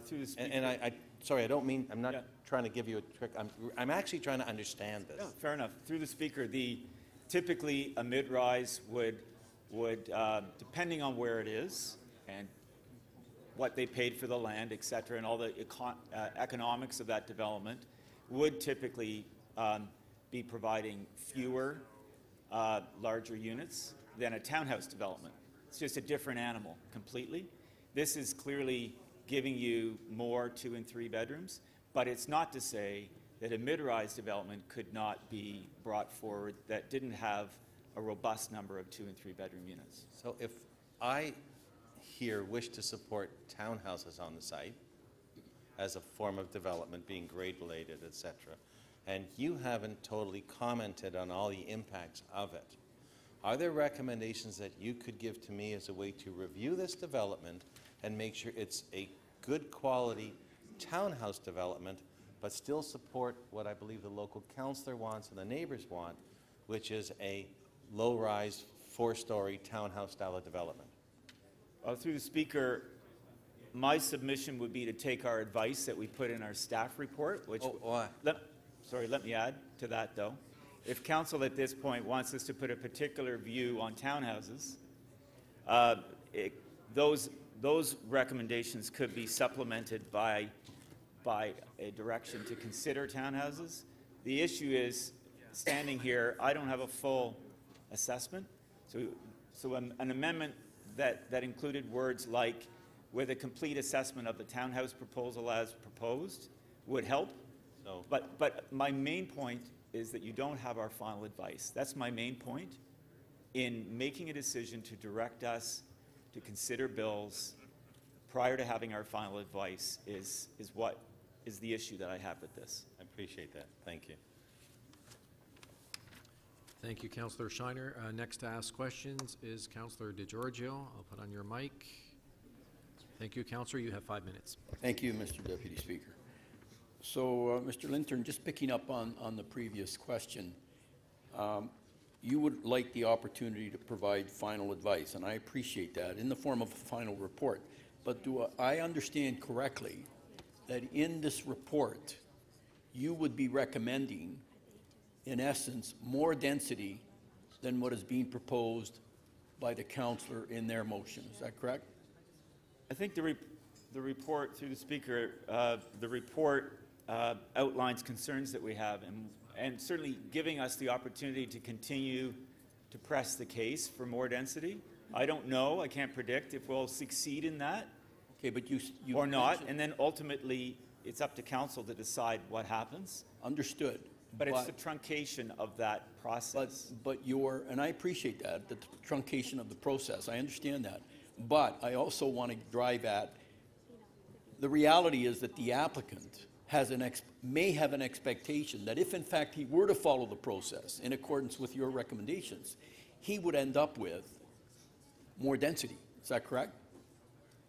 Through the speaker. And I sorry, I don't mean, I'm not trying to give you a trick. I'm actually trying to understand this. No, fair enough. Through the speaker, typically a mid-rise would depending on where it is and what they paid for the land, et cetera, and all the economics of that development, would typically be providing fewer larger units than a townhouse development. It's just a different animal completely. This is clearly giving you more 2 and 3 bedrooms, but it's not to say that a mid-rise development could not be brought forward that didn't have a robust number of 2 and 3 bedroom units. So if I here wish to support townhouses on the site as a form of development, being grade-related, etc., and you haven't totally commented on all the impacts of it, are there recommendations that you could give to me as a way to review this development and make sure it's a good quality townhouse development, but still support what I believe the local councillor wants and the neighbors want, which is a low-rise, 4-story townhouse style of development? Through the speaker, my submission would be to take our advice that we put in our staff report, which... let me add to that, though. If council at this point wants us to put a particular view on townhouses, those recommendations could be supplemented by a direction to consider townhouses. The issue is, standing here, I don't have a full assessment. So an amendment that included words like, with a complete assessment of the townhouse proposal as proposed, would help. But my main point is that you don't have our final advice. That's my main point in making a decision to direct us to consider bills prior to having our final advice is what is the issue that I have with this. I appreciate that. Thank you. Thank you, Councillor Shiner. Next to ask questions is Councillor DeGiorgio. I'll put on your mic. Thank you, Councillor. You have 5 minutes. Thank you, Mr. Deputy Speaker. So, Mr. Linton, just picking up on the previous question, you would like the opportunity to provide final advice, and I appreciate that, in the form of a final report. But do I understand correctly that in this report, you would be recommending, in essence, more density than what is being proposed by the councillor in their motion? Is that correct? I think the report, through the speaker, the report outlines concerns that we have, and certainly giving us the opportunity to continue to press the case for more density. I don't know, I can't predict if we'll succeed in that. Okay, but you or not, and then ultimately it's up to council to decide what happens. Understood. But it's the truncation of that process. But and I appreciate that, the truncation of the process, I understand that. But I also want to drive at, the reality is that the applicant may have an expectation that if in fact he were to follow the process in accordance with your recommendations, he would end up with more density. Is that correct?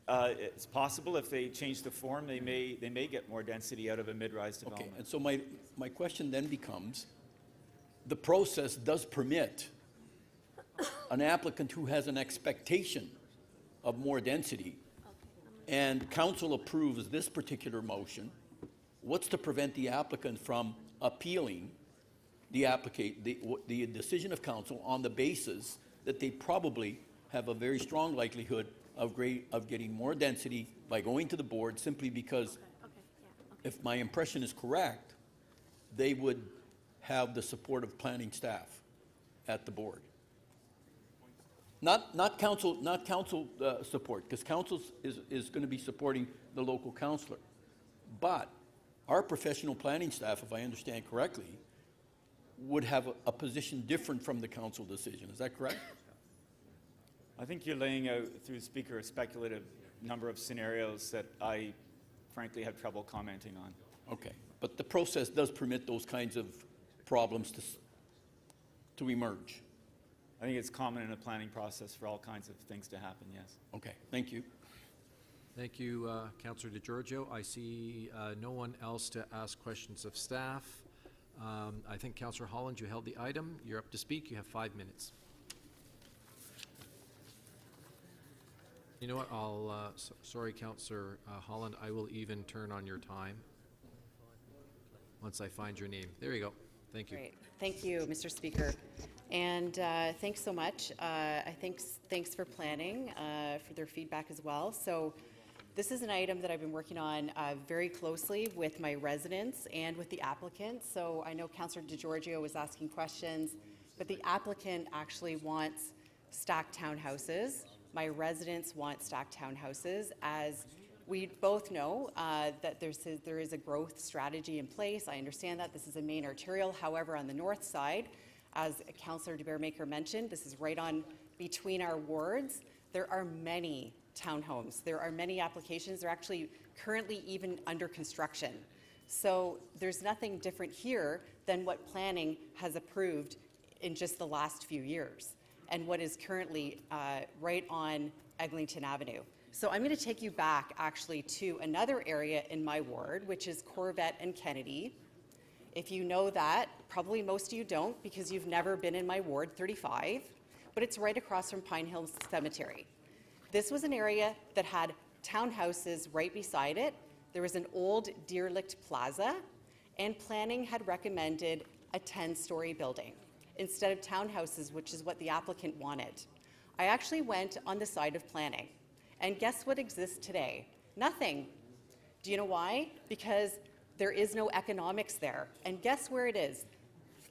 It's possible if they change the form, they may get more density out of a mid-rise development. Okay, and so my question then becomes, the process does permit an applicant who has an expectation of more density, and council approves this particular motion. What's to prevent the applicant from appealing the decision of council on the basis that they probably have a very strong likelihood of getting more density by going to the board, simply because, if my impression is correct, they would have the support of planning staff at the board. Not council support, because council is going to be supporting the local councillor. But our professional planning staff, if I understand correctly, would have a position different from the council decision. Is that correct? I think you're laying out, through the Speaker, a speculative number of scenarios that I frankly have trouble commenting on. Okay, but the process does permit those kinds of problems to emerge. I think it's common in a planning process for all kinds of things to happen, yes. Okay, thank you. Thank you, Councillor DiGiorgio. I see no one else to ask questions of staff. I think, Councillor Holland, you held the item. You're up to speak. You have 5 minutes. You know what, sorry, Councillor Holland, I will even turn on your time once I find your name. There you go. Thank you. Great. Thank you, Mr. Speaker. And thanks so much. Thanks for planning, for their feedback as well. So this is an item that I've been working on very closely with my residents and with the applicant. So I know Councillor DiGiorgio was asking questions, but the applicant actually wants stacked townhouses. My residents want stacked townhouses. As we both know that there is a growth strategy in place. I understand that this is a main arterial. However, on the north side, as Councillor DeBearmaker mentioned, this is right on between our wards. There are many townhomes. There are many applications. They're actually currently even under construction. So there's nothing different here than what planning has approved in just the last few years, and what is currently right on Eglinton Avenue. So I'm going to take you back actually to another area in my ward, which is Corvette and Kennedy. If you know that, probably most of you don't, because you've never been in my ward 35, but it's right across from Pine Hills Cemetery. This was an area that had townhouses right beside it. There was an old derelict plaza, and planning had recommended a 10-story building instead of townhouses, which is what the applicant wanted. I actually went on the side of planning, and guess what exists today? Nothing. Do you know why? Because there is no economics there. And guess where it is?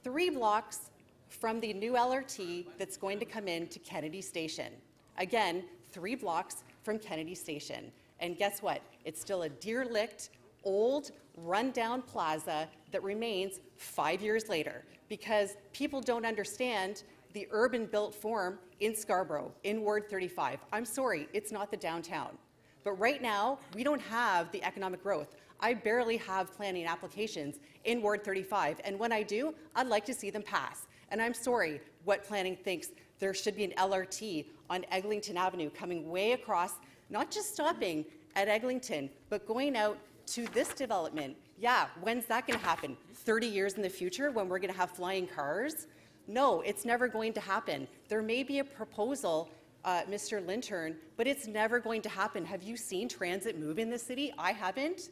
3 blocks from the new LRT that's going to come into Kennedy Station. Again, 3 blocks from Kennedy Station. And guess what? It's still a derelict, old, rundown plaza that remains 5 years later, because people don't understand the urban built form in Scarborough, in Ward 35. I'm sorry, it's not the downtown. But right now, we don't have the economic growth. I barely have planning applications in Ward 35, and when I do, I'd like to see them pass. And I'm sorry what planning thinks there should be an LRT on Eglinton Avenue coming way across, not just stopping at Eglinton, but going out to this development. Yeah, when's that going to happen? 30 years in the future when we're going to have flying cars? No, it's never going to happen. There may be a proposal, Mr. Lintern, but it's never going to happen. Have you seen transit move in the city? I haven't.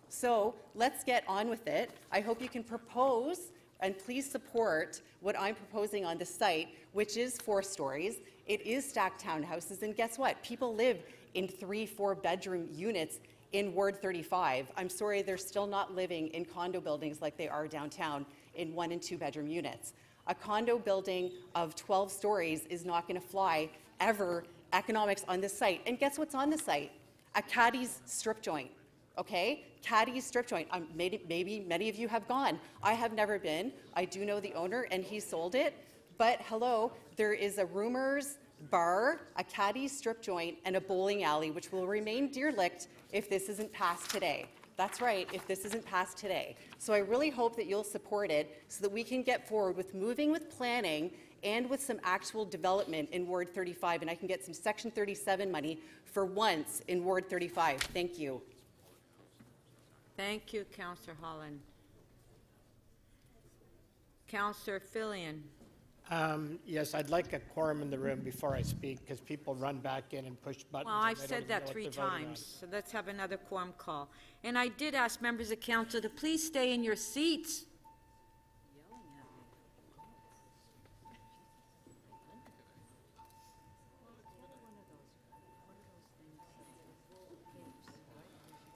So let's get on with it. I hope you can propose and please support what I'm proposing on the site, which is 4 stories. It is stacked townhouses, and guess what? People live in 3-4 bedroom units in Ward 35. I'm sorry, they're still not living in condo buildings like they are downtown in 1- and 2-bedroom units. A condo building of 12 stories is not going to fly ever economics on this site. And guess what's on the site? A Caddy's strip joint. okay? Caddy strip joint. Maybe many of you have gone. I have never been. I do know the owner, and he sold it. But hello, there is a Rumors bar, a Caddy strip joint, and a bowling alley, which will remain derelict if this isn't passed today. That's right, if this isn't passed today. So I really hope that you'll support it so that we can get forward with moving with planning and with some actual development in Ward 35, and I can get some Section 37 money for once in Ward 35. Thank you. Thank you, Councillor Holland. Councillor Fillion. Yes, I'd like a quorum in the room before I speak, because people run back in and push buttons. Well, I've said that 3 times, so let's have another quorum call. And I did ask members of council to please stay in your seats.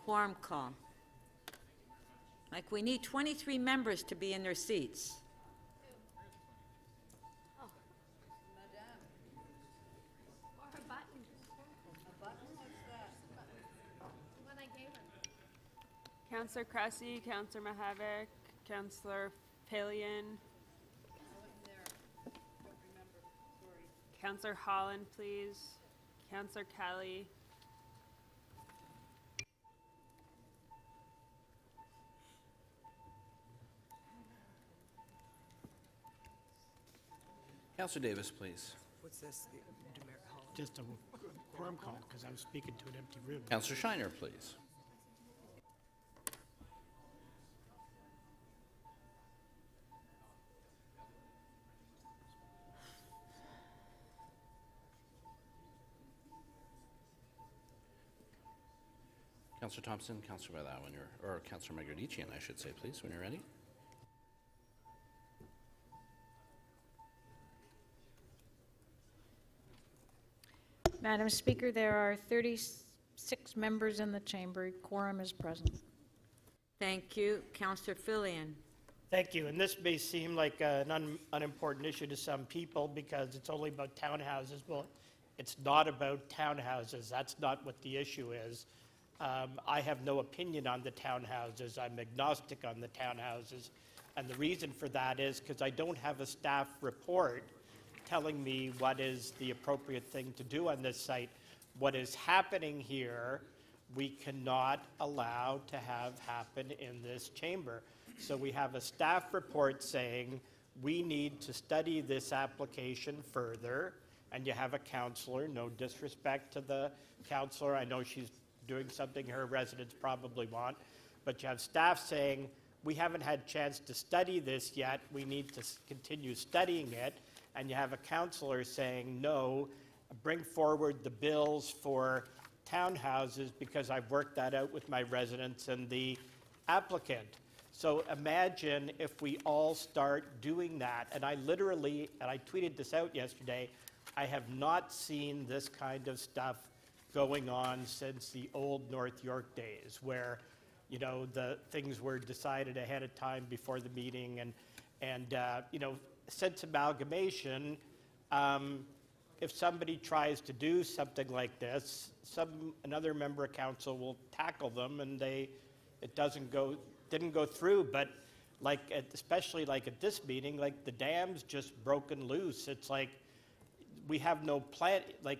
Quorum call. Like, we need 23 members to be in their seats. Councillor Cressy, Councillor Mahavik, Councillor Pillion, Councillor Holland, please, Councillor Kelly, Councillor Davis, please. What's this? Just a quorum call, because I was speaking to an empty room. Councillor Shiner, please. Councillor Thompson, Councillor Vella, when you're, or Councillor Megardician, I should say, please, when you're ready. Madam Speaker, there are 36 members in the chamber. Quorum is present. Thank you. Councillor Fillion. Thank you. And this may seem like an unimportant issue to some people because it's only about townhouses. Well, it's not about townhouses. That's not what the issue is. I have no opinion on the townhouses. I'm agnostic on the townhouses. And the reason for that is because I don't have a staff report telling me what is the appropriate thing to do on this site. What is happening here, we cannot allow to have happen in this chamber. So we have a staff report saying we need to study this application further, and you have a councillor, no disrespect to the councillor, I know she's doing something her residents probably want, but you have staff saying we haven't had a chance to study this yet, we need to continue studying it, and you have a councillor saying no, bring forward the bills for townhouses because I've worked that out with my residents and the applicant. So imagine if we all start doing that, and I literally, and I tweeted this out yesterday, I have not seen this kind of stuff going on since the old North York days where, you know, the things were decided ahead of time before the meeting and you know, since amalgamation, if somebody tries to do something like this, another member of council will tackle them and it didn't go through, but like, especially like at this meeting, like the dam's just broken loose. It's like, we have no plan, like,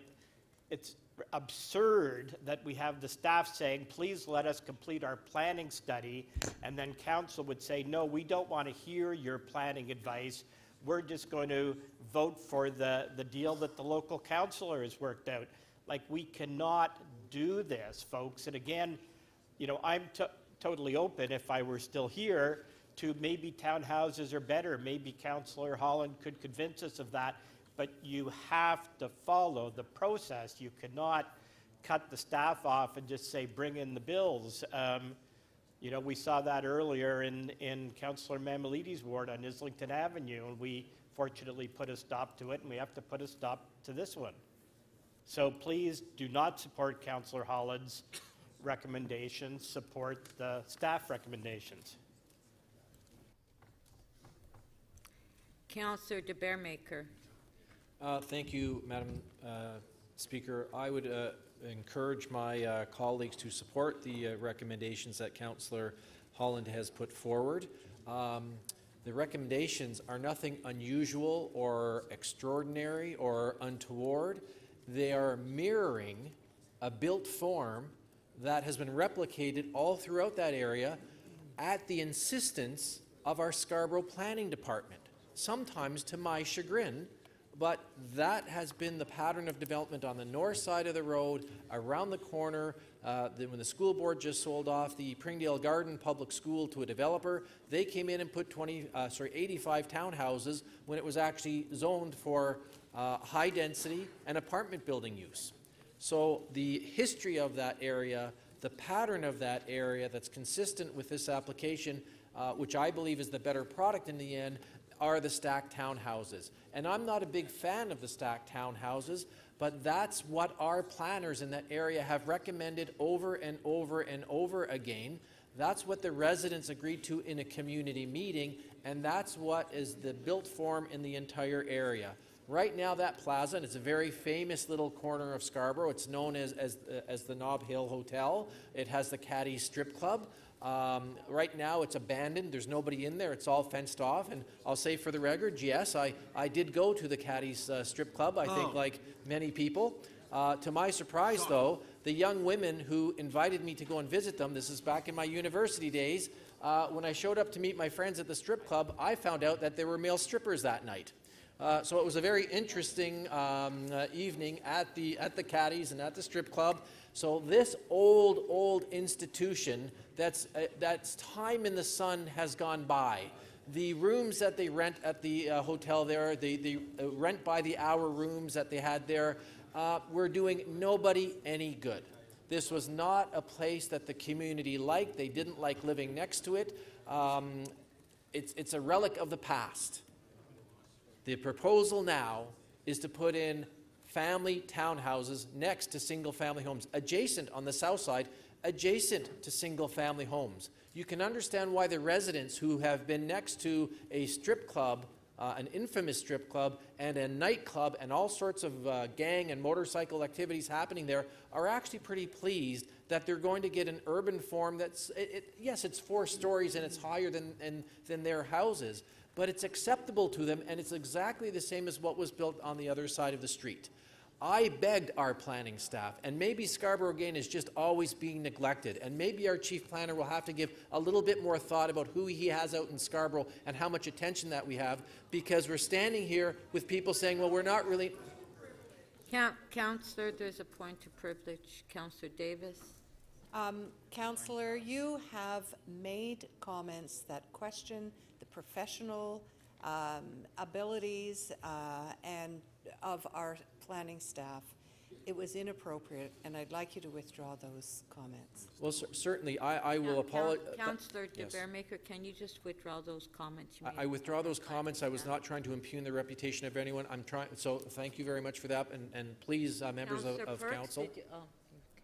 it's absurd that we have the staff saying, please let us complete our planning study, and then council would say, no, we don't want to hear your planning advice. We're just going to vote for the deal that the local councillor has worked out. Like, we cannot do this, folks. And again, you know, I'm totally open, if I were still here, to maybe townhouses are better. Maybe Councillor Holland could convince us of that. But you have to follow the process. You cannot cut the staff off and just say, bring in the bills. You know, we saw that earlier in Councillor Mamalides' ward on Islington Avenue, and we fortunately put a stop to it, and we have to put a stop to this one. So please do not support Councillor Holland's recommendations, support the staff recommendations. Councillor de Beermaker. Thank you, Madam Speaker. I would encourage my colleagues to support the recommendations that Councillor Holland has put forward. The recommendations are nothing unusual or extraordinary or untoward. They are mirroring a built form that has been replicated all throughout that area at the insistence of our Scarborough Planning Department, sometimes to my chagrin, but that has been the pattern of development on the north side of the road, around the corner. When the school board just sold off the Pringdale Garden Public School to a developer, they came in and put 85 townhouses when it was actually zoned for high density and apartment building use. So the history of that area, the pattern of that area that's consistent with this application, which I believe is the better product in the end, are the stacked townhouses. And I'm not a big fan of the stacked townhouses, but that's what our planners in that area have recommended over and over and over again. That's what the residents agreed to in a community meeting, and that's what is the built form in the entire area. Right now, that plaza, and it's a very famous little corner of Scarborough, it's known as the Nob Hill Hotel. It has the Caddy Strip Club. Right now it's abandoned, there's nobody in there, it's all fenced off, and I'll say for the record, yes, I did go to the Caddy's Strip Club, I think like many people. To my surprise though, the young women who invited me to go and visit them, this is back in my university days, when I showed up to meet my friends at the strip club, I found out that there were male strippers that night. So it was a very interesting evening at the Caddies and at the strip club. So this old institution that's time in the sun has gone by. The rooms that they rent at the hotel there, the rent by the hour rooms that they had there, were doing nobody any good. This was not a place that the community liked. They didn't like living next to it. It's a relic of the past. The proposal now is to put in family townhouses next to single-family homes, adjacent on the south side, adjacent to single-family homes. You can understand why the residents who have been next to a strip club, an infamous strip club, and a nightclub, and all sorts of gang and motorcycle activities happening there, are actually pretty pleased that they're going to get an urban form that's, yes, it's 4 stories and it's higher than their houses, but it's acceptable to them, and it's exactly the same as what was built on the other side of the street. I begged our planning staff, and maybe Scarborough again is just always being neglected, and maybe our chief planner will have to give a little bit more thought about who he has out in Scarborough and how much attention that we have, because we're standing here with people saying, well, we're not really... Councillor, there's a point of privilege. Councillor Davis. Councillor, you have made comments that question the professional abilities and of our planning staff. It was inappropriate, and I'd like you to withdraw those comments. Well, certainly, I will apologize. Councillor de Yes. Bearmaker, can you just withdraw those comments? You made? I withdraw those comments. I was not trying to impugn the reputation of anyone. I'm trying. So thank you very much for that, and please, members of Perks, council. did you,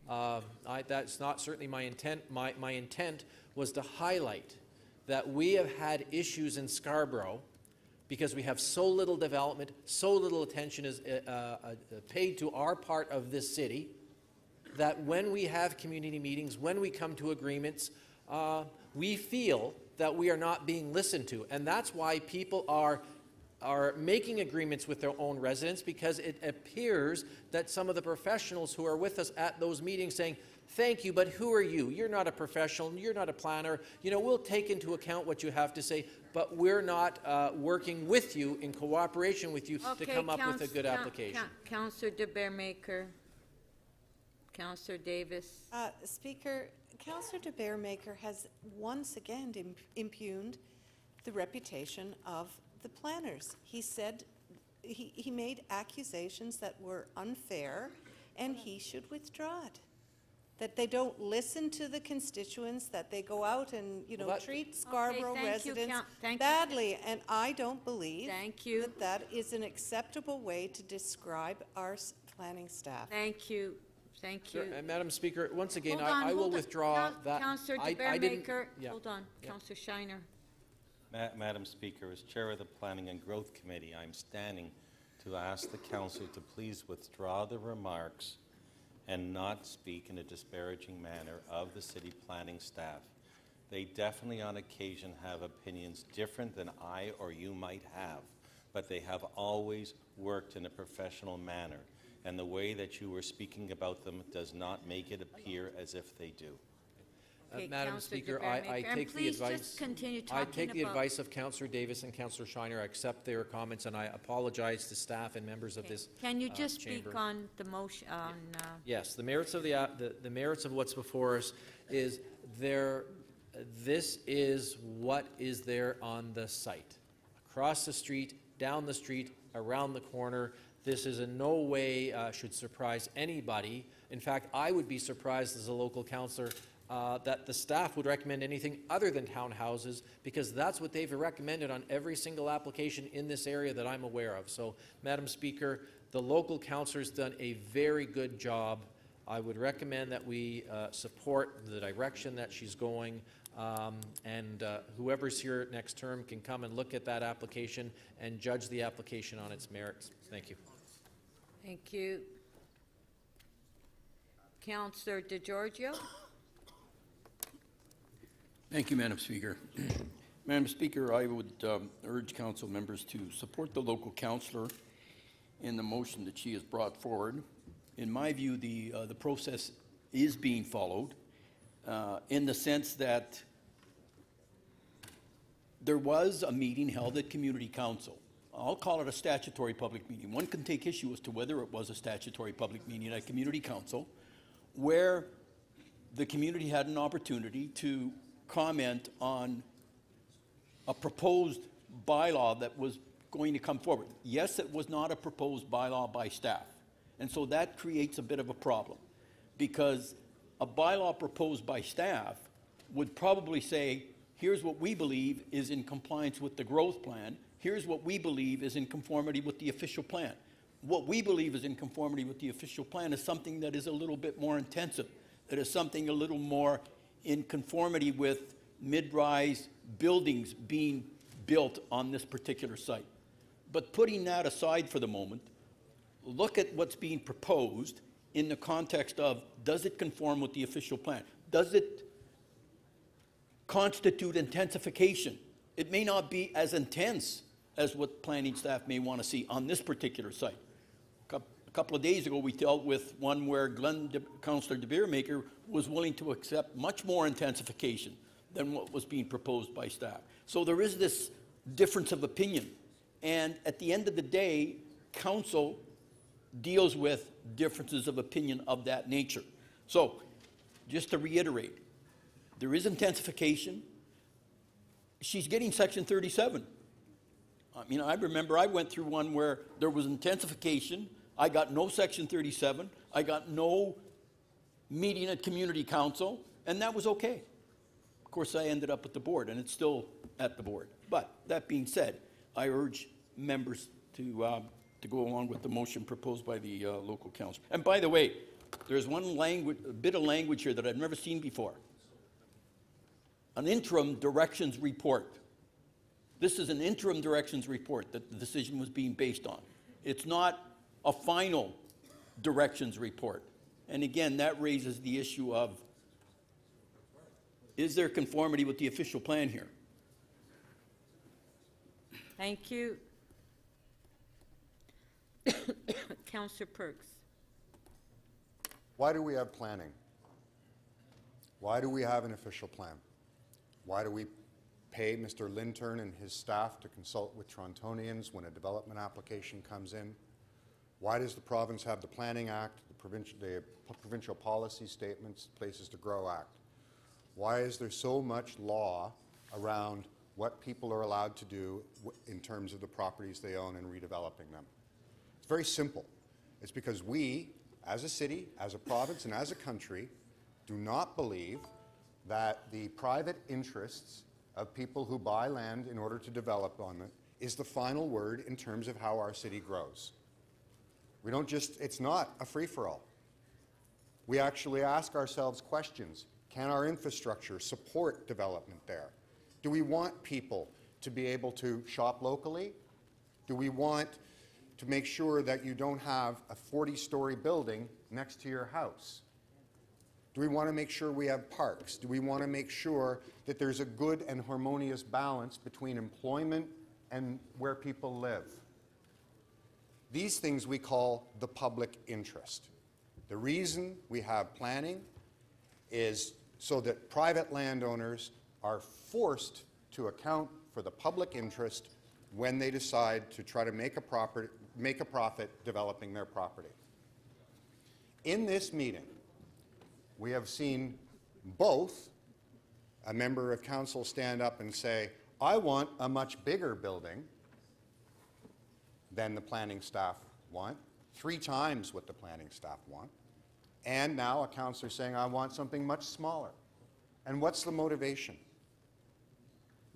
oh. That's not certainly my intent. My intent was to highlight that we have had issues in Scarborough because we have so little development, so little attention is paid to our part of this city, that when we have community meetings, when we come to agreements, we feel that we are not being listened to. And that's why people are making agreements with their own residents, because it appears that some of the professionals who are with us at those meetings saying, thank you, but who are you? You're not a professional, you're not a planner. You know, we'll take into account what you have to say, but we're not working with you in cooperation with you to come up with a good application. Councillor de Bearmaker. Councillor Davis. Speaker, Councillor de Bearmaker has once again impugned the reputation of the planners. He said he made accusations that were unfair, and he should withdraw it. That they don't listen to the constituents, that they go out and, you know, treat Scarborough residents badly, and I don't believe that that is an acceptable way to describe our planning staff. Thank you. Thank you. Sure. Madam Speaker, once again, Hold I will withdraw that. Councillor de Bearmaker, hold on. Councillor Shiner. Madam Speaker, as Chair of the Planning and Growth Committee, I'm standing to ask the Council to please withdraw the remarks and not speak in a disparaging manner of the city planning staff. They definitely on occasion have opinions different than I or you might have, but they have always worked in a professional manner, and the way that you were speaking about them does not make it appear as if they do. Okay, Madam Councillor Speaker, de I Bermaker, take the please advice. just continue I talking take the about- advice of Councillor Davis and Councillor Shiner. I accept their comments, and I apologize to staff and members of this. Can you just chamber. speak on the motion, Yes, the merits of the merits of what's before us is there. This is what is there on the site, across the street, down the street, around the corner. This is in no way should surprise anybody. In fact, I would be surprised as a local councillor that the staff would recommend anything other than townhouses, because that's what they've recommended on every single application in this area that I'm aware of. So, Madam Speaker, the local councillor's done a very good job. I would recommend that we support the direction that she's going, and whoever's here next term can come and look at that application and judge the application on its merits. Thank you. Thank you. Councillor DeGiorgio. Thank you, Madam Speaker. Madam Speaker, I would urge council members to support the local councillor in the motion that she has brought forward. In my view, the process is being followed in the sense that there was a meeting held at Community Council. I'll call it a statutory public meeting. One can take issue as to whether it was a statutory public meeting at Community Council, where the community had an opportunity to comment on a proposed bylaw that was going to come forward. Yes, it was not a proposed bylaw by staff. And so that creates a bit of a problem, because a bylaw proposed by staff would probably say, here's what we believe is in compliance with the growth plan. Here's what we believe is in conformity with the official plan. What we believe is in conformity with the official plan is something that is a little bit more intensive, that is something a little more in conformity with mid-rise buildings being built on this particular site. But putting that aside for the moment, look at what's being proposed in the context of, does it conform with the official plan? Does it constitute intensification? It may not be as intense as what planning staff may want to see on this particular site. A couple of days ago, we dealt with one where Councillor de Bermaker was willing to accept much more intensification than what was being proposed by staff. So there is this difference of opinion. And at the end of the day, council deals with differences of opinion of that nature. So, just to reiterate, there is intensification. She's getting Section 37. I mean, I remember I went through one where there was intensification. I got no Section 37. I got no meeting at Community Council, and that was okay. Of course, I ended up at the board, and it's still at the board. But that being said, I urge members to go along with the motion proposed by the local council. And by the way, there's one language, a bit of language here that I've never seen before. An interim directions report. This is an interim directions report that the decision was being based on. It's not a final directions report. And again, that raises the issue of, is there conformity with the official plan here? Thank you. Councillor Perks. Why do we have planning? Why do we have an official plan? Why do we pay Mr. Lintern and his staff to consult with Torontonians when a development application comes in? Why does the province have the Planning Act, the provincial policy statements, Places to Grow Act? Why is there so much law around what people are allowed to do in terms of the properties they own and redeveloping them? It's very simple. It's because we, as a city, as a province, and as a country, do not believe that the private interests of people who buy land in order to develop on it is the final word in terms of how our city grows. We don't just, it's not a free-for-all. We actually ask ourselves questions. Can our infrastructure support development there? Do we want people to be able to shop locally? Do we want to make sure that you don't have a 40-story building next to your house? Do we want to make sure we have parks? Do we want to make sure that there's a good and harmonious balance between employment and where people live? These things we call the public interest. The reason we have planning is so that private landowners are forced to account for the public interest when they decide to try to make a profit developing their property. In this meeting, we have seen both a member of council stand up and say, I want a much bigger building than the planning staff want, 3 times what the planning staff want, and now a councillor saying, I want something much smaller. And what's the motivation?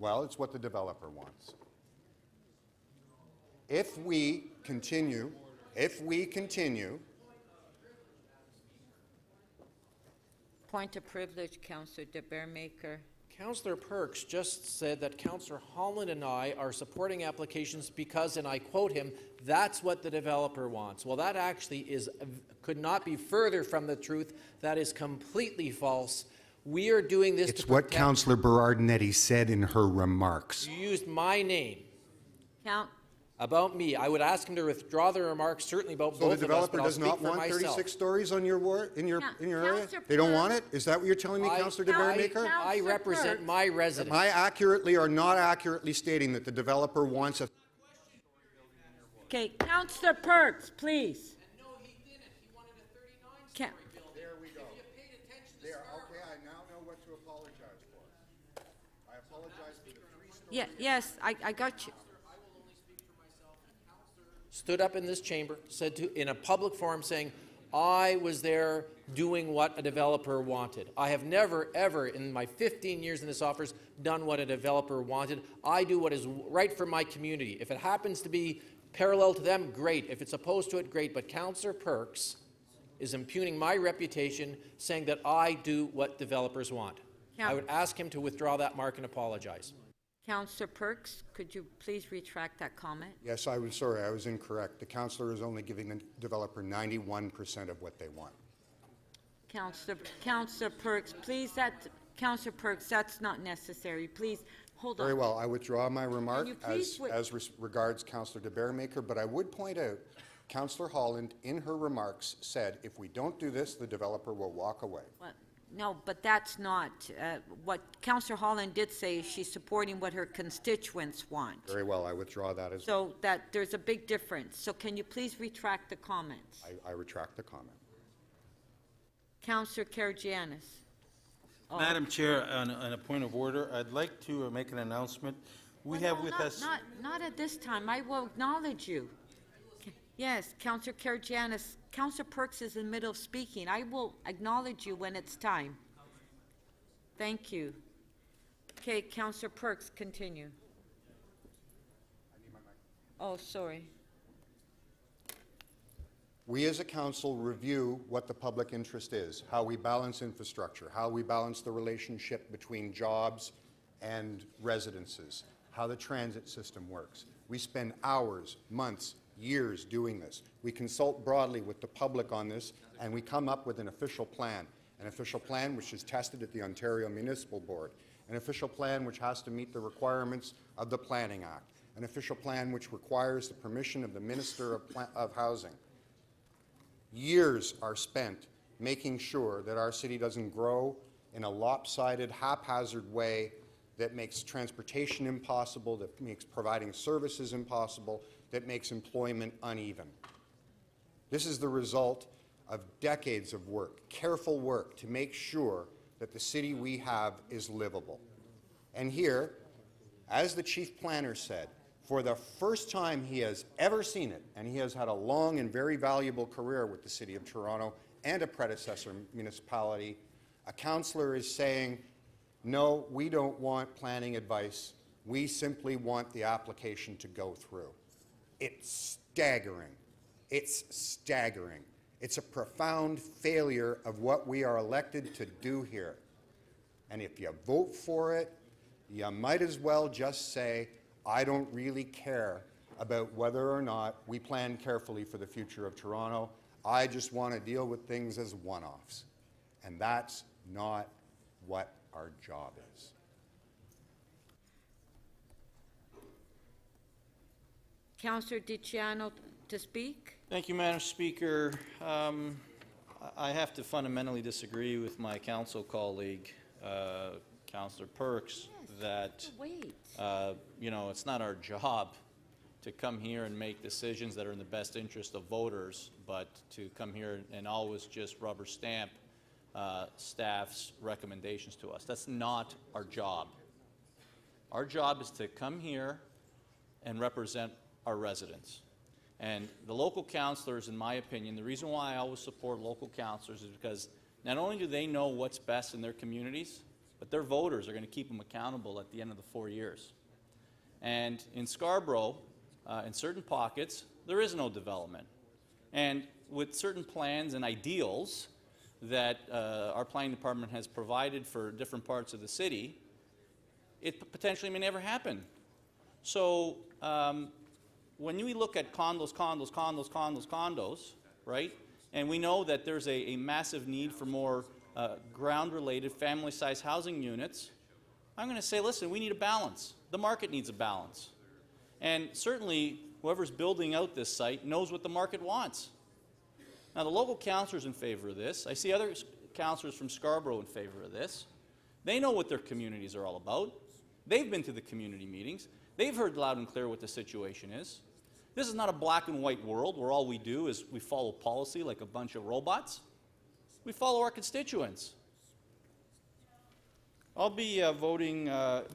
Well, it's what the developer wants. If we continue, Point of privilege, Councillor de Bearmaker. Councillor Perks just said that Councillor Holland and I are supporting applications because, and I quote him, that's what the developer wants. Well, that actually could not be further from the truth. That is completely false. We are doing this it's what Councillor Berardinetti said in her remarks. You used my name. Count. About me. I would ask him to withdraw the remarks, certainly about both of us. So the developer does not want 36 stories on your ward, in your area? They don't want it? Is that what you're telling me, Councillor de Bearmaker? I represent my residents. Am I accurately or not accurately stating that the developer wants a... Okay, Councillor Perks, please. And no, he didn't. He wanted a 39-story building. There we go. If you paid attention to okay, I now know what to apologize for. I apologize for the 3-story... Yeah, yes, I got you. Stood up in this chamber, said in a public forum saying, I was there doing what a developer wanted. I have never, ever, in my 15 years in this office, done what a developer wanted. I do what is right for my community. If it happens to be parallel to them, great. If it's opposed to it, great. But Councillor Perks is impugning my reputation, saying that I do what developers want. I would ask him to withdraw that mark and apologize. Councillor Perks, could you please retract that comment? Yes, I was sorry, I was incorrect. The councillor is only giving the developer 91% of what they want. Councillor Perks, please, Councillor Perks, that's not necessary. Please, hold on. Very well, I withdraw my remark as regards Councillor de Bearmaker, but I would point out, Councillor Holland, in her remarks, said if we don't do this, the developer will walk away. Well, no, but that's not what Councillor Holland did say. She's supporting what her constituents want. Very well, I withdraw that as well. So that there's a big difference. So can you please retract the comments? I retract the comment. Councillor Karagianis. Madam Chair, on a point of order, I'd like to make an announcement. We have with us... Not at this time. I will acknowledge you. Yes, Councillor Karagianis. Councillor Perks is in the middle of speaking. I will acknowledge you when it's time. Thank you. Okay, Councillor Perks, continue. Oh, sorry. We as a council review what the public interest is, how we balance infrastructure, how we balance the relationship between jobs and residences, how the transit system works. We spend hours, months, years doing this. We consult broadly with the public on this, and we come up with an official plan which is tested at the Ontario Municipal Board, an official plan which has to meet the requirements of the Planning Act, an official plan which requires the permission of the Minister of Housing. Years are spent making sure that our city doesn't grow in a lopsided, haphazard way that makes transportation impossible, that makes providing services impossible, that makes employment uneven. This is the result of decades of work, careful work, to make sure that the city we have is livable. And here, as the chief planner said, for the first time he has ever seen it, and he has had a long and very valuable career with the City of Toronto and a predecessor municipality, a councillor is saying, no, we don't want planning advice. We simply want the application to go through. It's staggering. It's staggering. It's a profound failure of what we are elected to do here. And if you vote for it, you might as well just say, I don't really care about whether or not we plan carefully for the future of Toronto. I just want to deal with things as one-offs. And that's not what our job is. Councillor DiCiano to speak. Thank you, Madam Speaker. I have to fundamentally disagree with my council colleague, Councillor Perks, that you know, it's not our job to come here and make decisions that are in the best interest of voters, but to come here and always just rubber stamp staff's recommendations to us. That's not our job. Our job is to come here and represent our residents. And the local councillors, in my opinion, the reason why I always support local councillors is because not only do they know what's best in their communities, but their voters are going to keep them accountable at the end of the 4 years. And in Scarborough, in certain pockets, there is no development. And with certain plans and ideals that our planning department has provided for different parts of the city, it potentially may never happen. So when we look at condos, right, and we know that there's a massive need for more ground-related family-sized housing units, I'm going to say, listen, we need a balance. The market needs a balance. And certainly, whoever's building out this site knows what the market wants. Now, the local councillors in favor of this. I see other councillors from Scarborough in favor of this. They know what their communities are all about. They've been to the community meetings. They've heard loud and clear what the situation is. This is not a black and white world where all we do is we follow policy like a bunch of robots. We follow our constituents. I'll be voting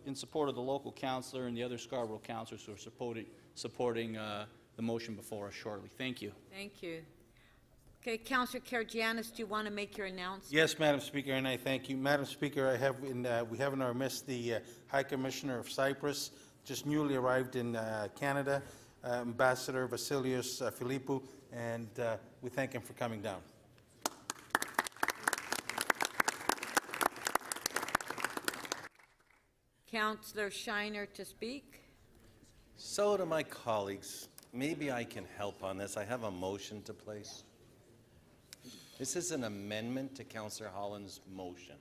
in support of the local councillor and the other Scarborough councillors who are supporting the motion before us shortly. Thank you. Thank you. Okay, Councillor Karygiannis, do you want to make your announcement? Yes, Madam Speaker, and I thank you. Madam Speaker, we have in our midst the High Commissioner of Cyprus, just newly arrived in Canada, Ambassador Vasilios Philippou, and we thank him for coming down. Councillor Shiner to speak. So to my colleagues, maybe I can help on this. I have a motion to place. This is an amendment to Councillor Holland's motion.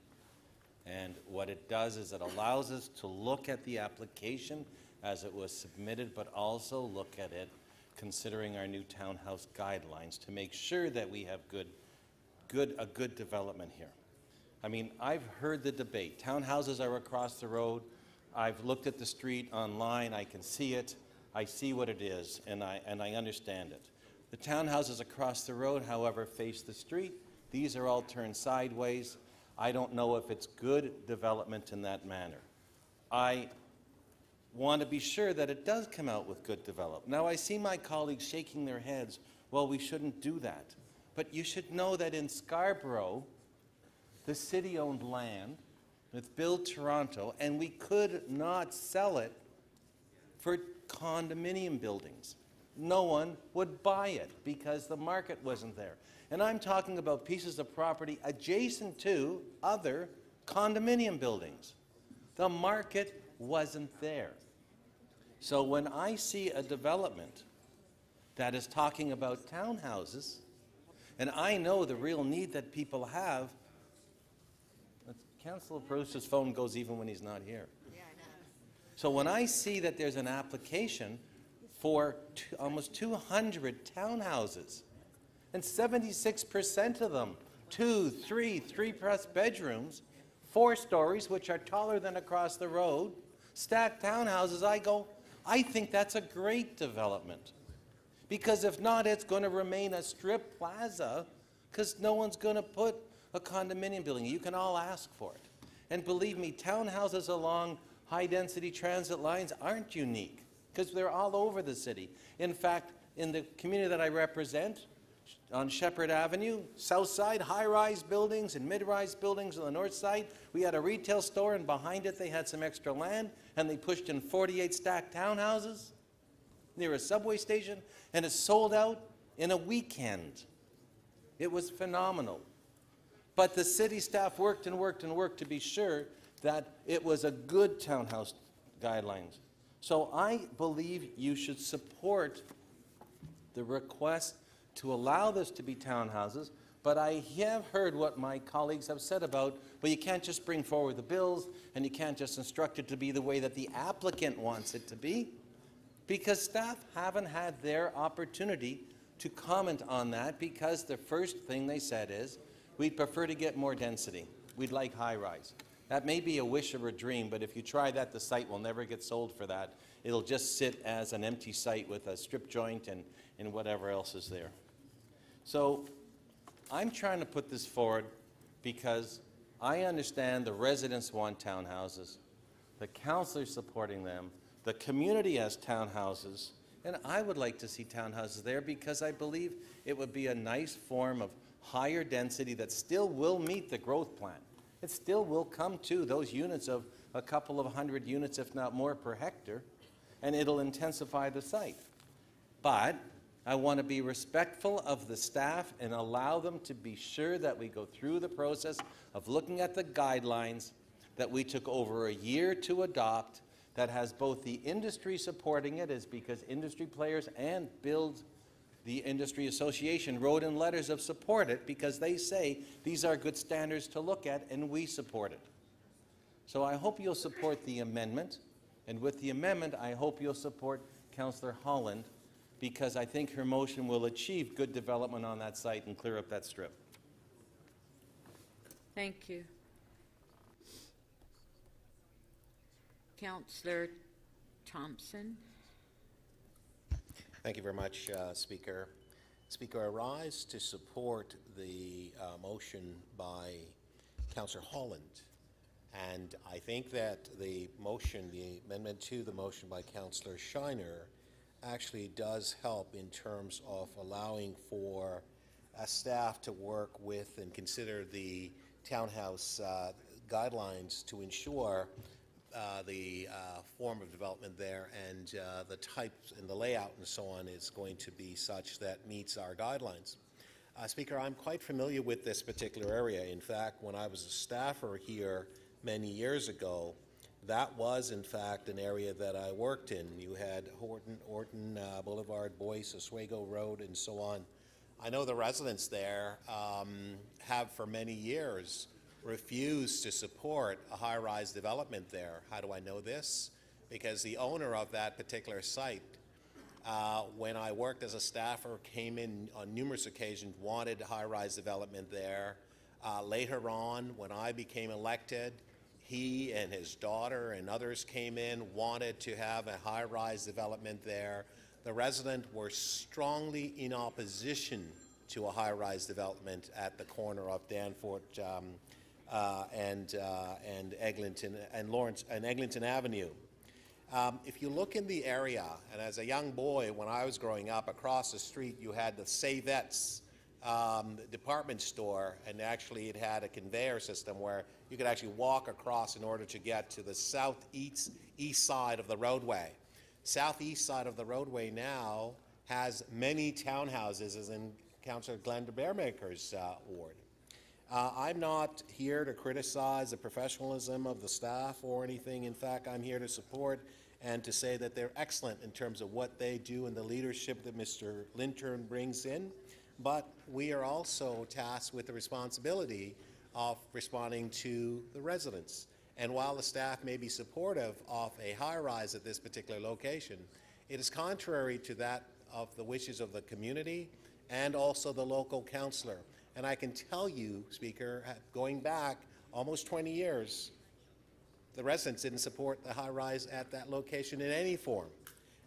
And what it does is it allows us to look at the application as it was submitted, but also look at it considering our new townhouse guidelines to make sure that we have a good development here. I mean, I've heard the debate. Townhouses are across the road. I've looked at the street online. I can see it. I see what it is, and I understand it. The townhouses across the road, however, face the street. These are all turned sideways. I don't know if it's good development in that manner. I want to be sure that it does come out with good development. Now, I see my colleagues shaking their heads. Well, we shouldn't do that. But you should know that in Scarborough, the city owned land with Bill Toronto, and we could not sell it for condominium buildings. No one would buy it because the market wasn't there. And I'm talking about pieces of property adjacent to other condominium buildings. The market wasn't there. So when I see a development that is talking about townhouses, and I know the real need that people have, Councillor Bruce's phone goes even when he's not here. So when I see that there's an application for almost 200 townhouses, and 76% of them, 2, 3, 3+ bedrooms, 4 stories, which are taller than across the road, stacked townhouses, I think that's a great development. Because if not, it's going to remain a strip plaza because no one's going to put a condominium building. You can all ask for it. And believe me, townhouses along high-density transit lines aren't unique because they're all over the city. In fact, in the community that I represent, on Shepherd Avenue, south side, high-rise buildings and mid-rise buildings on the north side, we had a retail store, and behind it they had some extra land, and they pushed in 48 stacked townhouses near a subway station, and it sold out in a weekend. It was phenomenal. But the city staff worked and worked and worked to be sure that it was a good townhouse guidelines. So I believe you should support the request to allow this to be townhouses, but I have heard what my colleagues have said about, well, you can't just bring forward the bills and you can't just instruct it to be the way that the applicant wants it to be, because staff haven't had their opportunity to comment on that, because the first thing they said is, we'd prefer to get more density. We'd like high-rise. That may be a wish or a dream, but if you try that, the site will never get sold for that. It'll just sit as an empty site with a strip joint and whatever else is there. So I'm trying to put this forward because I understand the residents want townhouses, the councillors supporting them, the community has townhouses, and I would like to see townhouses there because I believe it would be a nice form of higher density that still will meet the growth plan. It still will come to those units of a couple of hundred units, if not more, per hectare, and it'll intensify the site. But I want to be respectful of the staff and allow them to be sure that we go through the process of looking at the guidelines that we took over a year to adopt, that has both the industry supporting it, is because industry players and Build the Industry Association wrote in letters of support it because they say these are good standards to look at, and we support it. So I hope you'll support the amendment, and with the amendment I hope you'll support Councillor Holland, because I think her motion will achieve good development on that site and clear up that strip. Thank you. Councillor Thompson. Thank you very much, Speaker. Speaker, I rise to support the motion by Councillor Holland. And I think that the motion, the amendment to the motion by Councillor Shiner, actually does help in terms of allowing for staff to work with and consider the townhouse guidelines to ensure the form of development there and the types and the layout and so on is going to be such that meets our guidelines. Speaker, I'm quite familiar with this particular area. In fact, when I was a staffer here many years ago, that was in fact an area that I worked in. You had Horton Boulevard, Boyce, Oswego Road, and so on. I know the residents there have for many years refused to support a high-rise development there. How do I know this? Because the owner of that particular site, when I worked as a staffer, came in on numerous occasions, wanted high-rise development there. Later on, when I became elected, he and his daughter and others came in, wanted to have a high-rise development there. The residents were strongly in opposition to a high-rise development at the corner of Danforth and Eglinton and Lawrence and Eglinton Avenue. If you look in the area, and as a young boy when I was growing up, across the street you had the Savettes department store, and actually it had a conveyor system where you could actually walk across in order to get to the southeast side of the roadway. Southeast side of the roadway now has many townhouses, as in Councillor Glenda Bearmaker's ward. I'm not here to criticize the professionalism of the staff or anything. In fact, I'm here to support and to say that they're excellent in terms of what they do and the leadership that Mr. Lintern brings in. But we are also tasked with the responsibility of responding to the residents. And while the staff may be supportive of a high-rise at this particular location, it is contrary to that of the wishes of the community and also the local councillor. And I can tell you, Speaker, going back almost 20 years, the residents didn't support the high-rise at that location in any form,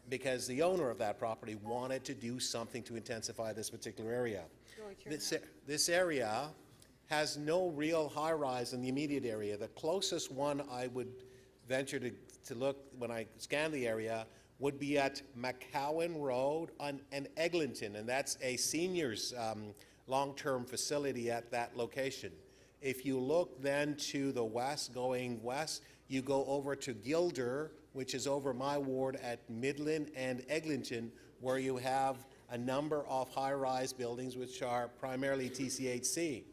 because the owner of that property wanted to do something to intensify this particular area. This area has no real high-rise in the immediate area. The closest one I would venture to look when I scan the area would be at McCowan Road and Eglinton, and that's a seniors long-term facility at that location. If you look then to the west, going west, you go over to Gilder, which is over my ward at Midland and Eglinton, where you have a number of high-rise buildings which are primarily TCHC.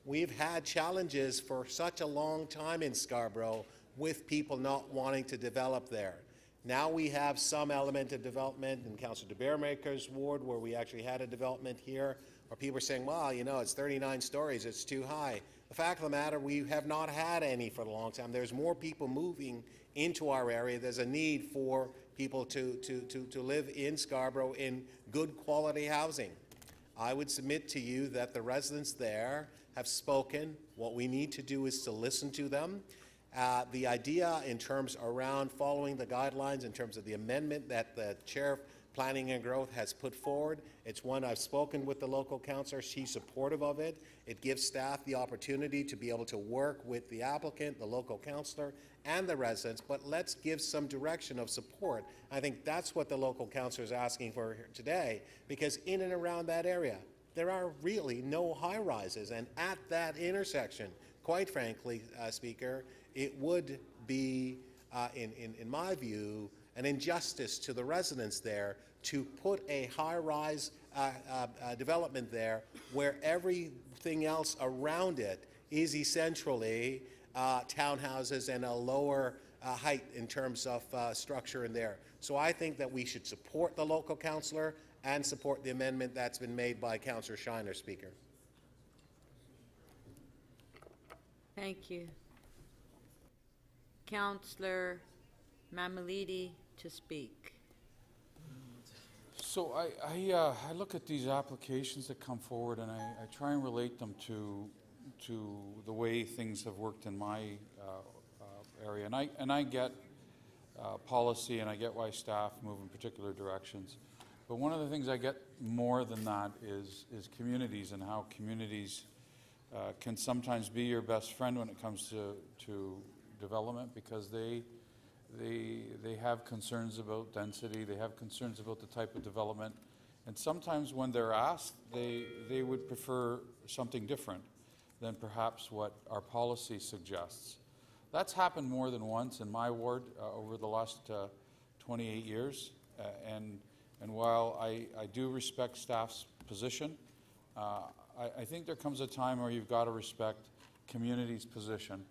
We've had challenges for such a long time in Scarborough with people not wanting to develop there. Now we have some element of development in Councillor DeBearmaker's ward where we actually had a development here where people are saying, well, you know, it's 39 stories, it's too high. The fact of the matter, we have not had any for a long time. There's more people moving into our area. There's a need for people to live in Scarborough in good quality housing. I would submit to you that the residents there have spoken. What we need to do is to listen to them. The idea in terms around following the guidelines in terms of the amendment that the Chair of Planning and Growth has put forward, it's one I've spoken with the local councillor. She's supportive of it. It gives staff the opportunity to be able to work with the applicant, the local councillor, and the residents, but let's give some direction of support. I think that's what the local councillor is asking for here today, because in and around that area, there are really no high-rises, and at that intersection, quite frankly, Speaker, it would be, in my view, an injustice to the residents there to put a high-rise development there where everything else around it is essentially townhouses and a lower height in terms of structure in there. So I think that we should support the local councillor and support the amendment that's been made by Councillor Shiner, Speaker. Thank you. Councillor Mamalidi to speak. So I look at these applications that come forward and I try and relate them to the way things have worked in my area, and I get policy and I get why staff move in particular directions. But one of the things I get more than that is communities, and how communities can sometimes be your best friend when it comes to development, because they have concerns about density, they have concerns about the type of development, and sometimes when they're asked, they would prefer something different than perhaps what our policy suggests. That's happened more than once in my ward over the last 28 years, and while I do respect staff's position, I think there comes a time where you've got to respect community's position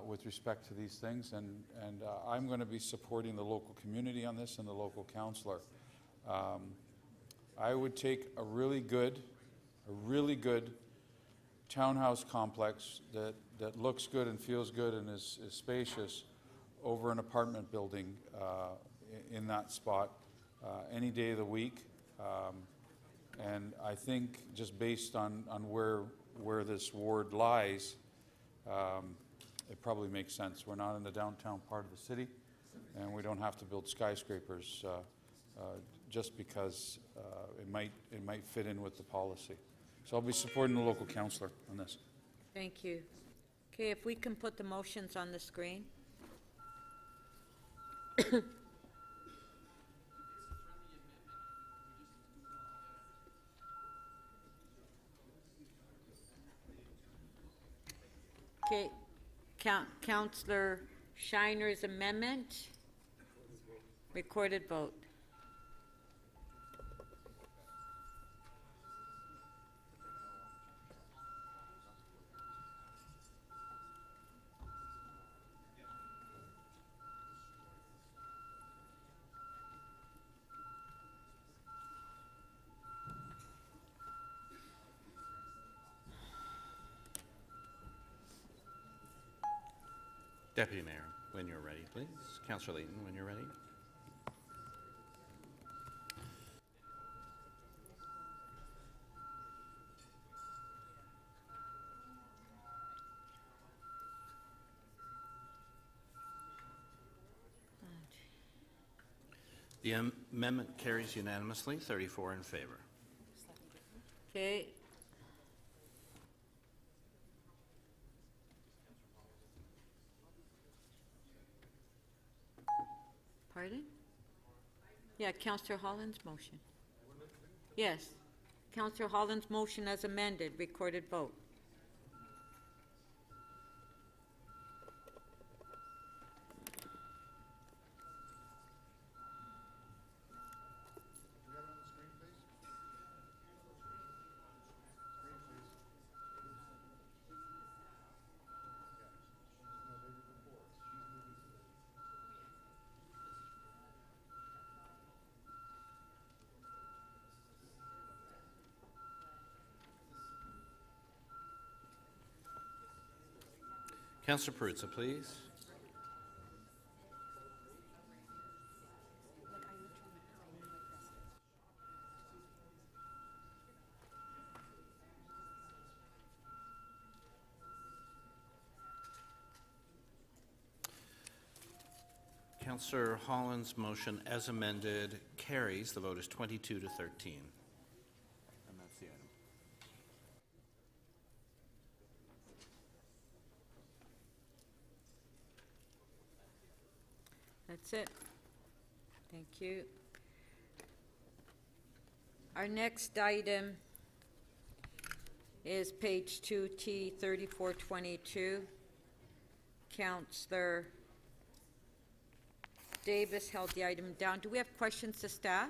with respect to these things, and I'm going to be supporting the local community on this and the local councillor. I would take a really good townhouse complex that looks good and feels good and is spacious over an apartment building in that spot any day of the week. And I think just based on where this ward lies, it probably makes sense. We're not in the downtown part of the city, and we don't have to build skyscrapers just because it might fit in with the policy. So I'll be supporting the local councillor on this. Thank you. Okay, if we can put the motions on the screen. Okay, Councillor Shiner's amendment, recorded vote. Deputy Mayor, when you're ready, please. Councillor Layton, when you're ready. The amendment carries unanimously, 34 in favor. Okay. Pardon? Yeah, Councillor Holland's motion. Yes. Councillor Holland's motion as amended, recorded vote. Councillor Perruzza, please. Councillor Holland's motion as amended carries. The vote is 22 to 13. And that's the item. That's it. Thank you. Our next item is page 2T 3422. Councillor Davis held the item down. Do we have questions to staff?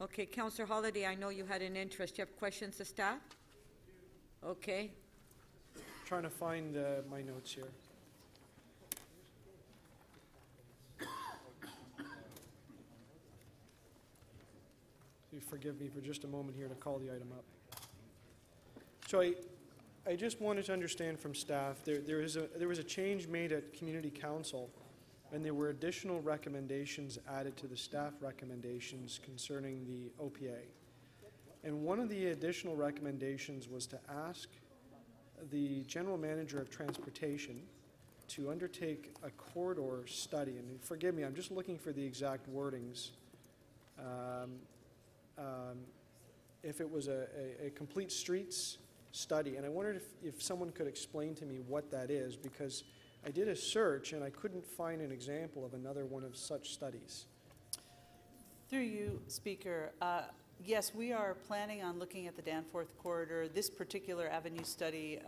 Okay, Councillor Holliday, I know you had an interest. You have questions to staff? Okay. Trying to find my notes here. You forgive me for just a moment here to call the item up. So I just wanted to understand from staff, there was a change made at Community Council, and there were additional recommendations added to the staff recommendations concerning the OPA. And one of the additional recommendations was to ask the General Manager of Transportation to undertake a corridor study. And forgive me, I'm just looking for the exact wordings. If it was a complete streets study. And I wondered if someone could explain to me what that is, because I did a search and I couldn't find an example of another one of such studies. Through you, Speaker, yes, we are planning on looking at the Danforth corridor. This particular avenue study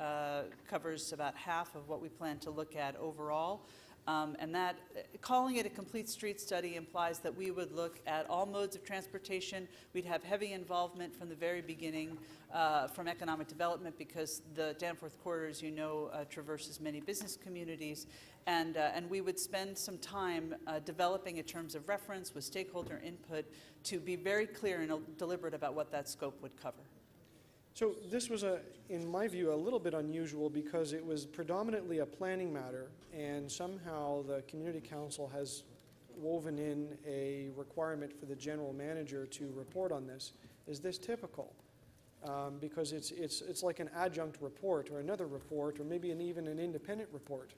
covers about half of what we plan to look at overall. And that, calling it a complete street study implies that we would look at all modes of transportation. We'd have heavy involvement from the very beginning from economic development, because the Danforth corridor, as you know, traverses many business communities. And we would spend some time developing in terms of reference with stakeholder input to be very clear and deliberate about what that scope would cover. So this was, in my view, a little bit unusual because it was predominantly a planning matter, and somehow the Community Council has woven in a requirement for the General Manager to report on this. Is this typical? Because it's like an adjunct report or another report or maybe even an independent report.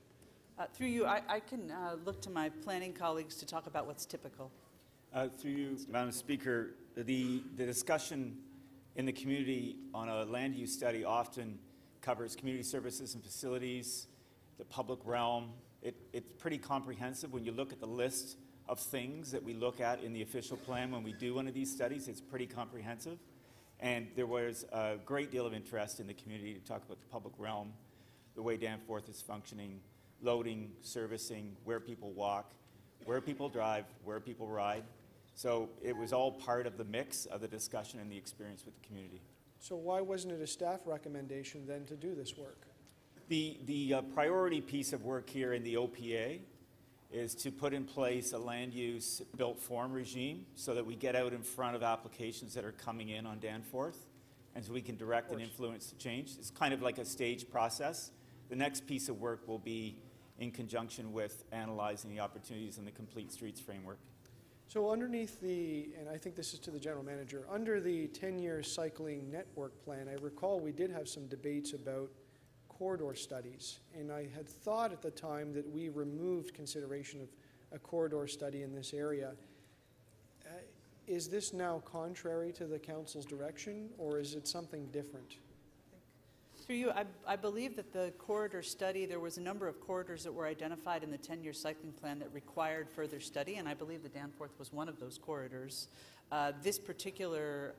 Through you, I can look to my planning colleagues to talk about what's typical. Through you, Madam Speaker, the discussion in the community on a land use study often covers community services and facilities, the public realm. It's pretty comprehensive. When you look at the list of things that we look at in the official plan when we do one of these studies, it's pretty comprehensive. And there was a great deal of interest in the community to talk about the public realm, the way Danforth is functioning, loading, servicing, where people walk, where people drive, where people ride. So it was all part of the mix of the discussion and the experience with the community. So why wasn't it a staff recommendation then to do this work? The priority piece of work here in the OPA is to put in place a land use built form regime so that we get out in front of applications that are coming in on Danforth, and so we can direct and influence the change. It's kind of like a staged process. The next piece of work will be in conjunction with analyzing the opportunities in the Complete Streets framework. So underneath the, and I think this is to the General Manager, under the 10-year cycling network plan, I recall we did have some debates about corridor studies, and I had thought at the time that we removed consideration of a corridor study in this area. Is this now contrary to the Council's direction, or is it something different? Through you, I believe that the corridor study, there was a number of corridors that were identified in the 10-year cycling plan that required further study, and I believe that Danforth was one of those corridors. This particular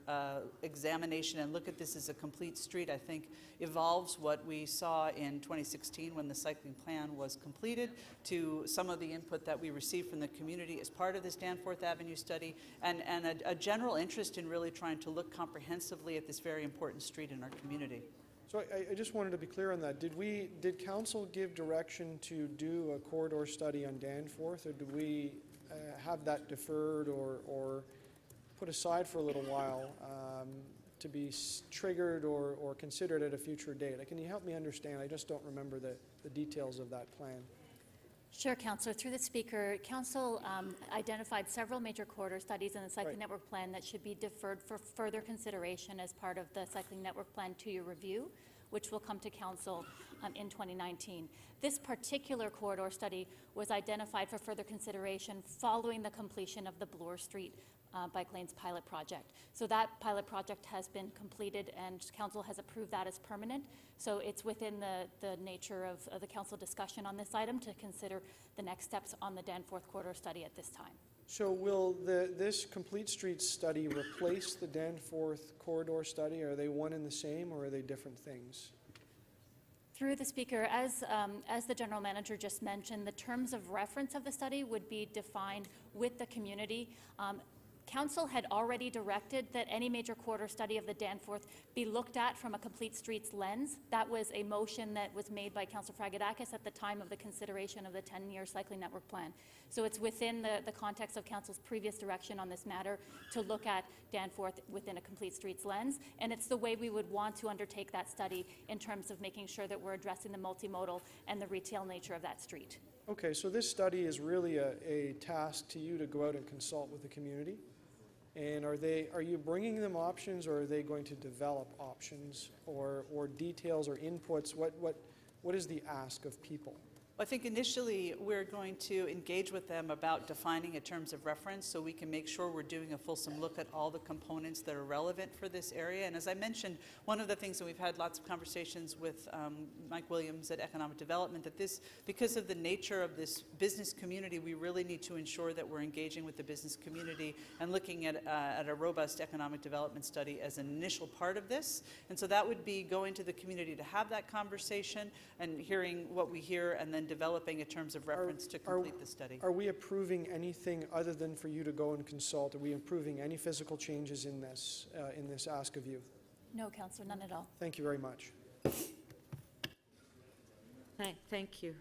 examination and look at this as a complete street, I think, evolves what we saw in 2016 when the cycling plan was completed to some of the input that we received from the community as part of this Danforth Avenue study, and a general interest in really trying to look comprehensively at this very important street in our community. So I just wanted to be clear on that. Did Council give direction to do a corridor study on Danforth, or do we have that deferred or put aside for a little while to be triggered or considered at a future date? Can you help me understand? I just don't remember the details of that plan. Sure, Councillor. Through the Speaker, Council identified several major corridor studies in the Cycling Network Plan that should be deferred for further consideration as part of the Cycling Network Plan 2-year review, which will come to Council in 2019. This particular corridor study was identified for further consideration following the completion of the Bloor Street bike lanes pilot project. So that pilot project has been completed and Council has approved that as permanent. So it's within the nature of the Council discussion on this item to consider the next steps on the Danforth corridor study at this time. So will this complete streets study replace the Danforth corridor study? Are they one and the same, or are they different things? Through the Speaker, as the General Manager just mentioned, the terms of reference of the study would be defined with the community. Council had already directed that any major corridor study of the Danforth be looked at from a complete streets lens. That was a motion that was made by Councillor Fragadakis at the time of the consideration of the 10-year cycling network plan. So it's within the context of Council's previous direction on this matter to look at Danforth within a complete streets lens, and it's the way we would want to undertake that study in terms of making sure that we're addressing the multimodal and the retail nature of that street. Okay, so this study is really a task to you to go out and consult with the community. And are you bringing them options, or are they going to develop options or details or inputs? What is the ask of people? I think initially we're going to engage with them about defining a terms of reference so we can make sure we're doing a fulsome look at all the components that are relevant for this area. And as I mentioned, one of the things that we've had lots of conversations with Mike Williams at Economic Development, that this, because of the nature of this business community, we really need to ensure that we're engaging with the business community and looking at a robust economic development study as an initial part of this. And so that would be going to the community to have that conversation and hearing what we hear, and then developing a terms of reference to complete the study. Are we approving anything other than for you to go and consult? Are we approving any physical changes in this ask of you? No, Councillor, none at all. Thank you very much. Thank you.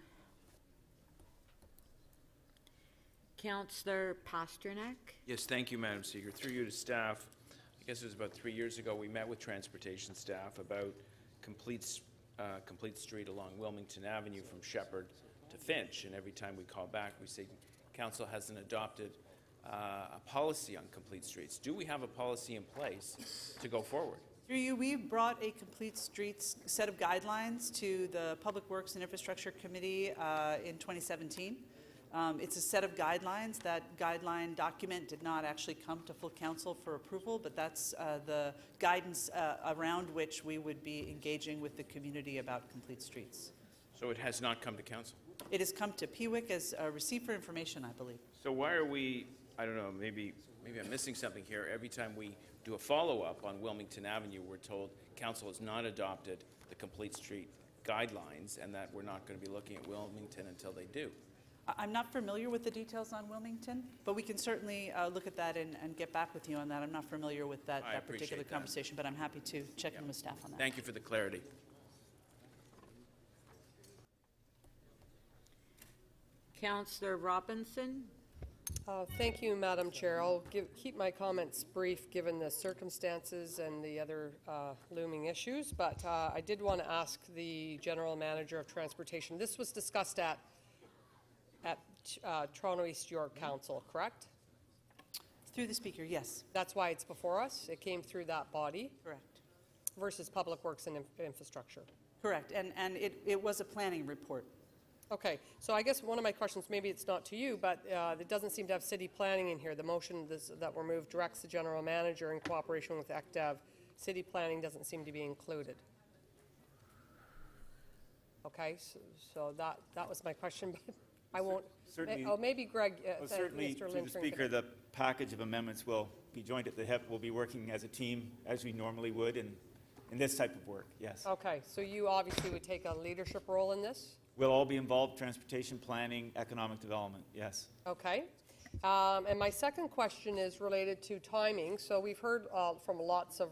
Councillor Pasternak. Yes, thank you, Madam Speaker. Through you to staff, I guess it was about 3 years ago, we met with transportation staff about complete street along Wilmington Avenue from Shepherd to Finch, and every time we call back, we say Council hasn't adopted a policy on complete streets. Do we have a policy in place to go forward? Through you, we brought a complete streets set of guidelines to the Public Works and Infrastructure Committee in 2017. It's a set of guidelines. That guideline document did not actually come to full council for approval, but that's the guidance around which we would be engaging with the community about complete streets. So it has not come to council? It has come to PWIC as a receipt for information, I believe. So why are we, I don't know, maybe I'm missing something here. Every time we do a follow-up on Wilmington Avenue, we're told council has not adopted the complete street guidelines and that we're not going to be looking at Wilmington until they do. I'm not familiar with the details on Wilmington, but we can certainly look at that and get back with you on that. I'm not familiar with that particular conversation, but I'm happy to check in with staff on that. Thank you for the clarity. Councillor Robinson. Thank you, Madam Chair. I'll keep my comments brief given the circumstances and the other looming issues, but I did want to ask the General Manager of Transportation. This was discussed at Toronto East York Council, correct? Through the Speaker, yes. That's why it's before us? It came through that body? Correct. Versus Public Works and Infrastructure? Correct, and it was a planning report. Okay, so I guess one of my questions, maybe it's not to you, but it doesn't seem to have city planning in here. The motion that were moved directs the General Manager in cooperation with ECDEV. City planning doesn't seem to be included. Okay, so that was my question, but I won't. Certainly, maybe Greg. Well, certainly, Mr. to the Speaker, the package of amendments will be joined at the hip. We'll be working as a team as we normally would in this type of work, yes. Okay, so you obviously would take a leadership role in this? We'll all be involved, transportation planning, economic development, yes. Okay. And my second question is related to timing. So we've heard from lots of,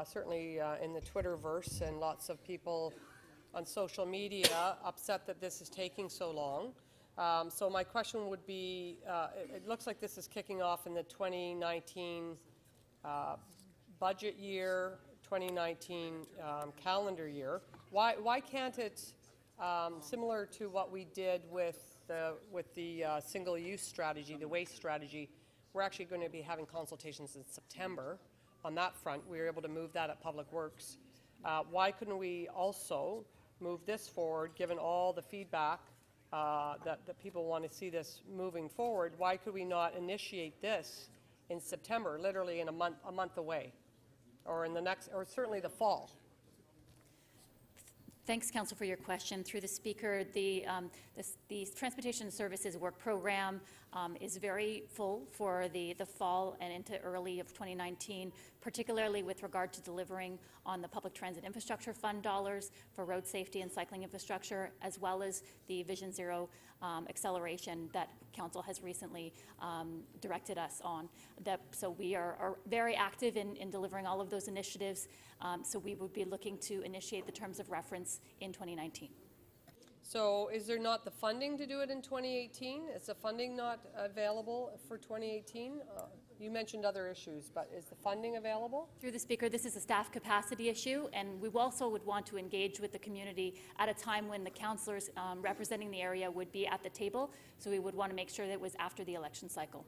certainly in the Twitterverse, and lots of people on social media upset that this is taking so long. So my question would be, it looks like this is kicking off in the 2019 budget year 2019 calendar year. Why can't it, similar to what we did with the single-use strategy, the waste strategy, we're actually going to be having consultations in September on that front. We were able to move that at Public Works. Why couldn't we also move this forward, given all the feedback that people want to see this moving forward? Why could we not initiate this in September, literally in a month away, or in the next, or certainly the fall? Thanks, Council, for your question. Through the Speaker, the Transportation Services Work Program is very full for the fall and into early of 2019, particularly with regard to delivering on the Public Transit Infrastructure Fund dollars for road safety and cycling infrastructure, as well as the Vision Zero acceleration that Council has recently directed us on. So we are very active in delivering all of those initiatives, so we would be looking to initiate the terms of reference in 2019. So is there not the funding to do it in 2018? Is the funding not available for 2018? You mentioned other issues, but is the funding available? Through the Speaker, this is a staff capacity issue, and we also would want to engage with the community at a time when the councillors representing the area would be at the table, so we would want to make sure that it was after the election cycle.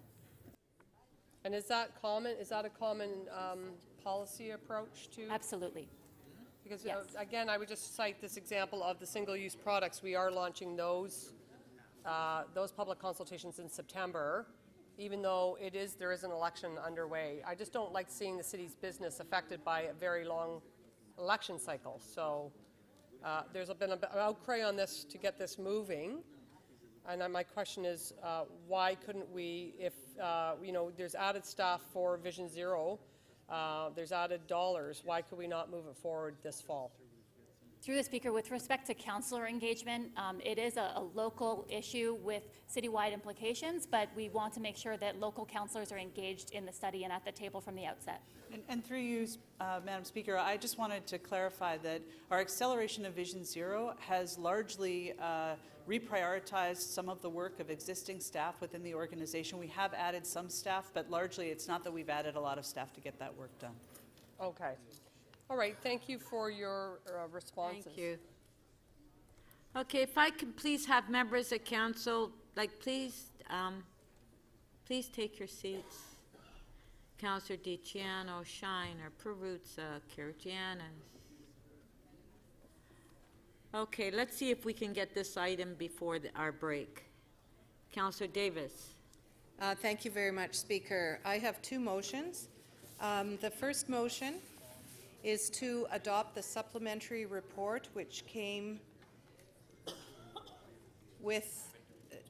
And is that common? Is that a common policy approach to? Absolutely. Because yes. Again, I would just cite this example of the single-use products. We are launching those public consultations in September, even though there is an election underway. I just don't like seeing the city's business affected by a very long election cycle. So there's been an outcry on this to get this moving. And my question is, why couldn't we, if there's added staff for Vision Zero, there's added dollars, why could we not move it forward this fall? Through the Speaker, with respect to councillor engagement, it is a local issue with citywide implications, but we want to make sure that local councillors are engaged in the study and at the table from the outset. And through you, Madam Speaker, I just wanted to clarify that our acceleration of Vision Zero has largely reprioritized some of the work of existing staff within the organization. We have added some staff, but largely it's not that we've added a lot of staff to get that work done. Okay. All right. Thank you for your responses. Thank you. Okay, if I could please have members of council, please take your seats. Councillor DiCiano, Shiner, Perruzza, Karygiannis. Okay, let's see if we can get this item before our break. Councillor Davis. Thank you very much, Speaker. I have two motions. The first motion is to adopt the supplementary report, which came with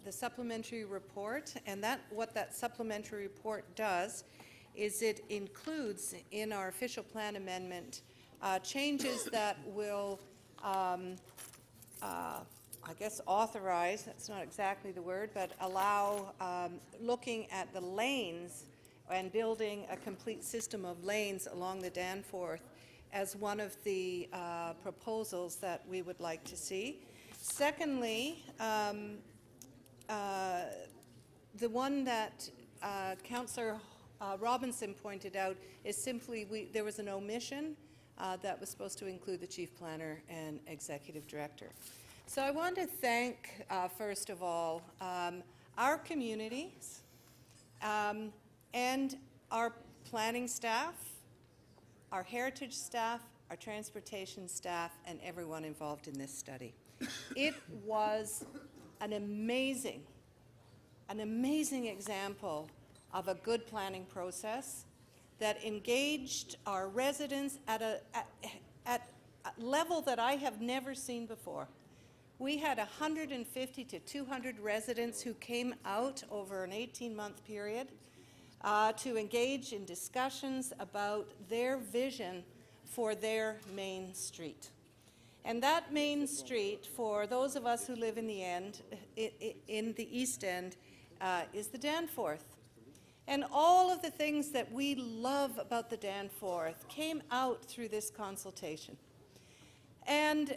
the supplementary report, and what that supplementary report does is it includes in our official plan amendment changes that will I guess authorize, that's not exactly the word, but allow looking at the lanes and building a complete system of lanes along the Danforth as one of the proposals that we would like to see. Secondly, the one that Councillor Robinson pointed out is simply there was an omission that was supposed to include the Chief Planner and Executive Director. So I want to thank, first of all, our communities and our planning staff, our heritage staff, our transportation staff, and everyone involved in this study. It was an amazing example of a good planning process that engaged our residents at a level that I have never seen before. We had 150 to 200 residents who came out over an 18-month period to engage in discussions about their vision for their main street. And that main street, for those of us who live in the East End, is the Danforth. And all of the things that we love about the Danforth came out through this consultation. And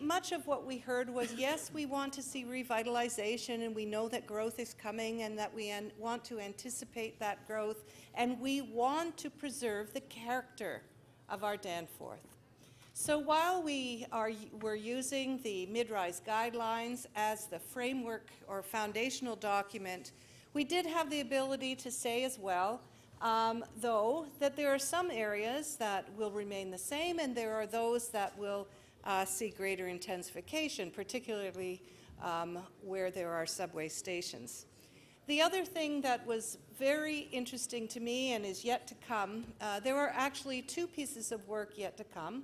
much of what we heard was, yes, we want to see revitalization, and we know that growth is coming, and that we want to anticipate that growth, and we want to preserve the character of our Danforth. So while we're using the mid-rise guidelines as the framework or foundational document, we did have the ability to say as well, though, that there are some areas that will remain the same, and there are those that will see greater intensification, particularly where there are subway stations. The other thing that was very interesting to me and is yet to come, there are actually two pieces of work yet to come.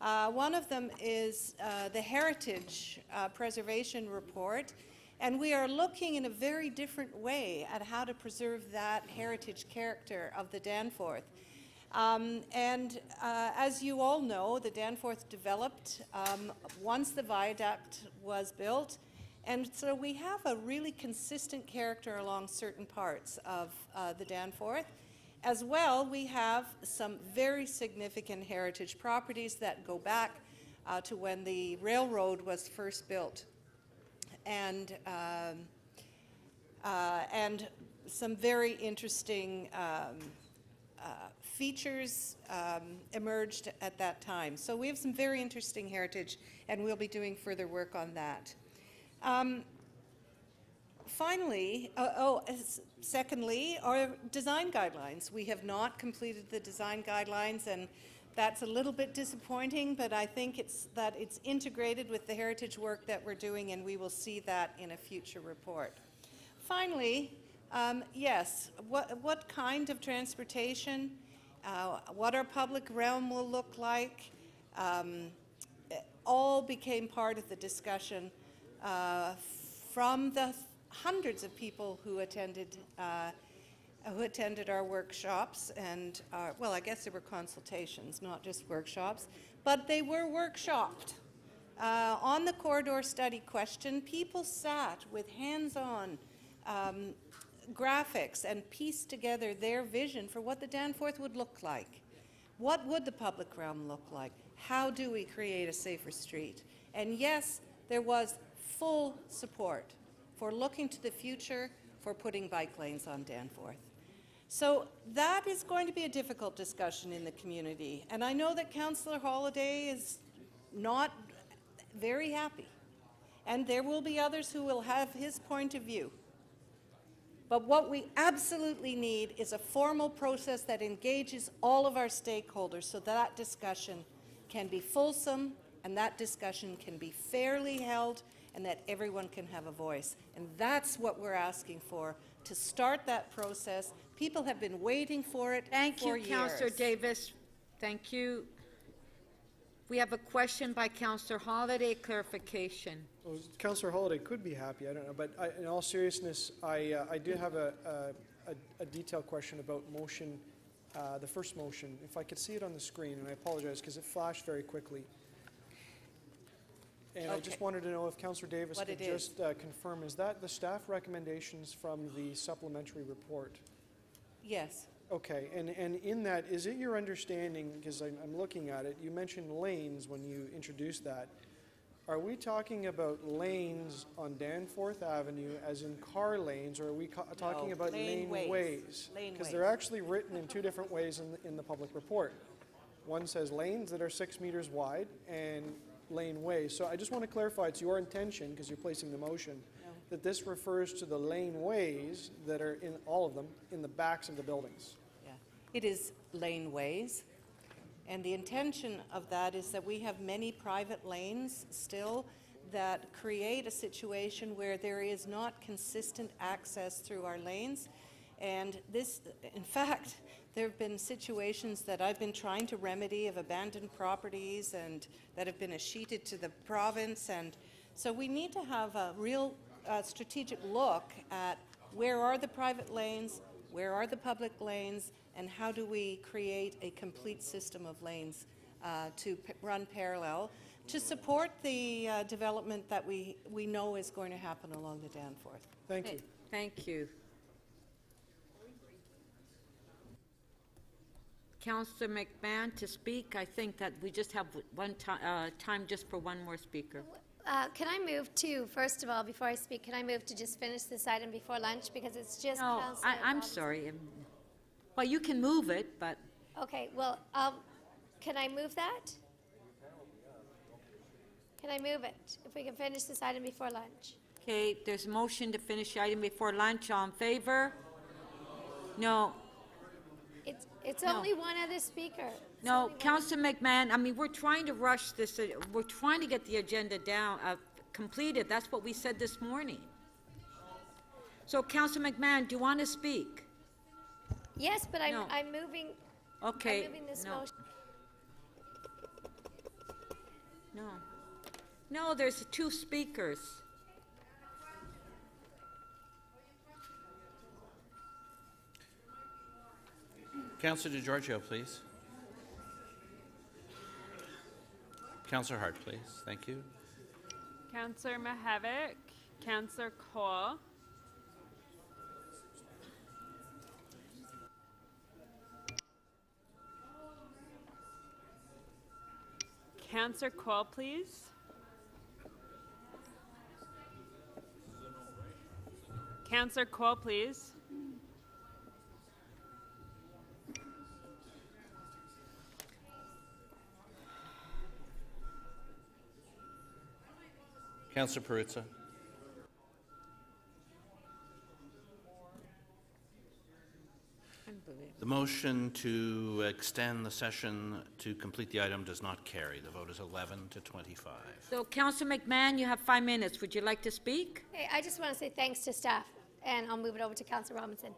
One of them is the Heritage Preservation Report, and we are looking in a very different way at how to preserve that heritage character of the Danforth. As you all know, the Danforth developed once the viaduct was built, and so we have a really consistent character along certain parts of the Danforth. As well, we have some very significant heritage properties that go back to when the railroad was first built. And some very interesting features emerged at that time. So we have some very interesting heritage, and we'll be doing further work on that. Secondly, our design guidelines. We have not completed the design guidelines, and that's a little bit disappointing, but I think it's integrated with the heritage work that we're doing, and we will see that in a future report. Finally, yes, what kind of transportation, what our public realm will look like, all became part of the discussion from the hundreds of people who attended our workshops, and well, I guess they were consultations, not just workshops, but they were workshopped. On the corridor study question, people sat with hands-on graphics and pieced together their vision for what the Danforth would look like. What would the public realm look like? How do we create a safer street? And yes, there was full support for looking to the future, for putting bike lanes on Danforth. So that is going to be a difficult discussion in the community. And I know that Councillor Holyday is not very happy. And there will be others who will have his point of view. But what we absolutely need is a formal process that engages all of our stakeholders so that discussion can be fulsome and that discussion can be fairly held and that everyone can have a voice. And that's what we're asking for, to start that process. People have been waiting for it for years. Thank you, Councillor Davis. Thank you. We have a question by Councillor Holyday, clarification. Well, Councillor Holyday could be happy, I don't know, but in all seriousness, I do have a detailed question about motion, the first motion. If I could see it on the screen, and I apologize because it flashed very quickly. And I just wanted to know if Councillor Davis could just confirm, is that the staff recommendations from the supplementary report? Yes. Okay, and in that, is it your understanding, because I'm looking at it, you mentioned lanes when you introduced that. Are we talking about lanes on Danforth Avenue as in car lanes, or are we talking about laneways? Because they're actually written in two different ways in the public report. One says lanes that are 6 meters wide and laneways. So I just want to clarify, it's your intention, because you're placing the motion, that this refers to the laneways that are in all of them in the backs of the buildings. Yeah, it is laneways. And the intention of that is that we have many private lanes still that create a situation where there is not consistent access through our lanes. And this, in fact, there have been situations that I've been trying to remedy of abandoned properties and that have been escheated to the province. And so we need to have a real strategic look at where are the private lanes, where are the public lanes, and how do we create a complete system of lanes to run parallel to support the development that we know is going to happen along the Danforth. Thank you. Thank you. Councillor McMahon to speak. I think that we just have one time just for one more speaker. Can I move to, first of all, before I speak, can I move to just finish this item before lunch? Because it's just No, Councillor I'm Robinson. sorry. Well, you can move it, but Okay, well, can I move that? Can I move it? If we can finish this item before lunch. okay, there's a motion to finish the item before lunch. All in favor? No. It's No. only one other speaker. No, Councillor McMahon, I mean, we're trying to rush this, we're trying to get the agenda down, completed. That's what we said this morning. So, Councillor McMahon, do you want to speak? Yes, but No. I'm moving. Okay. I'm moving this No. motion. No. No, there's two speakers. Councillor DeGiorgio, please. Councillor Hart, please. Thank you. Councillor Mihevik, Councillor Cole, Councillor Cole, please. Councillor Cole, please. Councillor Perruzza. The motion to extend the session to complete the item does not carry. The vote is 11 to 25. So, Councillor McMahon, you have 5 minutes. Would you like to speak? Hey, I just want to say thanks to staff, and I'll move it over to Councillor Robinson.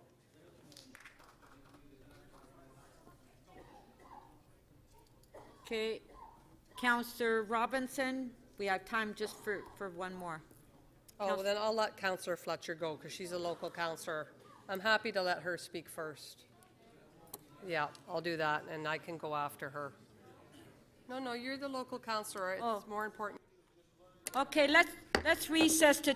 Okay. Councillor Robinson, we have time just for one more. Oh, well, then I'll let Councillor Fletcher go, because she's a local councillor. I'm happy to let her speak first. Yeah, I'll do that, and I can go after her. No, you're the local councillor. It's more important. Okay, let's recess to